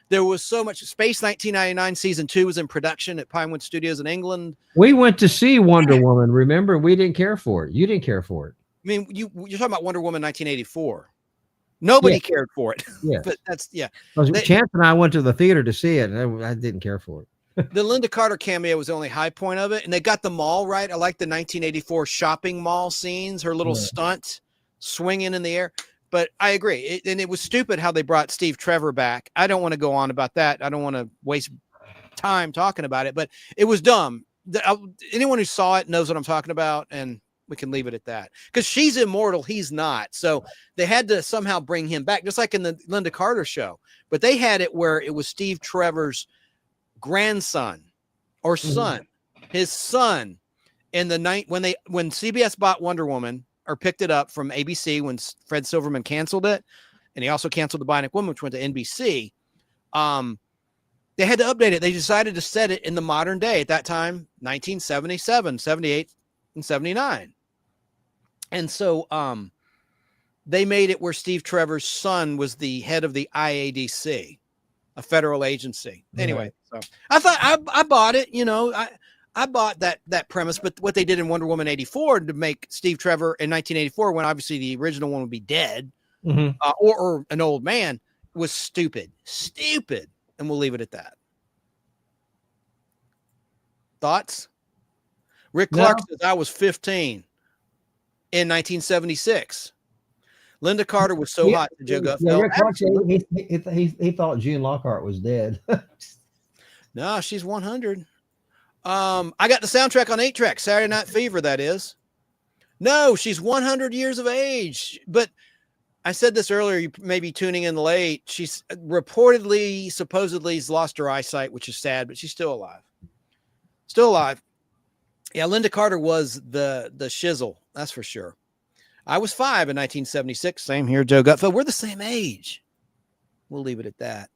There was so much. Space 1999 season 2 was in production at Pinewood Studios in England. We went to see Wonder Woman. Remember, we didn't care for it. You didn't care for it. I mean, you're talking about Wonder Woman 1984. Nobody cared for it. Yeah, but that's Chance and I went to the theater to see it, and I didn't care for it. The Linda Carter cameo was the only high point of it, and they got the mall right. I like the 1984 shopping mall scenes, her little stunt swinging in the air. But I agree, and it was stupid how they brought Steve Trevor back. I don't want to go on about that. I don't want to waste time talking about it, but it was dumb. Anyone who saw it knows what I'm talking about, and we can leave it at that. Because she's immortal, he's not. So they had to somehow bring him back, just like in the Linda Carter show. But they had it where it was Steve Trevor's grandson or son, his son, in the night when CBS bought Wonder Woman or picked it up from ABC when Fred Silverman canceled it, and he also canceled the Bionic Woman, which went to NBC. They had to update it. They decided to set it in the modern day at that time, 1977, 78, and 79. And so they made it where Steve Trevor's son was the head of the IADC, a federal agency. Anyway, so I thought I bought it, I bought that premise, but what they did in Wonder Woman 84 to make Steve Trevor in 1984, when obviously the original one would be dead or an old man, was stupid. And we'll leave it at that. Thoughts? Rick Clark says I was 15 in 1976. Linda Carter was so hot to Joe Gutfeld. Rick Clark said he thought June Lockhart was dead. No, she's 100. I got the soundtrack on 8-track, Saturday Night Fever, that is. No, she's 100 years of age. But I said this earlier, you may be tuning in late. She's supposedly has lost her eyesight, which is sad, but she's still alive. Still alive. Yeah, Linda Carter was the shizzle, that's for sure. I was 5 in 1976. Same here, Joe Gutfeld. We're the same age. We'll leave it at that.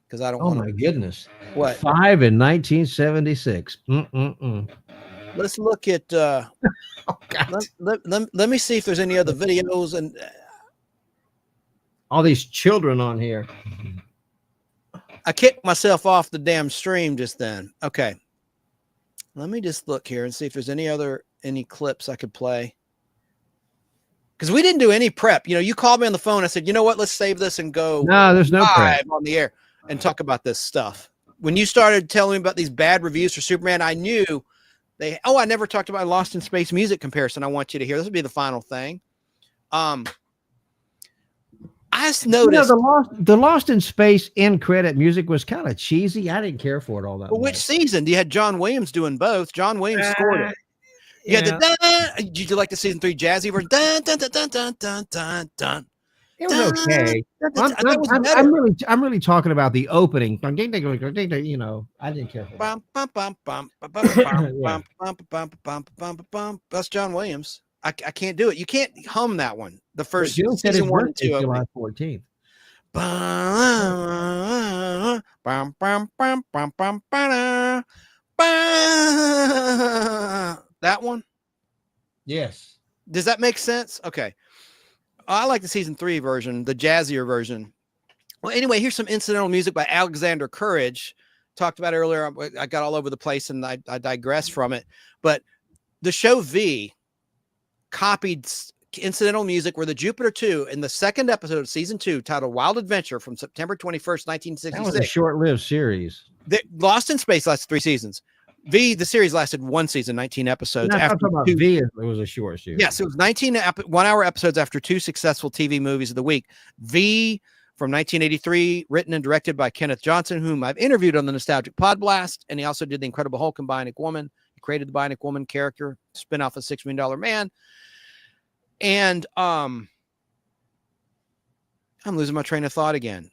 Because I don't want to. Oh my goodness. What? 5 in 1976. Let's look at let me see if there's any other videos and all these children on here. I kicked myself off the damn stream just then. Okay. Let me just look here and see if there's any clips I could play. Because we didn't do any prep. You called me on the phone. I said, you know what? Let's save this and go. No, there's no prep on the air and talk about this stuff. When you started telling me about these bad reviews for Superman, I knew I never talked about Lost in Space music comparison. I want you to hear. This will be the final thing. I just noticed the Lost in Space end credit music was kind of cheesy. I didn't care for it all that much. Which season? You had John Williams doing both. John Williams scored it. You had did you like the season 3 jazzy version? Dun, dun, dun, dun, dun, dun, dun, dun. It was okay. I'm really talking about the opening. You know, I didn't care for that. That's John Williams. I can't do it. You can't hum that one. The first Jill said his season 1 and birthday 2 is July opening. 14th. That one? Yes. Does that make sense? Okay. I like the season 3 version, the jazzier version. Well, anyway, here's some incidental music by Alexander Courage. Talked about it earlier. I got all over the place and I digressed from it. But the show V copied incidental music where the Jupiter 2 in the second episode of season 2 titled Wild Adventure from September 21st, 1966. That was a short-lived series. Lost in Space lasted 3 seasons. V, the series lasted 1 season, 19 episodes. I'm talking about V, it was a short series. Yes, it was 19 1-hour episodes after 2 successful TV movies of the week. V from 1983, written and directed by Kenneth Johnson, whom I've interviewed on the Nostalgic Podblast, and he also did The Incredible Hulk and Bionic Woman. He created the Bionic Woman character, spin-off of $6 Million Man. And I'm losing my train of thought again.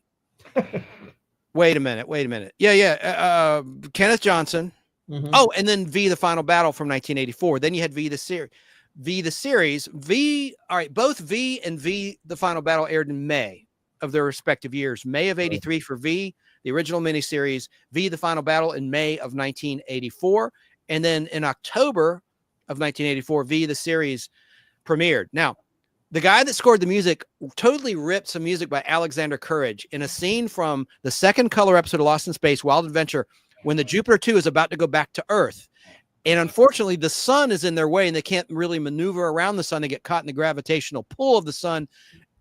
Wait a minute. Yeah. Kenneth Johnson. Mm-hmm. Oh, and then V, the Final Battle from 1984. Then you had V, the series. All right, both V and V, the Final Battle aired in May of their respective years. May of 83 for V, the original miniseries. V, the Final Battle in May of 1984. And then in October of 1984, V, the series premiered. Now, the guy that scored the music totally ripped some music by Alexander Courage in a scene from the second color episode of Lost in Space, Wild Adventure, when the Jupiter 2 is about to go back to Earth. And unfortunately, the sun is in their way and they can't really maneuver around the sun. They get caught in the gravitational pull of the sun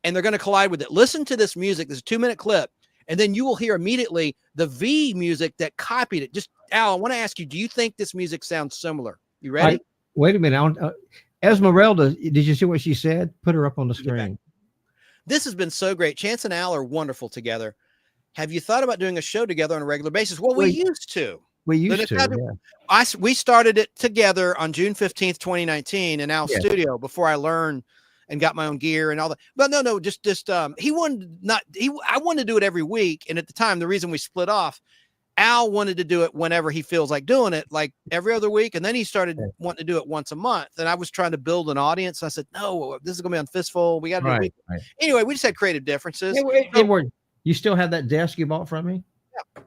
and they're going to collide with it. Listen to this music. This is a 2-minute clip. And then you will hear immediately the V music that copied it. Just, Al, I want to ask you, do you think this music sounds similar? You ready? Wait a minute. Esmeralda, did you see what she said? Put her up on the screen. This has been so great. Chance and Al are wonderful together. Have you thought about doing a show together on a regular basis? Well, we used to. We started it together on June 15th, 2019 in Al's studio before I learned and got my own gear and all that. But no, I wanted to do it every week. And at the time, the reason we split off, Al wanted to do it whenever he feels like doing it, like every other week. And then he started wanting to do it once a month. And I was trying to build an audience. I said, no, this is going to be on Fistful. We got to do it. Right. Anyway, we just had creative differences. You still have that desk you bought from me? Yeah.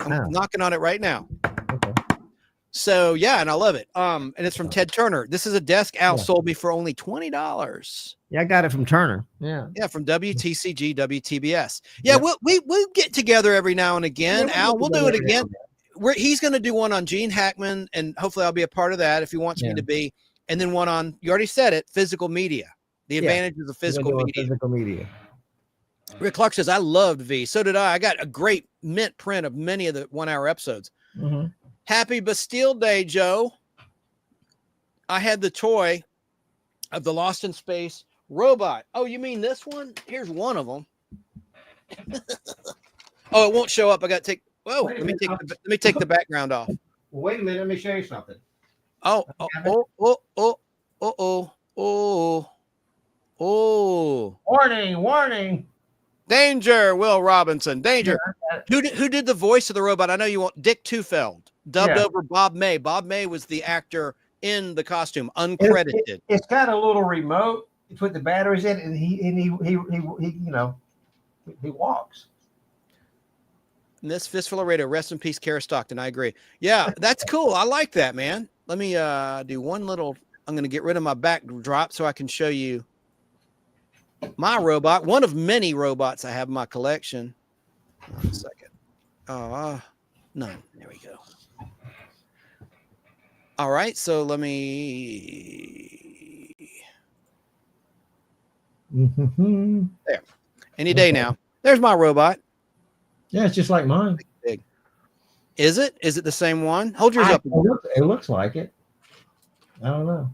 I'm knocking on it right now. Okay. So yeah, and I love it. And it's from Ted Turner. This is a desk Al sold me for only $20. Yeah, I got it from Turner. Yeah. Yeah, from WTCG, WTBS. Yeah, we'll get together every now and again. Al, we'll do it again. He's going to do one on Gene Hackman, and hopefully I'll be a part of that if he wants me to be. And then one on, you already said it, physical media. The advantages of physical media. Rick Clark says, I loved V. So did I. I got a great mint print of many of the 1-hour episodes. Mm-hmm. Happy Bastille Day, Joe. I had the toy of the Lost in Space robot. Oh, you mean this one? Here's one of them. Oh, it won't show up. I got to take. Whoa, let me take the background off. Wait a minute. Let me show you something. Oh. Warning. Danger, Will Robinson. Danger. Who did the voice of the robot? I know you want Dick Tufeld, dubbed over Bob May. Bob May was the actor in the costume, uncredited. It's got a little remote. You put the batteries in, and he walks. And this Fistful of Radio, rest in peace, Kara Stockton. I agree. Yeah, that's cool. I like that, man. Let me do one little. I'm going to get rid of my backdrop so I can show you my robot, one of many robots I have in my collection. Hold on a second. None. There we go. All right, so let me. There. Any day now. There's my robot. Yeah, it's just like mine. Big. Is it? Is it the same one? Hold yours up. It looks like it. I don't know.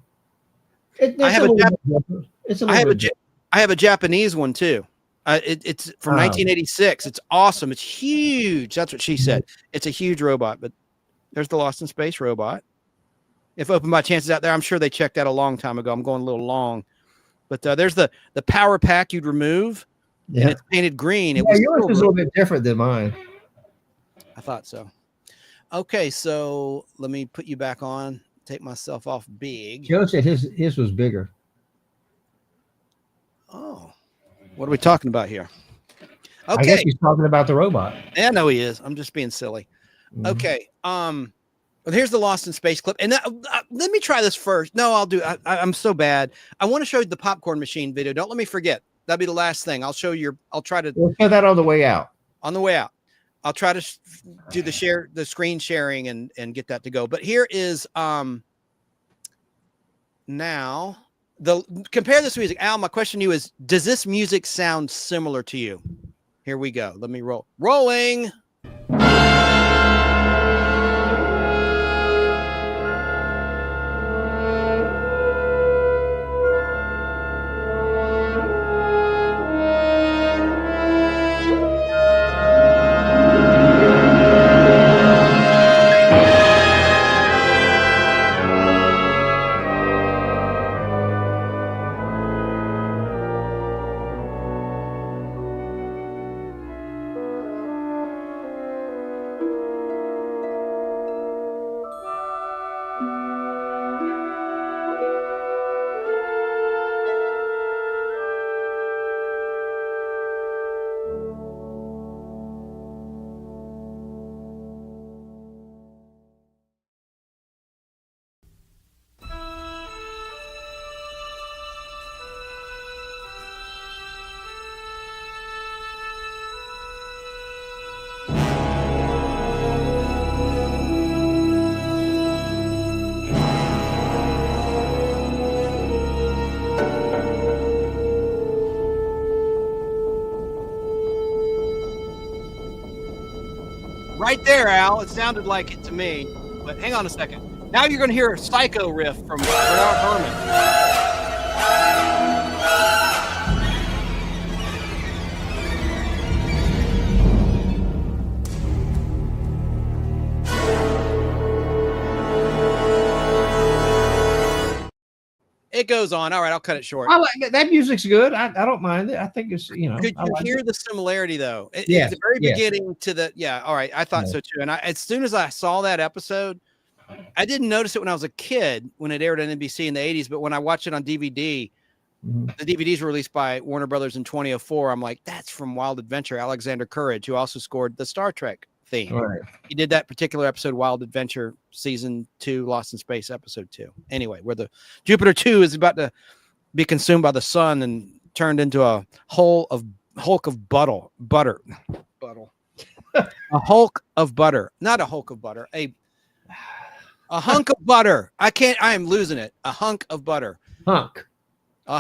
I have a Japanese one too. It's from 1986. It's awesome. It's huge. That's what she said. It's a huge robot. But there's the Lost in Space robot. If Open by Chance is out there, I'm sure they checked that a long time ago. I'm going a little long. But there's the power pack you'd remove, and it's painted green. It was yours is a little bit different than mine. I thought so. Okay, so let me put you back on. Take myself off big. Joe said his was bigger. Oh, what are we talking about here? Okay, I guess he's talking about the robot. Yeah, I know he is. I'm just being silly. Okay. Well, here's the Lost in Space clip, and let me try this first. No, I'll do. I'm so bad. I want to show you the popcorn machine video. Don't let me forget. That'll be the last thing. I'll show you. I'll try to. We'll put that on the way out. On the way out, I'll try to do the screen sharing and get that to go. But here is now compare this music. Al, my question to you is: does this music sound similar to you? Here we go. Let me roll. Rolling. Right there, Al. It sounded like it to me. But hang on a second. Now you're going to hear a Psycho riff from Bernard Herrmann. It goes on. All right, I'll cut it short. I like that music's good. I don't mind it. I think it's, Could you hear the similarity though? At the very beginning to the all right. I thought so too. And as soon as I saw that episode, I didn't notice it when I was a kid when it aired on NBC in the 80s, but when I watched it on DVD, the DVDs were released by Warner Brothers in 2004. I'm like, that's from Wild Adventure, Alexander Courage, who also scored the Star Trek theme. Right. He did that particular episode, Wild Adventure Season 2, Lost in Space Episode 2. Anyway, where the Jupiter 2 is about to be consumed by the sun and turned into a hulk of butter. A hulk of butter. Not a hulk of butter. A hunk of butter. I am losing it. A hunk of butter. A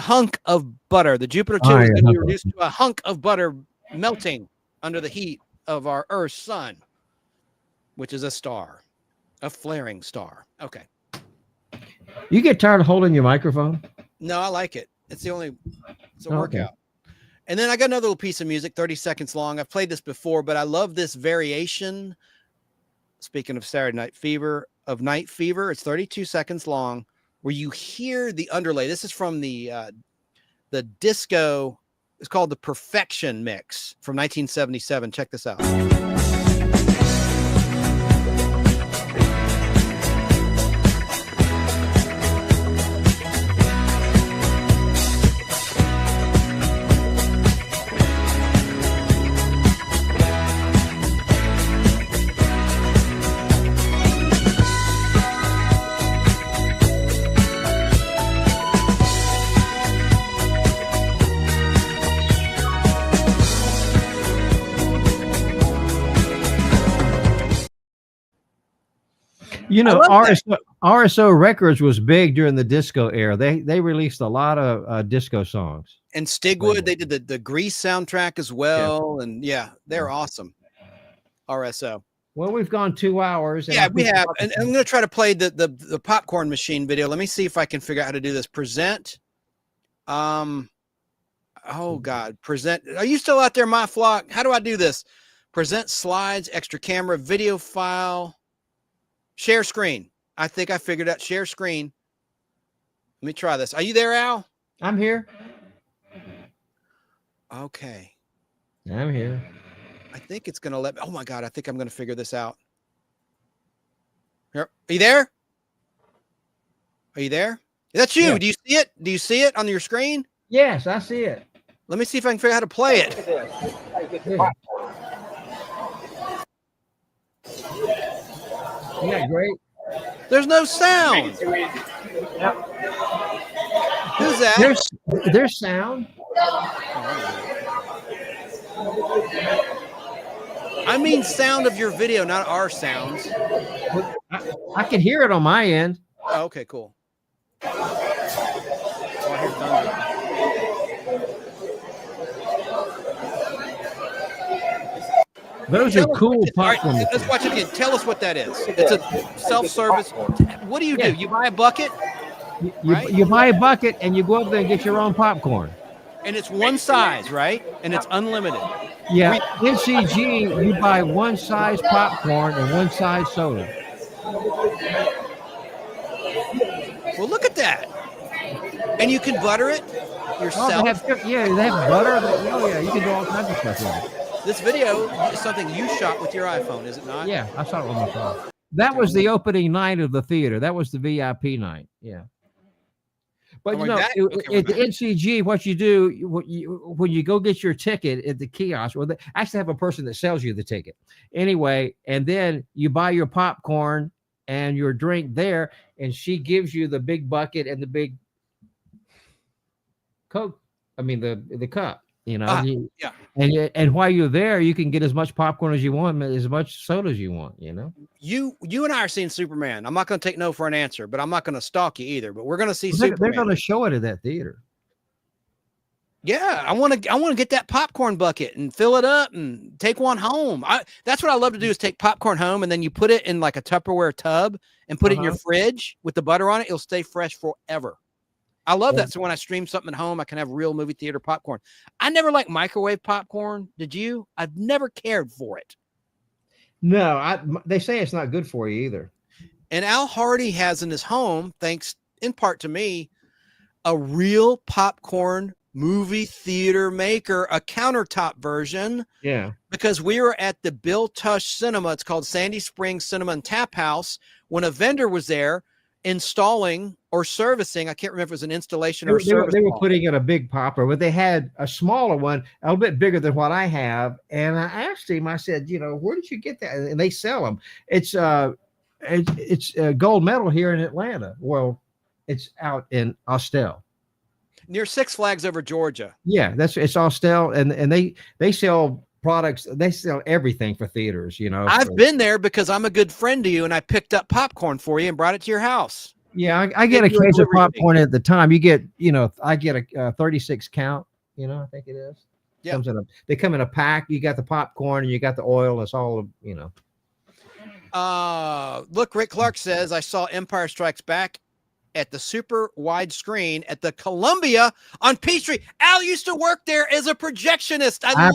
hunk of butter. The Jupiter 2 is going to be reduced to a hunk of butter melting under the heat of our Earth's sun, which is a star, a flaring star. Okay. You get tired of holding your microphone? No, I like it. It's a workout. And then I got another little piece of music, 30 seconds long. I've played this before, but I love this variation. Speaking of Saturday Night Fever, it's 32 seconds long, where you hear the underlay. This is from the disco. It's called the Perfection Mix from 1977. Check this out. You know, RSO Records was big during the disco era. They released a lot of disco songs. And Stigwood, they did the Grease soundtrack as well. Yeah. And they're awesome. RSO. Well, we've gone 2 hours. Yeah, we have. And I'm going to try to play the popcorn machine video. Let me see if I can figure out how to do this. Present. Oh God. Present. Are you still out there, my flock? How do I do this? Present slides, extra camera, video file. Share screen. I think I figured out share screen. Let me try this. Are you there, Al? I'm here. Okay. I'm here. I think it's going to let me. Oh my God. I think I'm going to figure this out. Here. Are you there? Are you there? That's you. Yeah. Do you see it? Do you see it on your screen? Yes, I see it. Let me see if I can figure out how to play it. Yeah. Yeah, great. There's no sound. Who's that? There's sound. I mean sound of your video, not our sounds. I can hear it on my end. Oh, okay, cool. Oh, I hear thunder. Those are cool popcorn. Right, let's watch it again. Tell us what that is. It's a self-service. What do you do? You buy a bucket? You buy a bucket and you go up there and get your own popcorn. And it's one size, right? And it's unlimited. Yeah, NCG, you buy one size popcorn and one size soda. Well, look at that. And you can butter it yourself. Oh, they have butter. Oh, yeah, you can do all kinds of stuff with it. This video is something you shot with your iPhone, is it not? Yeah, I shot it with my phone. That was the opening night of the theater. That was the VIP night. Yeah. But at the NCG, what you do when you go get your ticket at the kiosk, or they actually have a person that sells you the ticket anyway, and then you buy your popcorn and your drink there, and she gives you the big bucket and the big Coke. I mean the cup. Yeah. And while you're there, you can get as much popcorn as you want, as much soda as you want. You and I are seeing Superman. I'm not going to take no for an answer, but I'm not going to stalk you either. But we're going to see Superman. They're going to show it at that theater. Yeah, I want to get that popcorn bucket and fill it up and take one home. That's what I love to do is take popcorn home, and then you put it in like a Tupperware tub and put it in your fridge with the butter on it. It'll stay fresh forever. I love that. So when I stream something at home, I can have real movie theater popcorn. I never liked microwave popcorn. Did you? I've never cared for it. No, they say it's not good for you either. And Al Hardee has in his home, thanks in part to me, a real popcorn movie theater maker, a countertop version. Yeah. Because we were at the Bill Tush Cinema. It's called Sandy Springs Cinema and Tap House. When a vendor was there installing or servicing, I can't remember if it was an installation or a service. They were putting in a big popper, but they had a smaller one, a little bit bigger than what I have. And I asked him, I said, where did you get that? And they sell them. It's gold medal here in Atlanta. Well, it's out in Austell. Near Six Flags over Georgia. Yeah, it's Austell, and they sell products. They sell everything for theaters. I've been there because I'm a good friend to you, and I picked up popcorn for you and brought it to your house. Yeah, I get a case of popcorn at the time. You get, I get a 36 count. I think it is. Yeah, they come in a pack. You got the popcorn and you got the oil. It's all Look, Rick Clark says I saw Empire Strikes Back at the super wide screen at the Columbia on Peachtree. Al used to work there as a projectionist. I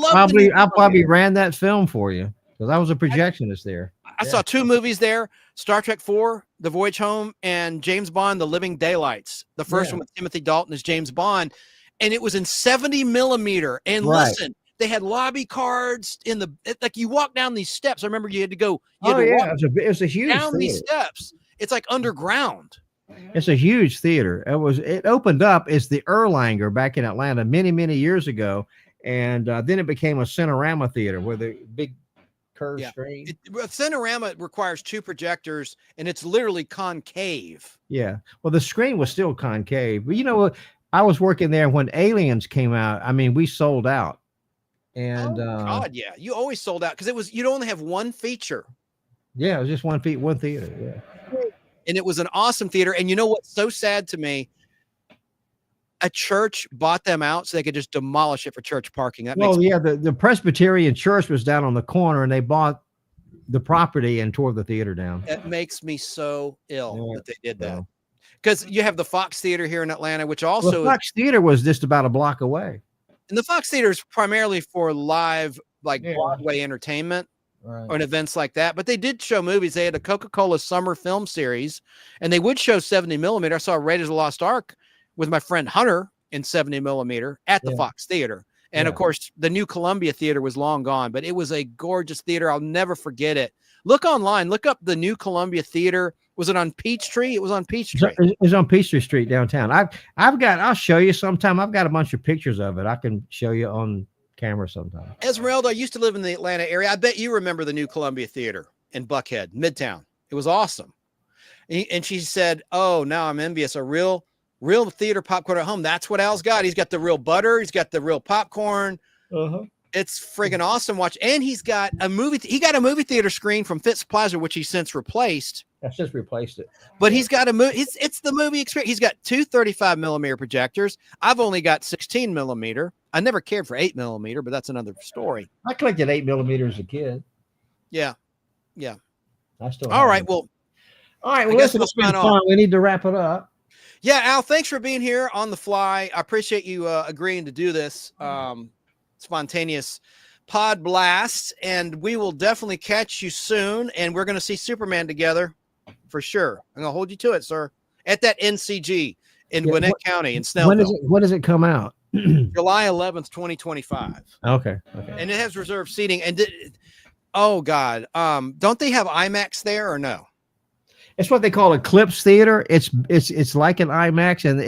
probably ran that film for you because I was a projectionist there. I saw two movies there: Star Trek IV, The Voyage Home, and James Bond: The Living Daylights. The first one with Timothy Dalton as James Bond, and it was in 70 millimeter. And listen, they had lobby cards in like you walk down these steps. I remember you had to go. It was a huge down theater. These steps. It's like underground. It's a huge theater. It opened up as the Erlanger back in Atlanta many, many years ago. And then it became a Cinerama theater with a big curved screen. Cinerama requires two projectors and it's literally concave. Yeah. Well, the screen was still concave. But I was working there when Aliens came out. I mean, we sold out. And God, yeah. You always sold out because you'd only have one feature. Yeah, it was just one theater. Yeah. And it was an awesome theater. And you know what's so sad to me? A church bought them out so they could just demolish it for church parking. The Presbyterian church was down on the corner and they bought the property and tore the theater down. It makes me so ill that they did that. Because you have the Fox Theater here in Atlanta, which also the Fox Theater was just about a block away. And the Fox Theater is primarily for live, Broadway entertainment. Right. Or events like that, but they did show movies. They had a Coca-Cola summer film series, and they would show 70 millimeter. I saw Raiders of the Lost Ark with my friend Hunter in 70 millimeter at the Fox Theater. And of course, the new Columbia Theater was long gone, but it was a gorgeous theater. I'll never forget it. Look online, look up the new Columbia Theater. Was it on Peachtree? It was on Peachtree. It's on Peachtree Street downtown. I'll show you sometime. I've got a bunch of pictures of it. I can show you on camera sometime. Esmeralda, I used to live in the Atlanta area. I bet you remember the new Columbia Theater in Buckhead, Midtown. It was awesome. And she said, "Oh, now I'm envious. A real theater popcorn at home. That's what Al's got. He's got the real butter. He's got the real popcorn. It's friggin' awesome. Watch." And he's got a movie. He got a movie theater screen from Fitz Plaza, which he since replaced. I've just replaced it. But he's got a movie. It's the movie experience. He's got two 35 millimeter projectors. I've only got 16 millimeter. I never cared for 8 millimeter, but that's another story. I collected 8 millimeter as a kid. Yeah. I still. All right. Well, listen, it's been fun. We need to wrap it up. Yeah, Al, thanks for being here on the fly. I appreciate you agreeing to do this spontaneous pod blast, and we will definitely catch you soon. And we're going to see Superman together for sure. I'm going to hold you to it, sir, at that NCG in Gwinnett County in Snellville. When does it come out? July 11th, 2025. Okay. And it has reserved seating. And oh God, don't they have IMAX there or no? It's what they call Eclipse Theater. It's like an IMAX, and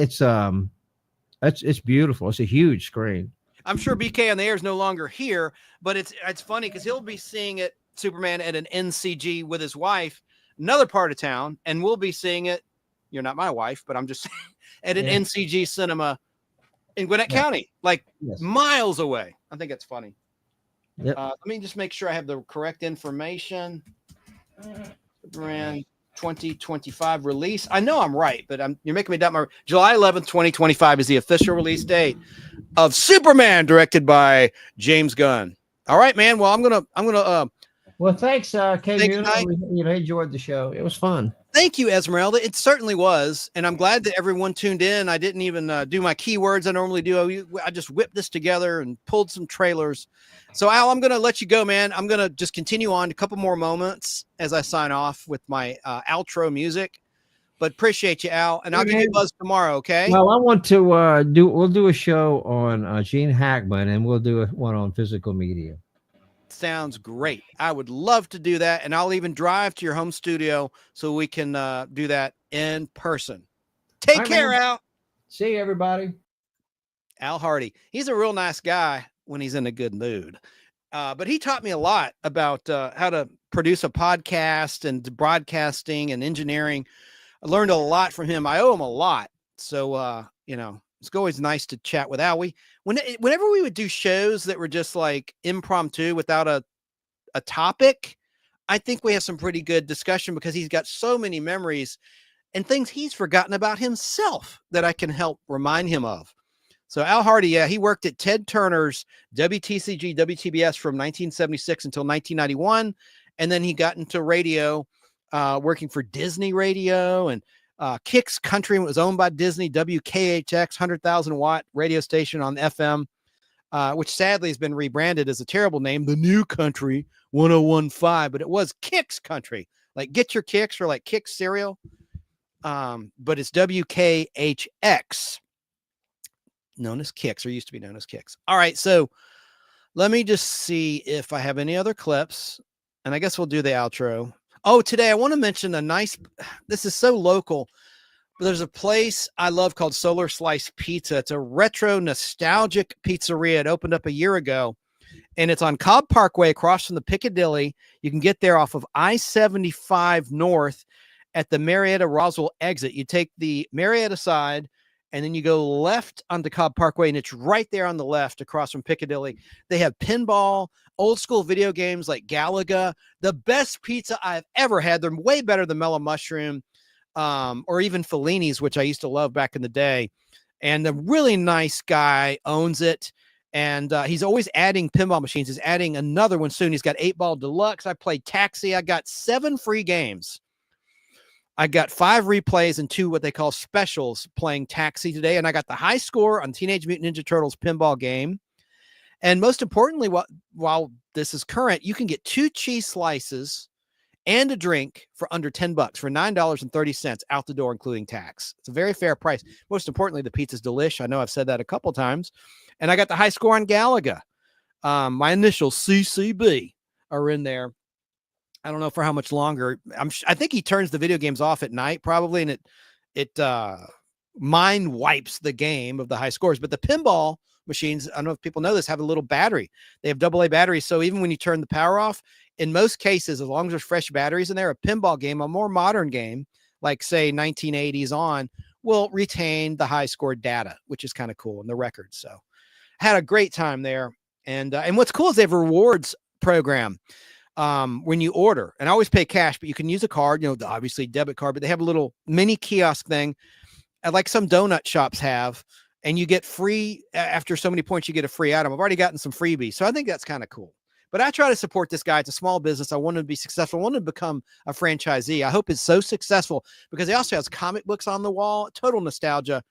it's beautiful. It's a huge screen. I'm sure BK on the Air is no longer here, but it's funny because he'll be seeing it, Superman, at an NCG with his wife, another part of town, and we'll be seeing it. You're not my wife, but I'm just saying, at an NCG cinema in Gwinnett County, like miles away. I think that's funny. Let me just make sure I have the correct information. Superman 2025 release. I know I'm right, but you're making me doubt my July 11th, 2025 is the official release date of Superman, directed by James Gunn. All right, man. Well, I'm gonna well, thanks, Kay. I enjoyed the show. It was fun. Thank you, Esmeralda. It certainly was, and I'm glad that everyone tuned in. I didn't even do my keywords I normally do. I just whipped this together and pulled some trailers. So, Al, I'm going to let you go, man. I'm going to just continue on a couple more moments as I sign off with my outro music. But appreciate you, Al, and I'll give you a buzz tomorrow, okay? Well, I want to we'll do a show on Gene Hackman, and we'll do one on physical media. Sounds great. I would love to do that, and I'll even drive to your home studio so we can do that in person. Take care, man. Al. See you, everybody. Al Hardee. He's a real nice guy when he's in a good mood. But he taught me a lot about how to produce a podcast and broadcasting and engineering. I learned a lot from him. I owe him a lot. So, it's always nice to chat with Al. Whenever we would do shows that were just like impromptu without a topic, I think we have some pretty good discussion because he's got so many memories and things he's forgotten about himself that I can help remind him of. So Al Hardee, he worked at Ted Turner's WTCG, WTBS from 1976 until 1991. And then he got into radio, working for Disney Radio and Kicks Country was owned by Disney, WKHX, 100,000 watt radio station on FM, which sadly has been rebranded as a terrible name, The New Country 1015, but it was Kicks Country, like get your kicks or like Kicks cereal. But it's WKHX, known as Kicks, or used to be known as Kicks. All right, so let me just see if I have any other clips, and I guess we'll do the outro. Oh, today I want to mention this is so local, but there's a place I love called Solar Slice Pizza. It's a retro nostalgic pizzeria. It opened up a year ago, and it's on Cobb Parkway across from the Piccadilly. You can get there off of I-75 North at the Marietta Roswell exit. You take the Marietta side, and then you go left onto Cobb Parkway, and it's right there on the left across from Piccadilly. They have pinball, old school video games like Galaga, the best pizza I've ever had. They're way better than Mellow Mushroom or even Fellini's, which I used to love back in the day. And the really nice guy owns it. And he's always adding pinball machines. He's adding another one soon. He's got 8-Ball Deluxe. I played Taxi. I got 7 free games. I got 5 replays and 2 what they call specials playing Taxi today. And I got the high score on Teenage Mutant Ninja Turtles pinball game. And most importantly, while this is current, you can get 2 cheese slices and a drink for under $10 for $9.30 out the door, including tax. It's a very fair price. Most importantly, the pizza's delish. I know I've said that a couple times. And I got the high score on Galaga. My initials CCB are in there. I don't know for how much longer. I think he turns the video games off at night probably, and it mind wipes the game of the high scores. But the pinball machines, I don't know if people know this, have a little battery. They have AA batteries. So even when you turn the power off, in most cases, as long as there's fresh batteries in there, a pinball game, a more modern game, like say 1980s on, will retain the high score data, which is kind of cool, and the records. So had a great time there. And what's cool is they have a rewards program when you order, and I always pay cash, but you can use a card, obviously debit card, but they have a little mini kiosk thing like some donut shops have, and you get free after so many points, you get a free item. I've already gotten some freebies. So I think that's kind of cool. But I try to support this guy. It's a small business. I want him to be successful. I want him to become a franchisee. I hope it's so successful because he also has comic books on the wall, total nostalgia,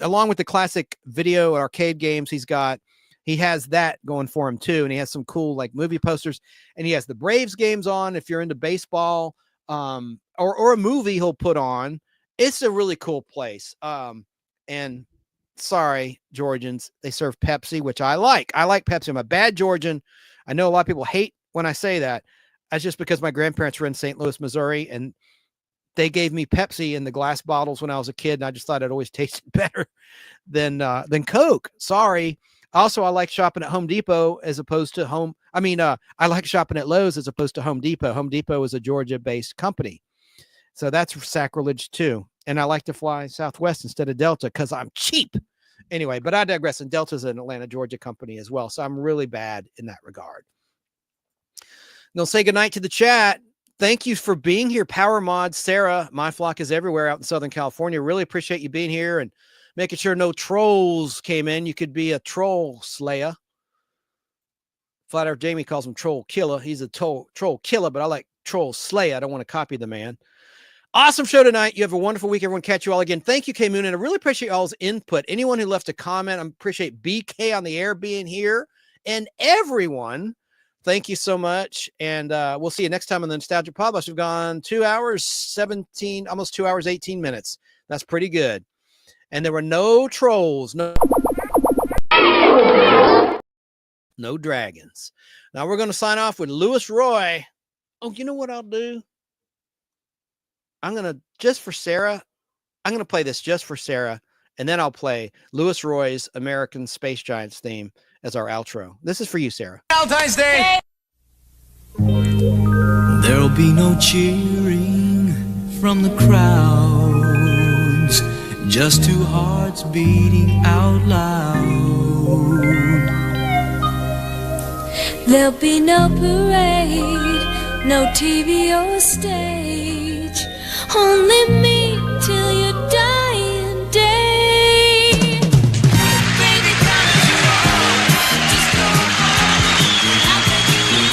along with the classic video arcade games he has that going for him too. And he has some cool like movie posters, and he has the Braves games on. If you're into baseball, or a movie he'll put on, it's a really cool place. And sorry, Georgians, they serve Pepsi, which I like. I like Pepsi. I'm a bad Georgian. I know a lot of people hate when I say that. That's just because my grandparents were in St. Louis, Missouri, and they gave me Pepsi in the glass bottles when I was a kid, and I just thought it always tasted better than Coke. Sorry. Also, I like shopping at Home Depot as opposed to I like shopping at Lowe's as opposed to Home Depot. Home Depot is a Georgia-based company. So that's sacrilege too. And I like to fly Southwest instead of Delta because I'm cheap. Anyway, but I digress. And Delta's an Atlanta, Georgia company as well. So I'm really bad in that regard. They'll say goodnight to the chat. Thank you for being here, Power Mod, Sarah. My Flock is everywhere out in Southern California. Really appreciate you being here and making sure no trolls came in. You could be a troll slayer. Flat Earth Jamie calls him troll killer. He's a troll killer, but I like troll slayer. I don't want to copy the man. Awesome show tonight. You have a wonderful week. Everyone, catch you all again. Thank you, K Moon. And I really appreciate y'all's input. Anyone who left a comment, I appreciate BK on the air being here. And everyone, thank you so much. And we'll see you next time on the Nostalgic Podblast. We've gone 2 hours, 17, almost 2 hours, 18 minutes. That's pretty good. And there were no trolls, no dragons. Now we're going to sign off with Louis Roy. Oh, you know what I'll do? I'm going to, just for Sarah, I'm going to play this just for Sarah, and then I'll play Louis Roy's American Space Giants theme as our outro. This is for you, Sarah. Valentine's Day! There'll be no cheering from the crowds, just two hearts beating out loud. There'll be no parade, no TV or stage, only me till your dying day. Baby, come on, just go on. I'll take you in.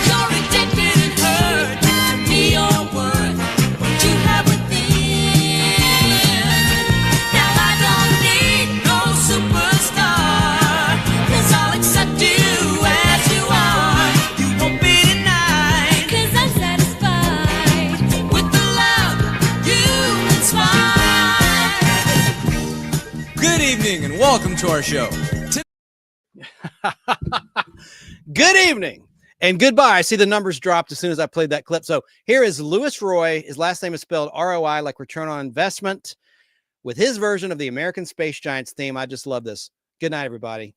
You're addicted and hurt to me, your worth, what you have within. Now I don't need no superstar, 'cause I'll accept you as you are. You won't be denied, 'cause I'm satisfied with the love you inspire. Good evening and welcome to our show. Good evening and goodbye. I see the numbers dropped as soon as I played that clip. So here is Louis Roy. His last name is spelled ROI, like return on investment, with his version of the American Space Giants theme. I just love this. Good night, everybody.